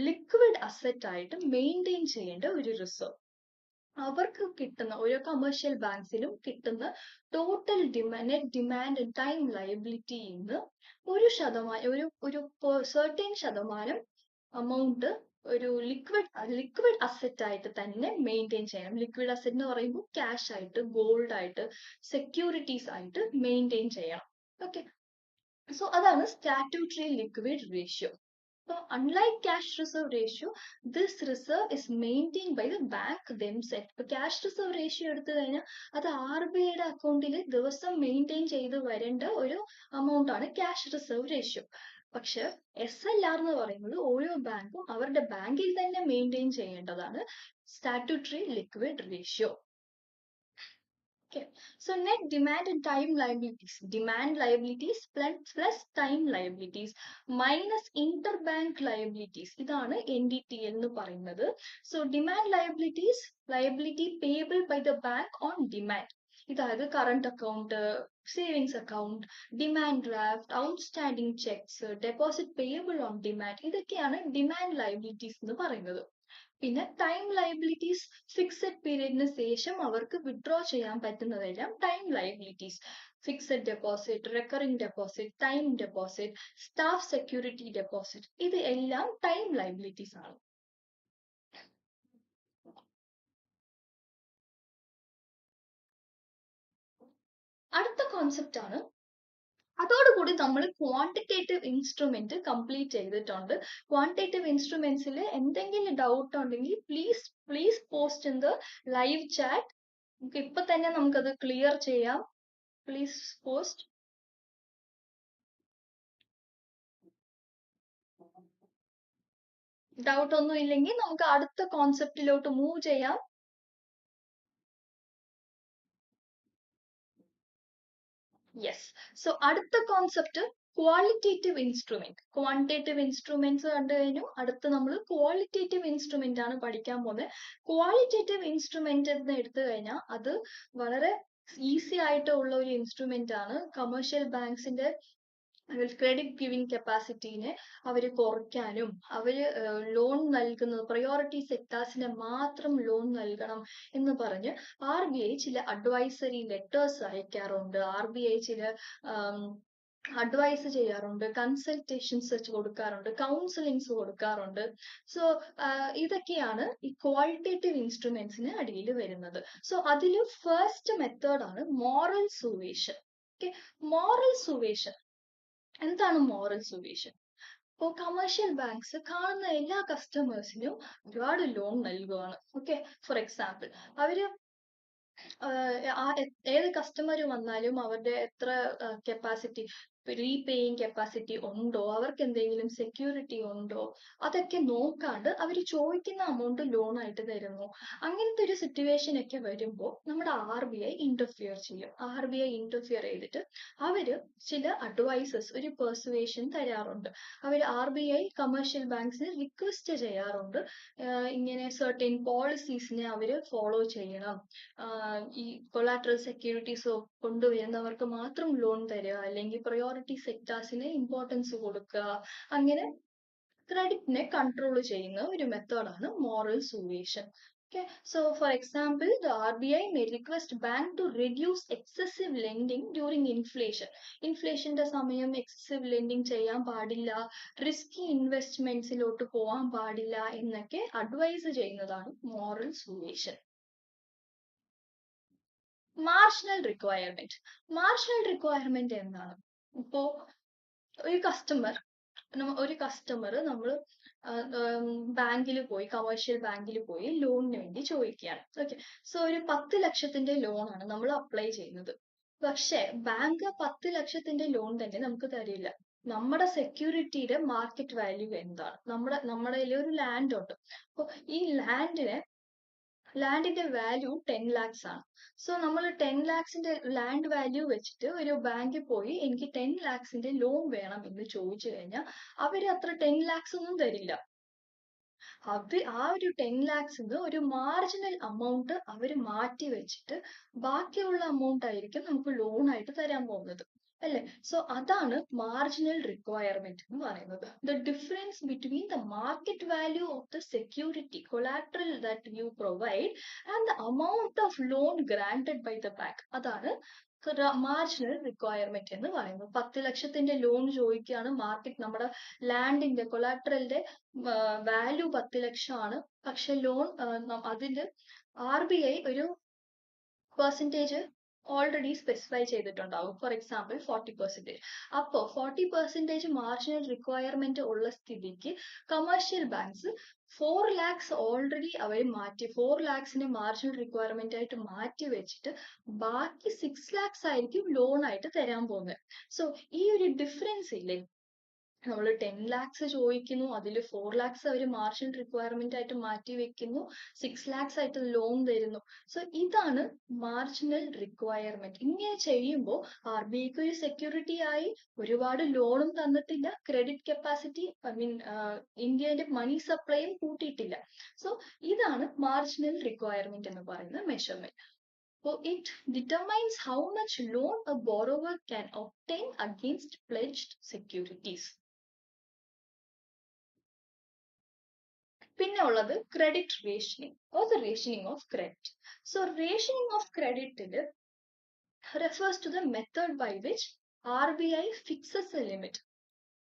ലിക്വിഡ് അസറ്റ് ആയിട്ട് മെയിൻറ്റെയിൻ ചെയ്യേണ്ട ഒരു റിസർവ്. അവർക്ക് കിട്ടുന്ന ഓരോ കമേഴ്ഷ്യൽ ബാങ്ക്സിനും കിട്ടുന്ന ടോട്ടൽ നെറ്റ് ഡിമാൻഡ് ടൈം ലയബിലിറ്റിന്ന് ഒരു സെർട്ടൈൻ ശതമാനം amount ഒരു ലിക്വിഡ് അസറ്റ് ആയിട്ട് തന്നെ മെയിൻറ്റെയിൻ ചെയ്യണം. ലിക്വിഡ് അസറ്റ് എന്ന് പറയുമ്പോൾ ക്യാഷ് ആയിട്ട്, ഗോൾഡ് ആയിട്ട്, സെക്യൂരിറ്റീസ് ആയിട്ട് മെയിൻറ്റെയിൻ ചെയ്യണം. ഓക്കെ, സോ അതാണ് statutory liquid ratio. So unlike cash reserve ratio, this reserve is maintained by the bank themselves. ഇപ്പൊ cash reserve ratio എടുത്തു കഴിഞ്ഞാൽ അത് RBI യുടെ അക്കൗണ്ടിൽ ദിവസം മെയിൻറ്റെയിൻ ചെയ്ത് വരേണ്ട ഒരു amount ആണ് cash reserve ratio. പക്ഷെ SLR എന്ന് പറയുന്നത് ഓരോ ബാങ്കും അവരുടെ ബാങ്കിൽ തന്നെ മെയിൻറ്റെയിൻ ചെയ്യേണ്ടതാണ് statutory liquid ratio. Okay, so net demand and time liabilities, demand liabilities plus time liabilities minus interbank liabilities, ഇതാണ് NDTL എന്ന് പറയുന്നത്. So demand liabilities, liability payable by the bank on demand, ഇതായത് current account, savings account, demand draft, outstanding cheques, deposit payable on demand, ഇതൊക്കെയാണ് demand liabilities എന്ന് പറയുന്നത്. പിന്നെ time liabilities, fixed പീരീഡിന് ശേഷം അവർക്ക് വിഡ്രോ ചെയ്യാൻ പറ്റുന്നതെല്ലാം time liabilities. Fixed deposit, recurring deposit, time deposit, staff security deposit, ഇത് എല്ലാം ടൈം ലയബിലിറ്റീസ് ആണ്. അടുത്ത കോൺസെപ്റ്റ് ആണ്, അതോടുകൂടി നമ്മൾ ക്വാണ്ടിറ്റേറ്റീവ് ഇൻസ്ട്രുമെന്റ് കംപ്ലീറ്റ് ചെയ്തിട്ടുണ്ട്. ക്വാണ്ടിറ്റേറ്റീവ് ഇൻസ്ട്രുമെന്റ്സിൽ എന്തെങ്കിലും ഡൗട്ട് ഉണ്ടെങ്കിൽ please post in the live chat. ഇപ്പൊ തന്നെ നമുക്കത് ക്ലിയർ ചെയ്യാം. Please post. ഡൗട്ട് ഒന്നും ഇല്ലെങ്കിൽ നമുക്ക് അടുത്ത കോൺസെപ്റ്റിലോട്ട് മൂവ് ചെയ്യാം. യെസ്, സോ അടുത്ത concept qualitative instrument. Quantitative instruments കണ്ടു കഴിഞ്ഞു. അടുത്ത് നമ്മൾ ക്വാളിറ്റേറ്റീവ് ഇൻസ്ട്രുമെന്റ് ആണ് പഠിക്കാൻ പോകുന്നത്. ക്വാളിറ്റേറ്റീവ് ഇൻസ്ട്രുമെന്റ് എന്ന് എടുത്തു കഴിഞ്ഞാൽ അത് വളരെ ഈസി ആയിട്ടുള്ള ഒരു ഇൻസ്ട്രുമെന്റ് ആണ്. കമേഴ്ഷ്യൽ ബാങ്ക്സിന്റെ ക്രെഡിറ്റ് ഗിവിംഗ് കപ്പാസിറ്റീനെ അവർ കുറയ്ക്കാനും അവർ ലോൺ നൽകുന്നത് പ്രയോറിറ്റി സെക്ടേഴ്സിന് മാത്രം ലോൺ നൽകണം എന്ന് പറഞ്ഞ് RBI ചില അഡ്വൈസറി ലെറ്റേഴ്സ് അയക്കാറുണ്ട്. RBI ചില അഡ്വൈസ് ചെയ്യാറുണ്ട്, കൺസൾട്ടേഷൻസ് കൊടുക്കാറുണ്ട്, കൗൺസിലിങ്സ് കൊടുക്കാറുണ്ട്. സോ ഇതൊക്കെയാണ് ഈ ക്വാളിറ്റേറ്റീവ് ഇൻസ്ട്രുമെന്റ്സിന് അടിയിൽ വരുന്നത്. സോ അതിൽ ഫസ്റ്റ് മെത്തേഡാണ് മോറൽ സുവേഷൻ. ഓക്കെ, മോറൽ സുവേഷൻ എന്താണ് മോറൽ സുവേഷൻ? ഇപ്പോൾ കമേഴ്ഷ്യൽ ബാങ്ക്സ് കാണുന്ന എല്ലാ കസ്റ്റമേഴ്സിനും ഒരുപാട് ലോൺ നൽകുവാണ്. ഓക്കെ, ഫോർ എക്സാമ്പിൾ അവര് ഏത് കസ്റ്റമർ വന്നാലും അവരുടെ എത്ര കപ്പാസിറ്റി, റീപേയിങ് കപ്പാസിറ്റി ഉണ്ടോ, അവർക്ക് എന്തെങ്കിലും സെക്യൂരിറ്റി ഉണ്ടോ, അതൊക്കെ നോക്കാണ്ട് അവർ ചോദിക്കുന്ന അമൗണ്ട് ലോൺ ആയിട്ട് തരുന്നു. അങ്ങനത്തെ ഒരു സിറ്റുവേഷൻ ഒക്കെ വരുമ്പോൾ നമ്മുടെ RBI ഇന്റർഫിയർ ചെയ്യും. RBI ഇന്റർഫിയർ ചെയ്തിട്ട് അവര് ചില അഡ്വൈസസ്, ഒരു പെർസുവേഷൻ തരാറുണ്ട്. അവർ RBI കമേഴ്ഷ്യൽ ബാങ്ക്സിന് റിക്വസ്റ്റ് ചെയ്യാറുണ്ട്, ഇങ്ങനെ സർട്ടൻ പോളിസീസിനെ അവര് ഫോളോ ചെയ്യണം, ഈ കൊളാട്രൽ സെക്യൂരിറ്റീസ് കൊണ്ടുവരുന്നവർക്ക് മാത്രം ലോൺ തരിക, അല്ലെങ്കിൽ പ്രയോറിറ്റി സെക്ടേഴ്സിന് ഇമ്പോർട്ടൻസ് കൊടുക്കുക. അങ്ങനെ ക്രെഡിറ്റിനെ കൺട്രോൾ ചെയ്യുന്ന ഒരു മെത്തേഡാണ് moral സുവേഷൻ. Okay, so for example, the RBI may request bank to reduce excessive lending during inflation. ഇൻഫ്ലേഷന്റെ സമയം എക്സസീവ് ലെൻഡിങ് ചെയ്യാൻ പാടില്ല, റിസ്കി ഇൻവെസ്റ്റ്മെന്റ്സിലോട്ട് പോകാൻ പാടില്ല എന്നൊക്കെ അഡ്വൈസ് ചെയ്യുന്നതാണ് moral suasion. Marginal requirement. Marginal requirement എന്താണ്? ഇപ്പോ ഒരു കസ്റ്റമർ നമ്മൾ ബാങ്കിൽ പോയി, കമേഴ്ഷ്യൽ ബാങ്കിൽ പോയി ലോണിന് വേണ്ടി ചോദിക്കുകയാണ്. ഓക്കെ, സോ ഒരു 10 ലക്ഷത്തിന്റെ ലോൺ ആണ് നമ്മൾ അപ്ലൈ ചെയ്യുന്നത്. പക്ഷെ ബാങ്ക് 10 ലക്ഷത്തിന്റെ ലോൺ തന്നെ നമുക്ക് തരില്ല. നമ്മുടെ സെക്യൂരിറ്റിയുടെ മാർക്കറ്റ് വാല്യൂ എന്താണ്? നമ്മുടെ ഒരു ലാൻഡ് ഉണ്ട്. അപ്പോൾ ഈ ലാൻഡിന്റെ വാല്യൂ 10 lakhs ആണ്. സോ നമ്മൾ 10 lakhsന്റെ ലാൻഡ് വാല്യൂ വെച്ചിട്ട് ഒരു ബാങ്കിൽ പോയി എനിക്ക് 10 lakhsന്റെ ലോൺ വേണം എന്ന് ചോദിച്ചു കഴിഞ്ഞാൽ അവര് അത്ര 10 lakhs ഒന്നും തരില്ല. ആ ഒരു 10 lakhsന്ന് ഒരു മാർജിനൽ amount അവര് മാറ്റി വെച്ചിട്ട് ബാക്കിയുള്ള amount ആയിരിക്കും നമുക്ക് ലോൺ ആയിട്ട് തരാൻ പോകുന്നത്. അല്ലേ? സോ അതാണ് മാർജിനൽ റിക്വയർമെന്റ് എന്ന് പറയുന്നത്. The difference between the market value of the security collateral that you provide and the amount of loan granted by the bank. അതാണ് മാർജിനൽ റിക്വയർമെന്റ് എന്ന് പറയുന്നത്. 10 ലക്ഷത്തിന്റെ ലോൺ ചോദിക്കുകയാണ്, മാർക്കറ്റ് നമ്മുടെ ലാൻഡിന്റെ കൊളാട്രലിന്റെ വാല്യൂ 10 ലക്ഷമാണ്. പക്ഷെ ലോൺ അതില് RBI ഒരു പെർസെൻറ്റേജ് ഓൾറെഡി സ്പെസിഫൈ ചെയ്തിട്ടുണ്ടാവും. For example 40%. അപ്പോൾ 40% മാർജിനൽ റിക്വയർമെന്റ് ഉള്ള സ്ഥിതിക്ക് കമേഴ്ഷ്യൽ ബാങ്ക്സ് 4 lakhs ഓൾറെഡി അവർ മാറ്റി 4 lakhsന് മാർജിനൽ റിക്വയർമെന്റ് ആയിട്ട് മാറ്റി വെച്ചിട്ട് ബാക്കി 6 lakhs ആയിരിക്കും ലോൺ ആയിട്ട് തരാൻ പോകുന്നത്. സോ ഈ ഒരു ഡിഫറൻസ് ഇല്ലേ, നമ്മൾ 10 lakhs ചോദിക്കുന്നു, അതിൽ 4 lakhs അവർ മാർജിനൽ റിക്വയർമെന്റ് ആയിട്ട് മാറ്റി വെക്കുന്നു, 6 lakhs ആയിട്ട് ലോൺ തരുന്നു. സോ ഇതാണ് മാർജിനൽ റിക്വയർമെന്റ്. ഇങ്ങനെ ചെയ്യുമ്പോൾ RBIക്ക് ഒരു സെക്യൂരിറ്റി ആയി, ഒരുപാട് ലോണും തന്നിട്ടില്ല, ക്രെഡിറ്റ് കപ്പാസിറ്റി ഇന്ത്യയുടെ മണി സപ്ലൈയും കൂട്ടിയിട്ടില്ല. സോ ഇതാണ് മാർജിനൽ റിക്വയർമെന്റ് എന്ന് പറയുന്ന measurement. So it determines how much loan a borrower can obtain against pledged securities. പിന്നെ ഉള്ളത് credit rationing or the rationing of credit. So rationing of ക്രെഡിറ്റിൽ refers to the method by which RBI fixes a limit.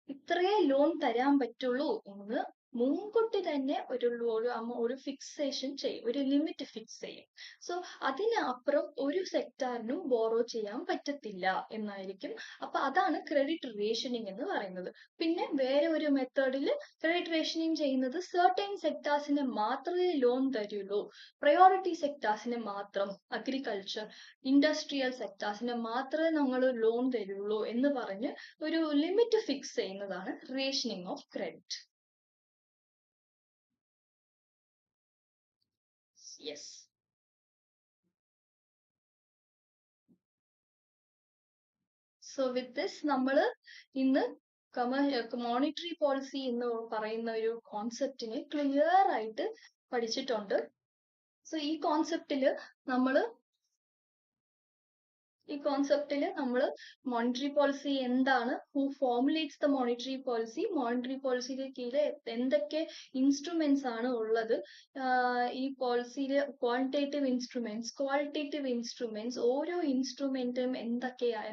ഇത്രയേ loan തരാൻ പറ്റുള്ളൂ എന്ന് മുൻകൂട്ടി തന്നെ ഒരു ഫിക്സേഷൻ ചെയ്യും, ഒരു ലിമിറ്റ് ഫിക്സ് ചെയ്യും. സോ അതിനപ്പുറം ഒരു സെക്ടറിനും ബോറോ ചെയ്യാൻ പറ്റത്തില്ല എന്നായിരിക്കും. അപ്പൊ അതാണ് ക്രെഡിറ്റ് റേഷനിങ് എന്ന് പറയുന്നത്. പിന്നെ വേറെ ഒരു മെത്തേഡിൽ ക്രെഡിറ്റ് റേഷനിങ് ചെയ്യുന്നത് സർട്ടൻ സെക്ടേഴ്സിന് മാത്രമേ ലോൺ തരുള്ളൂ, പ്രയോറിറ്റി സെക്ടേഴ്സിന് മാത്രം, അഗ്രികൾച്ചർ, ഇൻഡസ്ട്രിയൽ സെക്ടേഴ്സിന് മാത്രമേ നമ്മൾ ലോൺ തരുള്ളൂ എന്ന് പറഞ്ഞ് ഒരു ലിമിറ്റ് ഫിക്സ് ചെയ്യുന്നതാണ് rationing of credit. Yes. So with this നമ്മൾ ഇന്ന് മോണിറ്ററി പോളിസി എന്ന് പറയുന്ന ഒരു കോൺസെപ്റ്റിനെ ക്ലിയർ ആയിട്ട് പഠിച്ചിട്ടുണ്ട്. സോ ഈ കോൺസെപ്റ്റില് നമ്മൾ മോണിറ്ററി പോളിസി എന്താണ്, ഹു ഫോർമുലേറ്റ്സ് ദ മോണിറ്ററി പോളിസിയുടെ കീഴിൽ എന്തൊക്കെ ഇൻസ്ട്രുമെന്റ്സ് ആണ് ഉള്ളത്, ഈ പോളിസിയിലെ ക്വാണ്ടിറ്റേറ്റീവ് ഇൻസ്ട്രുമെന്റ്സ്, ക്വാളിറ്റേറ്റീവ് ഇൻസ്ട്രുമെന്റ്സ്, ഓരോ ഇൻസ്ട്രുമെന്റും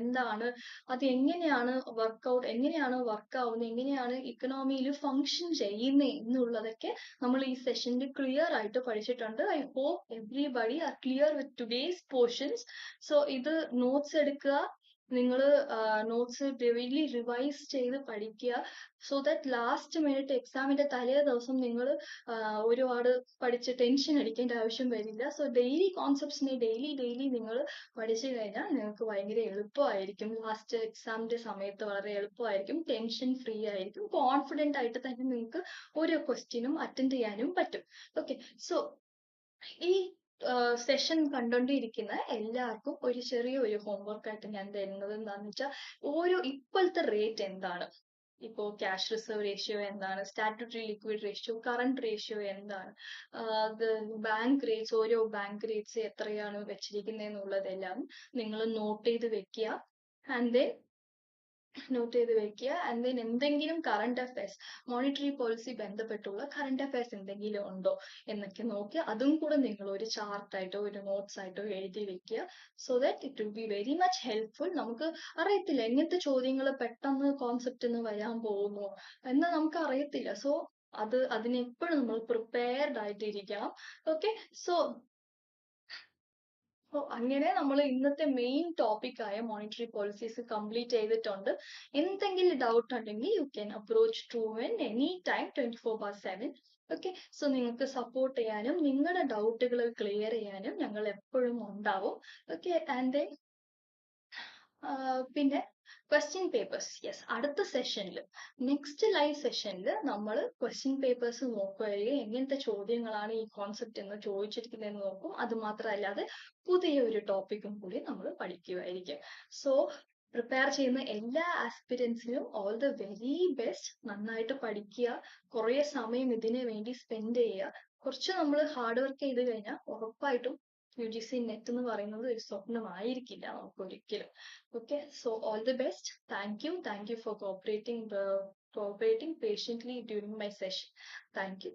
എന്താണ്, അത് എങ്ങനെയാണ് വർക്ക് ആവുന്നത്, എങ്ങനെയാണ് ഇക്കണോമിയിൽ ഫങ്ഷൻ ചെയ്യുന്നത് എന്നുള്ളതൊക്കെ നമ്മൾ ഈ സെഷനിൽ ക്ലിയർ ആയിട്ട് പഠിച്ചിട്ടുണ്ട്. I hope everybody are clear with today's portions. So ഇത് നോട്ട്സ് എടുക്കുക, നിങ്ങൾ നോട്ട്സ് ഡെയിലി റിവൈസ് ചെയ്ത് പഠിക്കുക. സോ ദാറ്റ് ലാസ്റ്റ് മിനിറ്റ് എക്സാമിന്റെ തലേ ദിവസം നിങ്ങൾ ഒരുപാട് പഠിച്ച് ടെൻഷൻ അടിക്കേണ്ട ആവശ്യം വരില്ല. സോ ഡെയിലി കോൺസെപ്റ്റ്സിനെ ഡെയിലി നിങ്ങൾ പഠിച്ചു കഴിഞ്ഞാൽ നിങ്ങൾക്ക് ഭയങ്കര എളുപ്പമായിരിക്കും. ലാസ്റ്റ് എക്സാമിന്റെ സമയത്ത് വളരെ എളുപ്പമായിരിക്കും, ടെൻഷൻ ഫ്രീ ആയിരിക്കും, കോൺഫിഡന്റ് ആയിട്ട് തന്നെ നിങ്ങൾക്ക് ഓരോ ക്വസ്റ്റ്യനും അറ്റൻഡ് ചെയ്യാനും പറ്റും. ഓക്കെ, സോ ഈ സെഷൻ കണ്ടോണ്ടിരിക്കുന്ന എല്ലാവർക്കും ഒരു ചെറിയൊരു ഹോംവർക്ക് ആയിട്ട് ഞാൻ തരുന്നത് എന്താണെന്ന് വെച്ചാൽ, ഓരോ ഇപ്പോഴത്തെ റേറ്റ് എന്താണ്, ഇപ്പോ ക്യാഷ് റിസർവ് റേഷ്യോ എന്താണ്, statutory liquid ratio, current ratio എന്താണ്, ബാങ്ക് റേറ്റ്സ്, ഓരോ ബാങ്ക് റേറ്റ്സ് എത്രയാണ് വെച്ചിരിക്കുന്നത് എന്നുള്ളതെല്ലാം നിങ്ങൾ നോട്ട് ചെയ്ത് വെക്കുക. ആൻഡ് ദെൻ എന്തെങ്കിലും കറണ്ട് അഫയേഴ്സ്, മോണിറ്ററി പോളിസി ബന്ധപ്പെട്ടുള്ള കറണ്ട് അഫയേഴ്സ് എന്തെങ്കിലും ഉണ്ടോ എന്നൊക്കെ നോക്കി അതും കൂടെ നിങ്ങൾ ഒരു ചാർട്ടായിട്ടോ ഒരു നോട്ട്സ് ആയിട്ടോ എഴുതി വെക്കുക. So that it will be very much helpful. നമുക്ക് അറിയത്തില്ല എങ്ങനത്തെ ചോദ്യങ്ങൾ പെട്ടെന്ന് കോൺസെപ്റ്റ് വരാൻ പോകുന്നു എന്ന് നമുക്ക് അറിയത്തില്ല. സോ അതിനെപ്പോഴും നമ്മൾ പ്രിപ്പയർഡ് ആയിട്ടിരിക്കണം. ഓക്കെ, സോ അങ്ങനെ നമ്മൾ ഇന്നത്തെ മെയിൻ ടോപ്പിക് ആയ മോണിറ്ററി പോളിസീസ് കംപ്ലീറ്റ് ചെയ്തിട്ടുണ്ട്. എന്തെങ്കിലും ഡൗട്ട് ഉണ്ടെങ്കിൽ യു ക്യാൻ അപ്രോച്ച് ട്രൂവൻ എനി ടൈം 24/7. ഓക്കെ, സോ നിങ്ങൾക്ക് സപ്പോർട്ട് ചെയ്യാനും നിങ്ങളുടെ ഡൗട്ടുകൾ ക്ലിയർ ചെയ്യാനും ഞങ്ങൾ എപ്പോഴും ഉണ്ടാവും. ഓക്കെ, ആൻഡ് പിന്നെ ക്വസ്റ്റ്യൻ പേപ്പേഴ്സ്, യെസ്, അടുത്ത സെഷനിൽ, നെക്സ്റ്റ് ലൈവ് സെഷനിൽ നമ്മൾ ക്വസ്റ്റ്യൻ പേപ്പേഴ്സ് നോക്കുകയും എങ്ങനത്തെ ചോദ്യങ്ങളാണ് ഈ കോൺസെപ്റ്റ് എന്ന് ചോദിച്ചിരിക്കുന്നതെന്ന് നോക്കും. അത് മാത്രമല്ലാതെ പുതിയ ഒരു ടോപ്പിക്കും കൂടി നമ്മൾ പഠിക്കുമായിരിക്കും. സോ പ്രിപ്പയർ ചെയ്യുന്ന എല്ലാ ആസ്പിരൻസിനും ഓൾ ദ വെരി ബെസ്റ്റ്. നന്നായിട്ട് പഠിക്കുക, കുറേ സമയം ഇതിനു വേണ്ടി സ്പെൻഡ് ചെയ്യുക. കുറച്ച് നമ്മൾ ഹാർഡ് വർക്ക് ചെയ്ത് കഴിഞ്ഞാൽ ഉറപ്പായിട്ടും UGC നെറ്റ് എന്ന് പറയുന്നത് ഒരു സ്വപ്നമായിരിക്കില്ല നമുക്ക് ഒരിക്കലും. Okay, so all the best. Thank you for cooperating patiently during my session. Thank you.